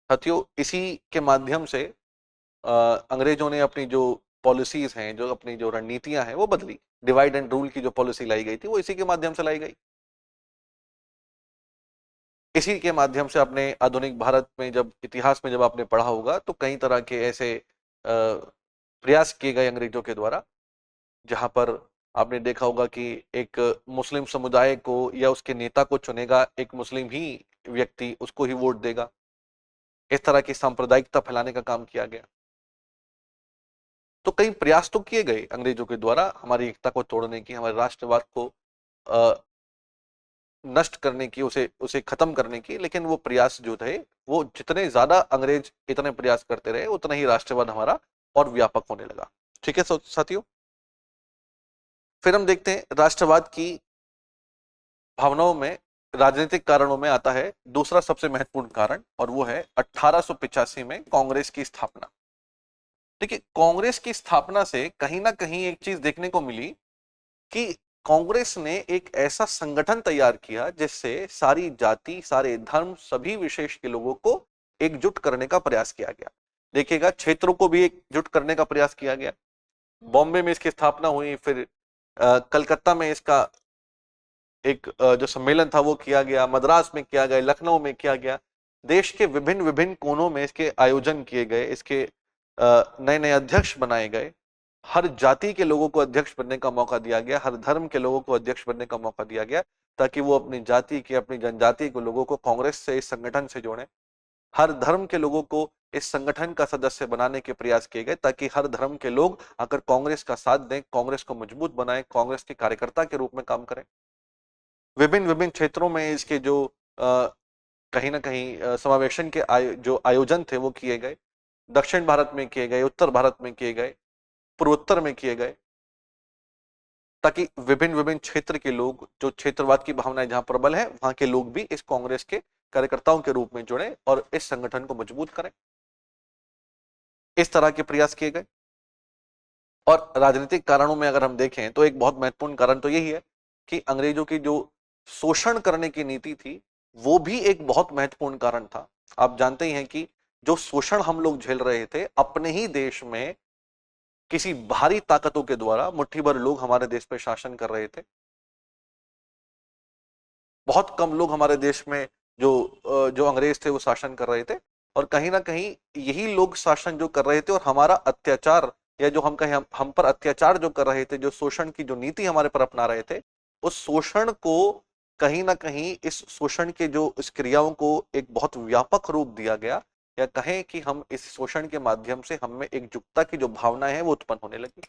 साथियों, इसी के माध्यम से अंग्रेजों ने अपनी जो पॉलिसीज हैं, जो अपनी जो रणनीतियां हैं, वो बदली। डिवाइड एंड रूल की जो पॉलिसी लाई गई थी वो इसी के माध्यम से लाई गई। इसी के माध्यम से अपने आधुनिक भारत में, जब इतिहास में जब आपने पढ़ा होगा, तो कई तरह के ऐसे प्रयास किए गए अंग्रेजों के द्वारा, जहां पर आपने देखा होगा कि एक मुस्लिम समुदाय को या उसके नेता को चुनेगा एक मुस्लिम ही व्यक्ति, उसको ही वोट देगा। इस तरह की सांप्रदायिकता फैलाने का काम किया गया। तो कई प्रयास तो किए गए अंग्रेजों के द्वारा हमारी एकता को तोड़ने की, हमारे राष्ट्रवाद को नष्ट करने की, उसे उसे खत्म करने की। लेकिन वो प्रयास जो थे, वो जितने ज्यादा अंग्रेज इतने प्रयास करते रहे, उतना ही राष्ट्रवाद हमारा और व्यापक होने लगा। ठीक है साथियों, फिर हम देखते हैं राष्ट्रवाद की भावनाओं में, राजनीतिक कारणों में आता है दूसरा सबसे महत्वपूर्ण कारण, और वो है 1885 में कांग्रेस की स्थापना। देखिए, कांग्रेस की स्थापना से कहीं ना कहीं एक चीज देखने को मिली कि कांग्रेस ने एक ऐसा संगठन तैयार किया जिससे सारी जाति, सारे धर्म, सभी विशेष के लोगों को एकजुट करने का प्रयास किया गया। देखिएगा, क्षेत्रों को भी एकजुट करने का प्रयास किया गया। बॉम्बे में इसकी स्थापना हुई, फिर कलकत्ता में इसका एक जो सम्मेलन था वो किया गया, मद्रास में किया गया, लखनऊ में किया गया। देश के विभिन्न विभिन्न कोनों में इसके आयोजन किए गए, इसके नए नए अध्यक्ष बनाए गए। हर जाति के लोगों को अध्यक्ष बनने का मौका दिया गया, हर धर्म के लोगों को अध्यक्ष बनने का मौका दिया गया, ताकि वो अपनी जाति के, अपनी जनजाति के लोगों को कांग्रेस से, इस संगठन से जोड़ें। हर धर्म के लोगों को इस संगठन का सदस्य बनाने के प्रयास किए गए, ताकि हर धर्म के लोग आकर कांग्रेस का साथ दें, कांग्रेस को मजबूत बनाएं, कांग्रेस के कार्यकर्ता के रूप में काम करें। विभिन्न विभिन्न क्षेत्रों में इसके जो कहीं ना कहीं समावेशन के जो आयोजन थे वो किए गए। दक्षिण भारत में किए गए, उत्तर भारत में किए गए, पूर्वोत्तर में किए गए, ताकि विभिन्न विभिन्न क्षेत्र के लोग, जो क्षेत्रवाद की भावनाएं जहां प्रबल है, वहां के लोग भी इस कांग्रेस के कार्यकर्ताओं के रूप में जुड़े और इस संगठन को मजबूत करें। इस तरह के प्रयास किए गए। और राजनीतिक कारणों में अगर हम देखें तो एक बहुत महत्वपूर्ण कारण तो यही है कि अंग्रेजों की जो शोषण करने की नीति थी, वो भी एक बहुत महत्वपूर्ण कारण था। आप जानते ही हैं कि जो शोषण हम लोग झेल रहे थे अपने ही देश में, किसी बाहरी ताकतों के द्वारा मुट्ठी भर लोग हमारे देश पर शासन कर रहे थे। बहुत कम लोग हमारे देश में जो अंग्रेज थे वो शासन कर रहे थे, और कहीं ना कहीं यही लोग शासन जो कर रहे थे और हमारा अत्याचार, या जो हम कहें हम पर अत्याचार जो कर रहे थे, जो शोषण की जो नीति हमारे पर अपना रहे थे, उस शोषण को कहीं ना कहीं, इस शोषण के जो इस क्रियाओं को एक बहुत व्यापक रूप दिया गया, या कहें कि हम इस शोषण के माध्यम से हम में एकजुटता की जो भावनाएं हैं वो उत्पन्न होने लगी।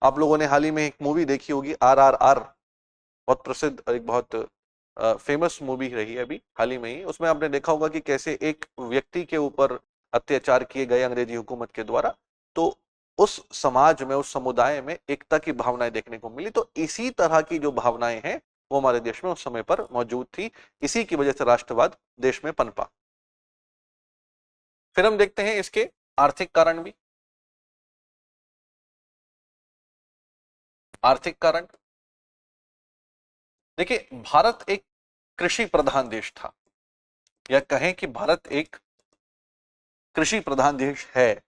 आप लोगों ने हाल ही में एक मूवी देखी होगी, RRR, बहुत प्रसिद्ध, एक बहुत फेमस मूवी रही है अभी हाल ही में ही। उसमें आपने देखा होगा कि कैसे एक व्यक्ति के ऊपर अत्याचार किए गए अंग्रेजी हुकूमत के द्वारा, तो उस समाज में, उस समुदाय में एकता की भावनाएं देखने को मिली। तो इसी तरह की जो भावनाएं हैं वो हमारे देश में उस समय पर मौजूद थी। इसी की वजह से राष्ट्रवाद देश में पनपा। फिर हम देखते हैं इसके आर्थिक कारण भी। आर्थिक कारण, देखिए, भारत एक कृषि प्रधान देश था, या कहें कि भारत एक कृषि प्रधान देश है।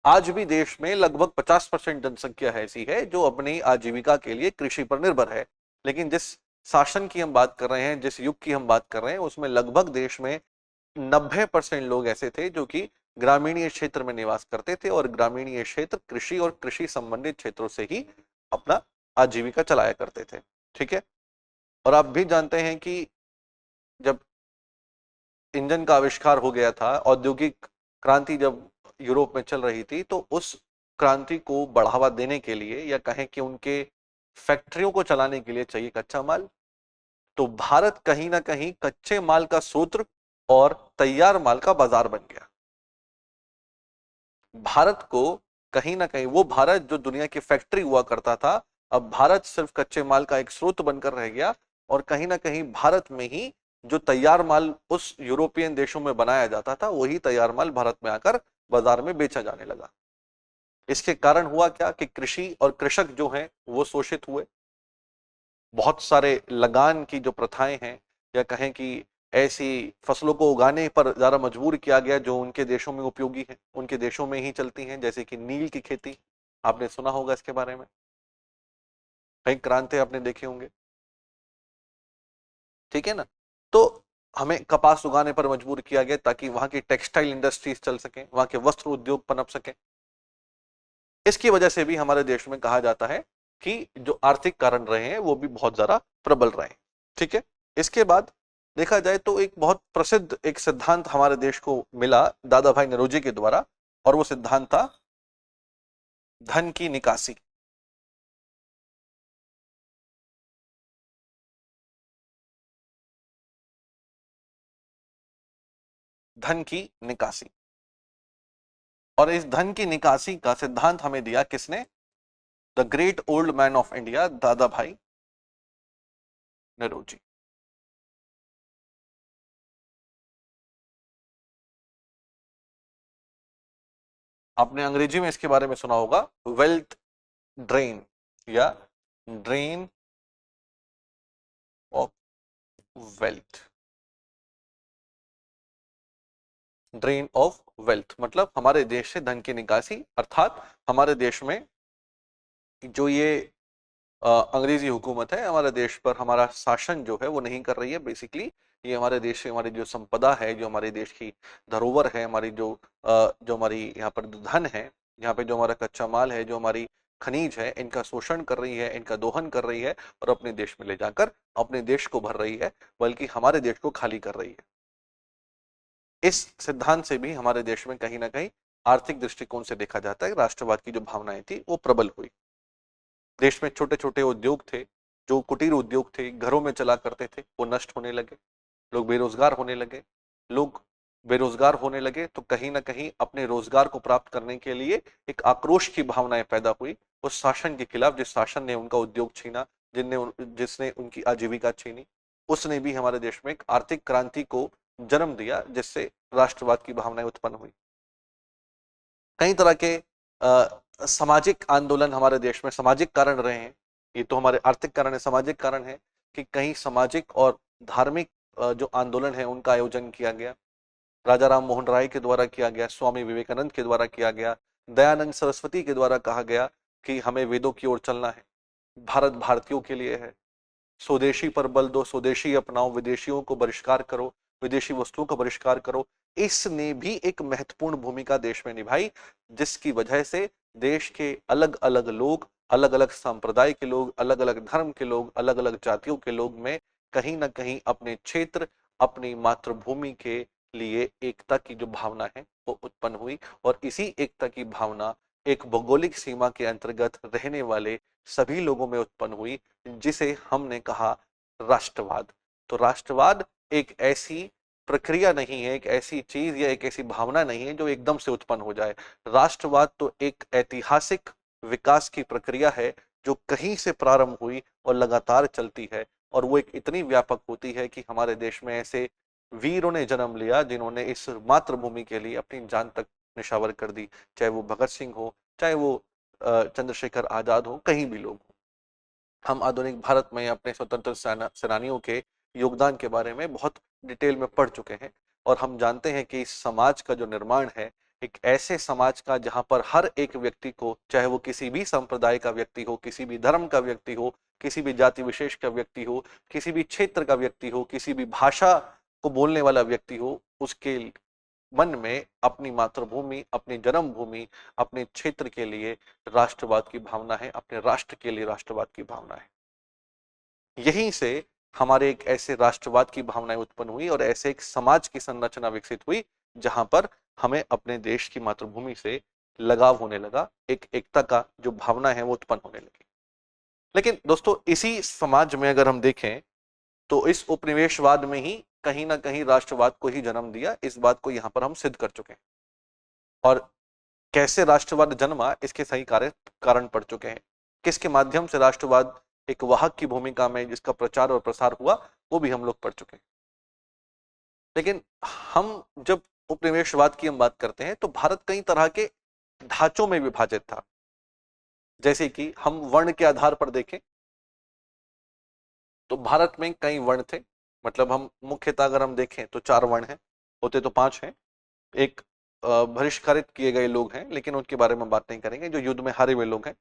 आज भी देश में लगभग 50% जनसंख्या ऐसी है जो अपनी आजीविका के लिए कृषि पर निर्भर है। लेकिन जिस शासन की हम बात कर रहे हैं, जिस युग की हम बात कर रहे हैं, उसमें लगभग देश में 90% लोग ऐसे थे जो कि ग्रामीणीय क्षेत्र में निवास करते थे, और ग्रामीणीय क्षेत्र कृषि और कृषि संबंधित क्षेत्रों से ही अपना आजीविका चलाया करते थे। ठीक है। और आप भी जानते हैं कि जब इंजन का आविष्कार हो गया था, औद्योगिक क्रांति जब यूरोप में चल रही थी, तो उस क्रांति को बढ़ावा देने के लिए या कहें कि उनके फैक्ट्रियों को चलाने के लिए चाहिए कच्चा माल। तो भारत कहीं ना कहीं कच्चे माल का सूत्र और तैयार माल का बाजार बन गया। भारत को कहीं ना कहीं, वो भारत जो दुनिया की फैक्ट्री हुआ करता था, अब भारत सिर्फ कच्चे माल का एक स्रोत बनकर रह गया। और कहीं ना कहीं भारत में ही जो तैयार माल उस यूरोपियन देशों में बनाया जाता था, वही तैयार माल भारत में आकर बाजार में बेचा जाने लगा। इसके कारण हुआ क्या कि कृषि और कृषक जो हैं वो शोषित हुए। बहुत सारे लगान की जो प्रथाएं हैं, या कहें कि ऐसी फसलों को उगाने पर ज्यादा मजबूर किया गया जो उनके देशों में उपयोगी है, उनके देशों में ही चलती हैं, जैसे कि नील की खेती। आपने सुना होगा इसके बारे में, कई क्रांति आपने देखे होंगे, ठीक है ना। तो हमें कपास उगाने पर मजबूर किया गया ताकि वहां की टेक्सटाइल इंडस्ट्रीज चल सके, वहां के वस्त्र उद्योग पनप सके। इसकी वजह से भी हमारे देश में कहा जाता है कि जो आर्थिक कारण रहे हैं वो भी बहुत ज्यादा प्रबल रहे हैं, ठीक है। इसके बाद देखा जाए तो एक बहुत प्रसिद्ध एक सिद्धांत हमारे देश को मिला दादा भाई नौरोजी के द्वारा, और वो सिद्धांत था धन की निकासी। धन की निकासी, और इस धन की निकासी का सिद्धांत हमें दिया किसने? The great old man of India, दादा भाई नौरोजी। आपने अंग्रेजी में इसके बारे में सुना होगा, वेल्थ ड्रेन या drain of wealth. Drain of wealth मतलब हमारे देश से धन की निकासी, अर्थात हमारे देश में जो ये अंग्रेजी हुकूमत है हमारे देश पर, हमारा शासन जो है वो नहीं कर रही है। बेसिकली ये हमारे देश से हमारी जो संपदा है, जो हमारे देश की धरोहर है, हमारी जो हमारी यहाँ पर धन है, यहाँ पे जो हमारा कच्चा माल है, जो हमारी खनिज है, इनका शोषण कर रही है, इनका दोहन कर रही है और अपने देश में ले जाकर अपने देश को भर रही है, बल्कि हमारे देश को खाली कर रही है। इस सिद्धांत से भी हमारे देश में कहीं ना कहीं आर्थिक दृष्टिकोण से देखा जाता है, राष्ट्रवाद की जो भावनाएं थी वो प्रबल हुई। देश में छोटे छोटे उद्योग थे, जो कुटीर उद्योग थे, घरों में चला करते थे, वो नष्ट होने लगे। लोग बेरोजगार होने लगे। लोग बेरोजगार होने लगे तो कहीं ना कहीं अपने रोजगार को प्राप्त करने के लिए एक आक्रोश की भावनाएं पैदा हुई उस शासन के खिलाफ, जिस शासन ने उनका उद्योग छीना, जिसने उनकी आजीविका छीनी। उसने भी हमारे देश में एक आर्थिक क्रांति को जन्म दिया, जिससे राष्ट्रवाद की भावनाएं उत्पन्न हुई। कई तरह के सामाजिक आंदोलन हमारे देश में सामाजिक कारण रहे हैं। ये तो हमारे आर्थिक कारण है, सामाजिक कारण है कि कहीं सामाजिक और धार्मिक जो आंदोलन है उनका आयोजन किया गया। राजा राम मोहन राय के द्वारा किया गया, स्वामी विवेकानंद के द्वारा किया गया, दयानंद सरस्वती के द्वारा कहा गया कि हमें वेदों की ओर चलना है, भारत भारतीयों के लिए है, स्वदेशी पर बल दो, स्वदेशी अपनाओ, विदेशियों को बहिष्कार करो, विदेशी वस्तुओं का बहिष्कार करो। इसने भी एक महत्वपूर्ण भूमिका देश में निभाई, जिसकी वजह से देश के अलग अलग लोग, अलग अलग संप्रदाय के लोग, अलग अलग धर्म के लोग, अलग अलग जातियों के लोग में कहीं ना कहीं अपने क्षेत्र, अपनी मातृभूमि के लिए एकता की जो भावना है वो उत्पन्न हुई। और इसी एकता की भावना एक भौगोलिक सीमा के अंतर्गत रहने वाले सभी लोगों में उत्पन्न हुई, जिसे हमने कहा राष्ट्रवाद। तो राष्ट्रवाद एक ऐसी प्रक्रिया नहीं है, एक ऐसी चीज या एक ऐसी भावना नहीं है जो एकदम से उत्पन्न हो जाए। राष्ट्रवाद तो एक ऐतिहासिक विकास की प्रक्रिया है जो कहीं से प्रारंभ हुई और लगातार चलती है, और वो एक इतनी व्यापक होती है कि हमारे देश में ऐसे वीरों ने जन्म लिया जिन्होंने इस मातृभूमि के लिए अपनी जान तक निछावर कर दी, चाहे वो भगत सिंह हो, चाहे वो चंद्रशेखर आजाद हो, कहीं भी लोग हो। हम आधुनिक भारत में अपने स्वतंत्र सेनानियों के योगदान के बारे में बहुत डिटेल में पढ़ चुके हैं, और हम जानते हैं कि इस समाज का जो निर्माण है, एक ऐसे समाज का जहां पर हर एक व्यक्ति को, चाहे वो किसी भी संप्रदाय का व्यक्ति हो, किसी भी धर्म का व्यक्ति हो, किसी भी जाति विशेष का व्यक्ति हो, किसी भी क्षेत्र का व्यक्ति हो, किसी भी भाषा को बोलने वाला व्यक्ति हो, उसके मन में अपनी मातृभूमि, अपनी जन्मभूमि, अपने क्षेत्र के लिए राष्ट्रवाद की भावना है, अपने राष्ट्र के लिए राष्ट्रवाद की भावना है। यहीं से हमारे एक ऐसे राष्ट्रवाद की भावनाएं उत्पन्न हुई और ऐसे एक समाज की संरचना विकसित हुई जहां पर हमें अपने देश की मातृभूमि से लगाव होने लगा, एक एकता का जो भावना है वो उत्पन्न होने लगी। लेकिन दोस्तों इसी समाज में अगर हम देखें तो इस उपनिवेशवाद में ही कहीं ना कहीं राष्ट्रवाद को ही जन्म दिया, इस बात को यहां पर हम सिद्ध कर चुके हैं। और कैसे राष्ट्रवाद जन्मा इसके सही कारण पड़ चुके हैं, किसके माध्यम से राष्ट्रवाद एक वाहक की भूमिका में जिसका प्रचार और प्रसार हुआ वो भी हम लोग पढ़ चुके हैं। लेकिन हम जब उपनिवेशवाद की हम बात करते हैं तो भारत कई तरह के ढांचों में विभाजित था। जैसे कि हम वर्ण के आधार पर देखें तो भारत में कई वर्ण थे, मतलब हम मुख्यतः अगर हम देखें तो 4 वर्ण हैं, होते तो 5 हैं। एक बहिष्कृत किए गए लोग हैं, लेकिन उनके बारे में बात नहीं करेंगे। जो युद्ध में हारे हुए लोग हैं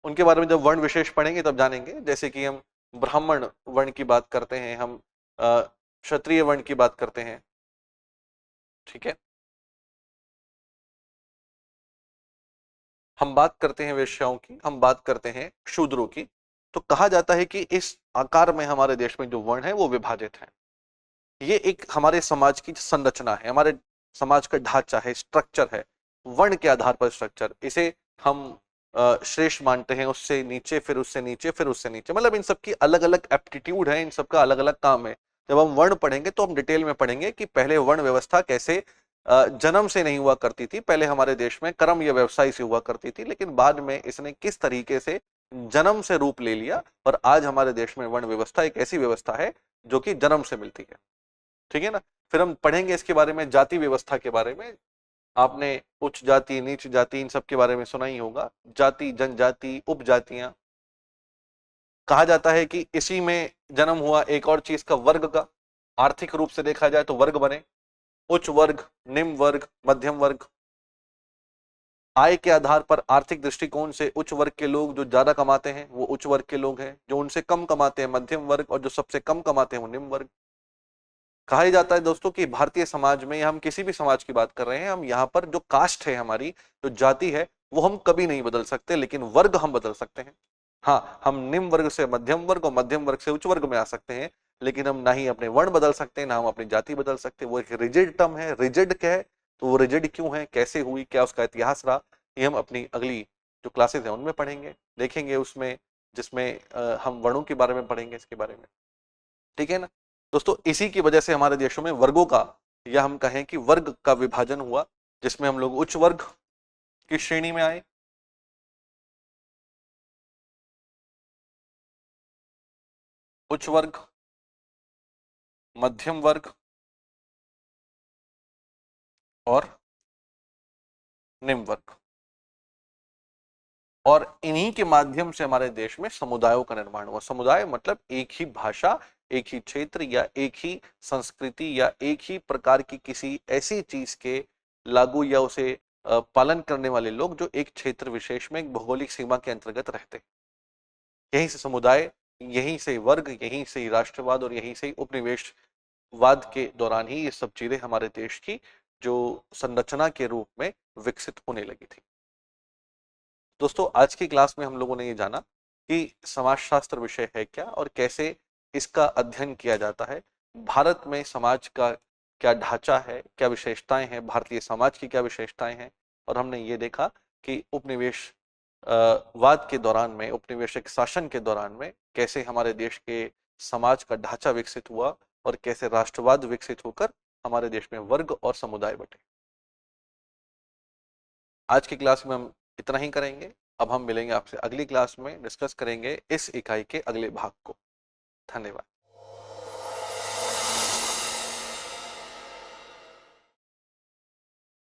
उनके बारे में जब वर्ण विशेष पढ़ेंगे तब जानेंगे। जैसे कि हम ब्राह्मण वर्ण की बात करते हैं, हम क्षत्रिय वर्ण की बात करते हैं, ठीक है। हम बात करते हैं वैश्याओं की, हम बात करते हैं शूद्रों की। तो कहा जाता है कि इस आकार में हमारे देश में जो वर्ण है वो विभाजित है। ये एक हमारे समाज की संरचना है, हमारे समाज का ढांचा है, स्ट्रक्चर है, वर्ण के आधार पर स्ट्रक्चर। इसे हम श्रेष्ठ मानते हैं, उससे नीचे, फिर उससे नीचे, फिर उससे नीचे, मतलब इन सबकी अलग अलग एप्टीट्यूड है, इन सबका अलग अलग काम है। जब हम वर्ण पढ़ेंगे तो हम डिटेल में पढ़ेंगे कि पहले वर्ण व्यवस्था कैसे जन्म से नहीं हुआ करती थी। पहले हमारे देश में कर्म या व्यवसाय से हुआ करती थी, लेकिन बाद में इसने किस तरीके से जन्म से रूप ले लिया और आज हमारे देश में वर्ण व्यवस्था एक ऐसी व्यवस्था है जो कि जन्म से मिलती है, ठीक है ना। फिर हम पढ़ेंगे इसके बारे में, जाति व्यवस्था के बारे में। आपने उच्च जाति, नीच जाति, इन सब के बारे में सुना ही होगा। जाति, जनजाति, उपजातियां। कहा जाता है कि इसी में जन्म हुआ एक और चीज का, वर्ग का। आर्थिक रूप से देखा जाए तो वर्ग बने, उच्च वर्ग, निम्न वर्ग, मध्यम वर्ग। आय के आधार पर आर्थिक दृष्टिकोण से उच्च वर्ग के लोग जो ज्यादा कमाते हैं वो उच्च वर्ग के लोग हैं, जो उनसे कम कमाते हैं मध्यम वर्ग, और जो सबसे कम कमाते हैं वो निम्न वर्ग। कहा जाता है दोस्तों कि भारतीय समाज में, या हम किसी भी समाज की बात कर रहे हैं, हम यहाँ पर जो कास्ट है, हमारी जो जाति है, वो हम कभी नहीं बदल सकते, लेकिन वर्ग हम बदल सकते हैं। हाँ, हम निम्न वर्ग से मध्यम वर्ग और मध्यम वर्ग से उच्च वर्ग में आ सकते हैं, लेकिन हम ना ही अपने वर्ण बदल सकते हैं, ना हम अपनी जाति बदल सकते। वो एक रिजिड टर्म है। रिजिड क्या है, तो वो रिजिड क्यों है, कैसे हुई, क्या उसका इतिहास रहा, ये हम अपनी अगली जो क्लासेस है उनमें पढ़ेंगे, देखेंगे उसमें, जिसमें हम वर्णों के बारे में पढ़ेंगे, इसके बारे में, ठीक है ना। दोस्तों इसी की वजह से हमारे देशों में वर्गों का, या हम कहें कि वर्ग का विभाजन हुआ, जिसमें हम लोग उच्च वर्ग की श्रेणी में आए, उच्च वर्ग, मध्यम वर्ग और निम्न वर्ग। और इन्हीं के माध्यम से हमारे देश में समुदायों का निर्माण हुआ। समुदाय मतलब एक ही भाषा, एक ही क्षेत्र, या एक ही संस्कृति, या एक ही प्रकार की किसी ऐसी चीज के लागू या उसे पालन करने वाले लोग जो एक क्षेत्र विशेष में एक भौगोलिक सीमा के अंतर्गत रहते हैं। यहीं से समुदाय, यहीं से वर्ग, यहीं से राष्ट्रवाद और यहीं से उपनिवेशवाद के दौरान ही ये सब चीजें हमारे देश की जो संरचना के रूप में विकसित होने लगी थी। दोस्तों आज की क्लास में हम लोगों ने ये जाना कि समाजशास्त्र विषय है क्या और कैसे इसका अध्ययन किया जाता है, भारत में समाज का क्या ढांचा है, क्या विशेषताएं हैं, भारतीय समाज की क्या विशेषताएं हैं। और हमने ये देखा कि उपनिवेश वाद के दौरान में, उपनिवेशिक शासन के दौरान में कैसे हमारे देश के समाज का ढांचा विकसित हुआ और कैसे राष्ट्रवाद विकसित होकर हमारे देश में वर्ग और समुदाय बटे। आज की क्लास में हम इतना ही करेंगे। अब हम मिलेंगे आपसे अगली क्लास में, डिस्कस करेंगे इस इकाई के अगले भाग को। धन्यवाद।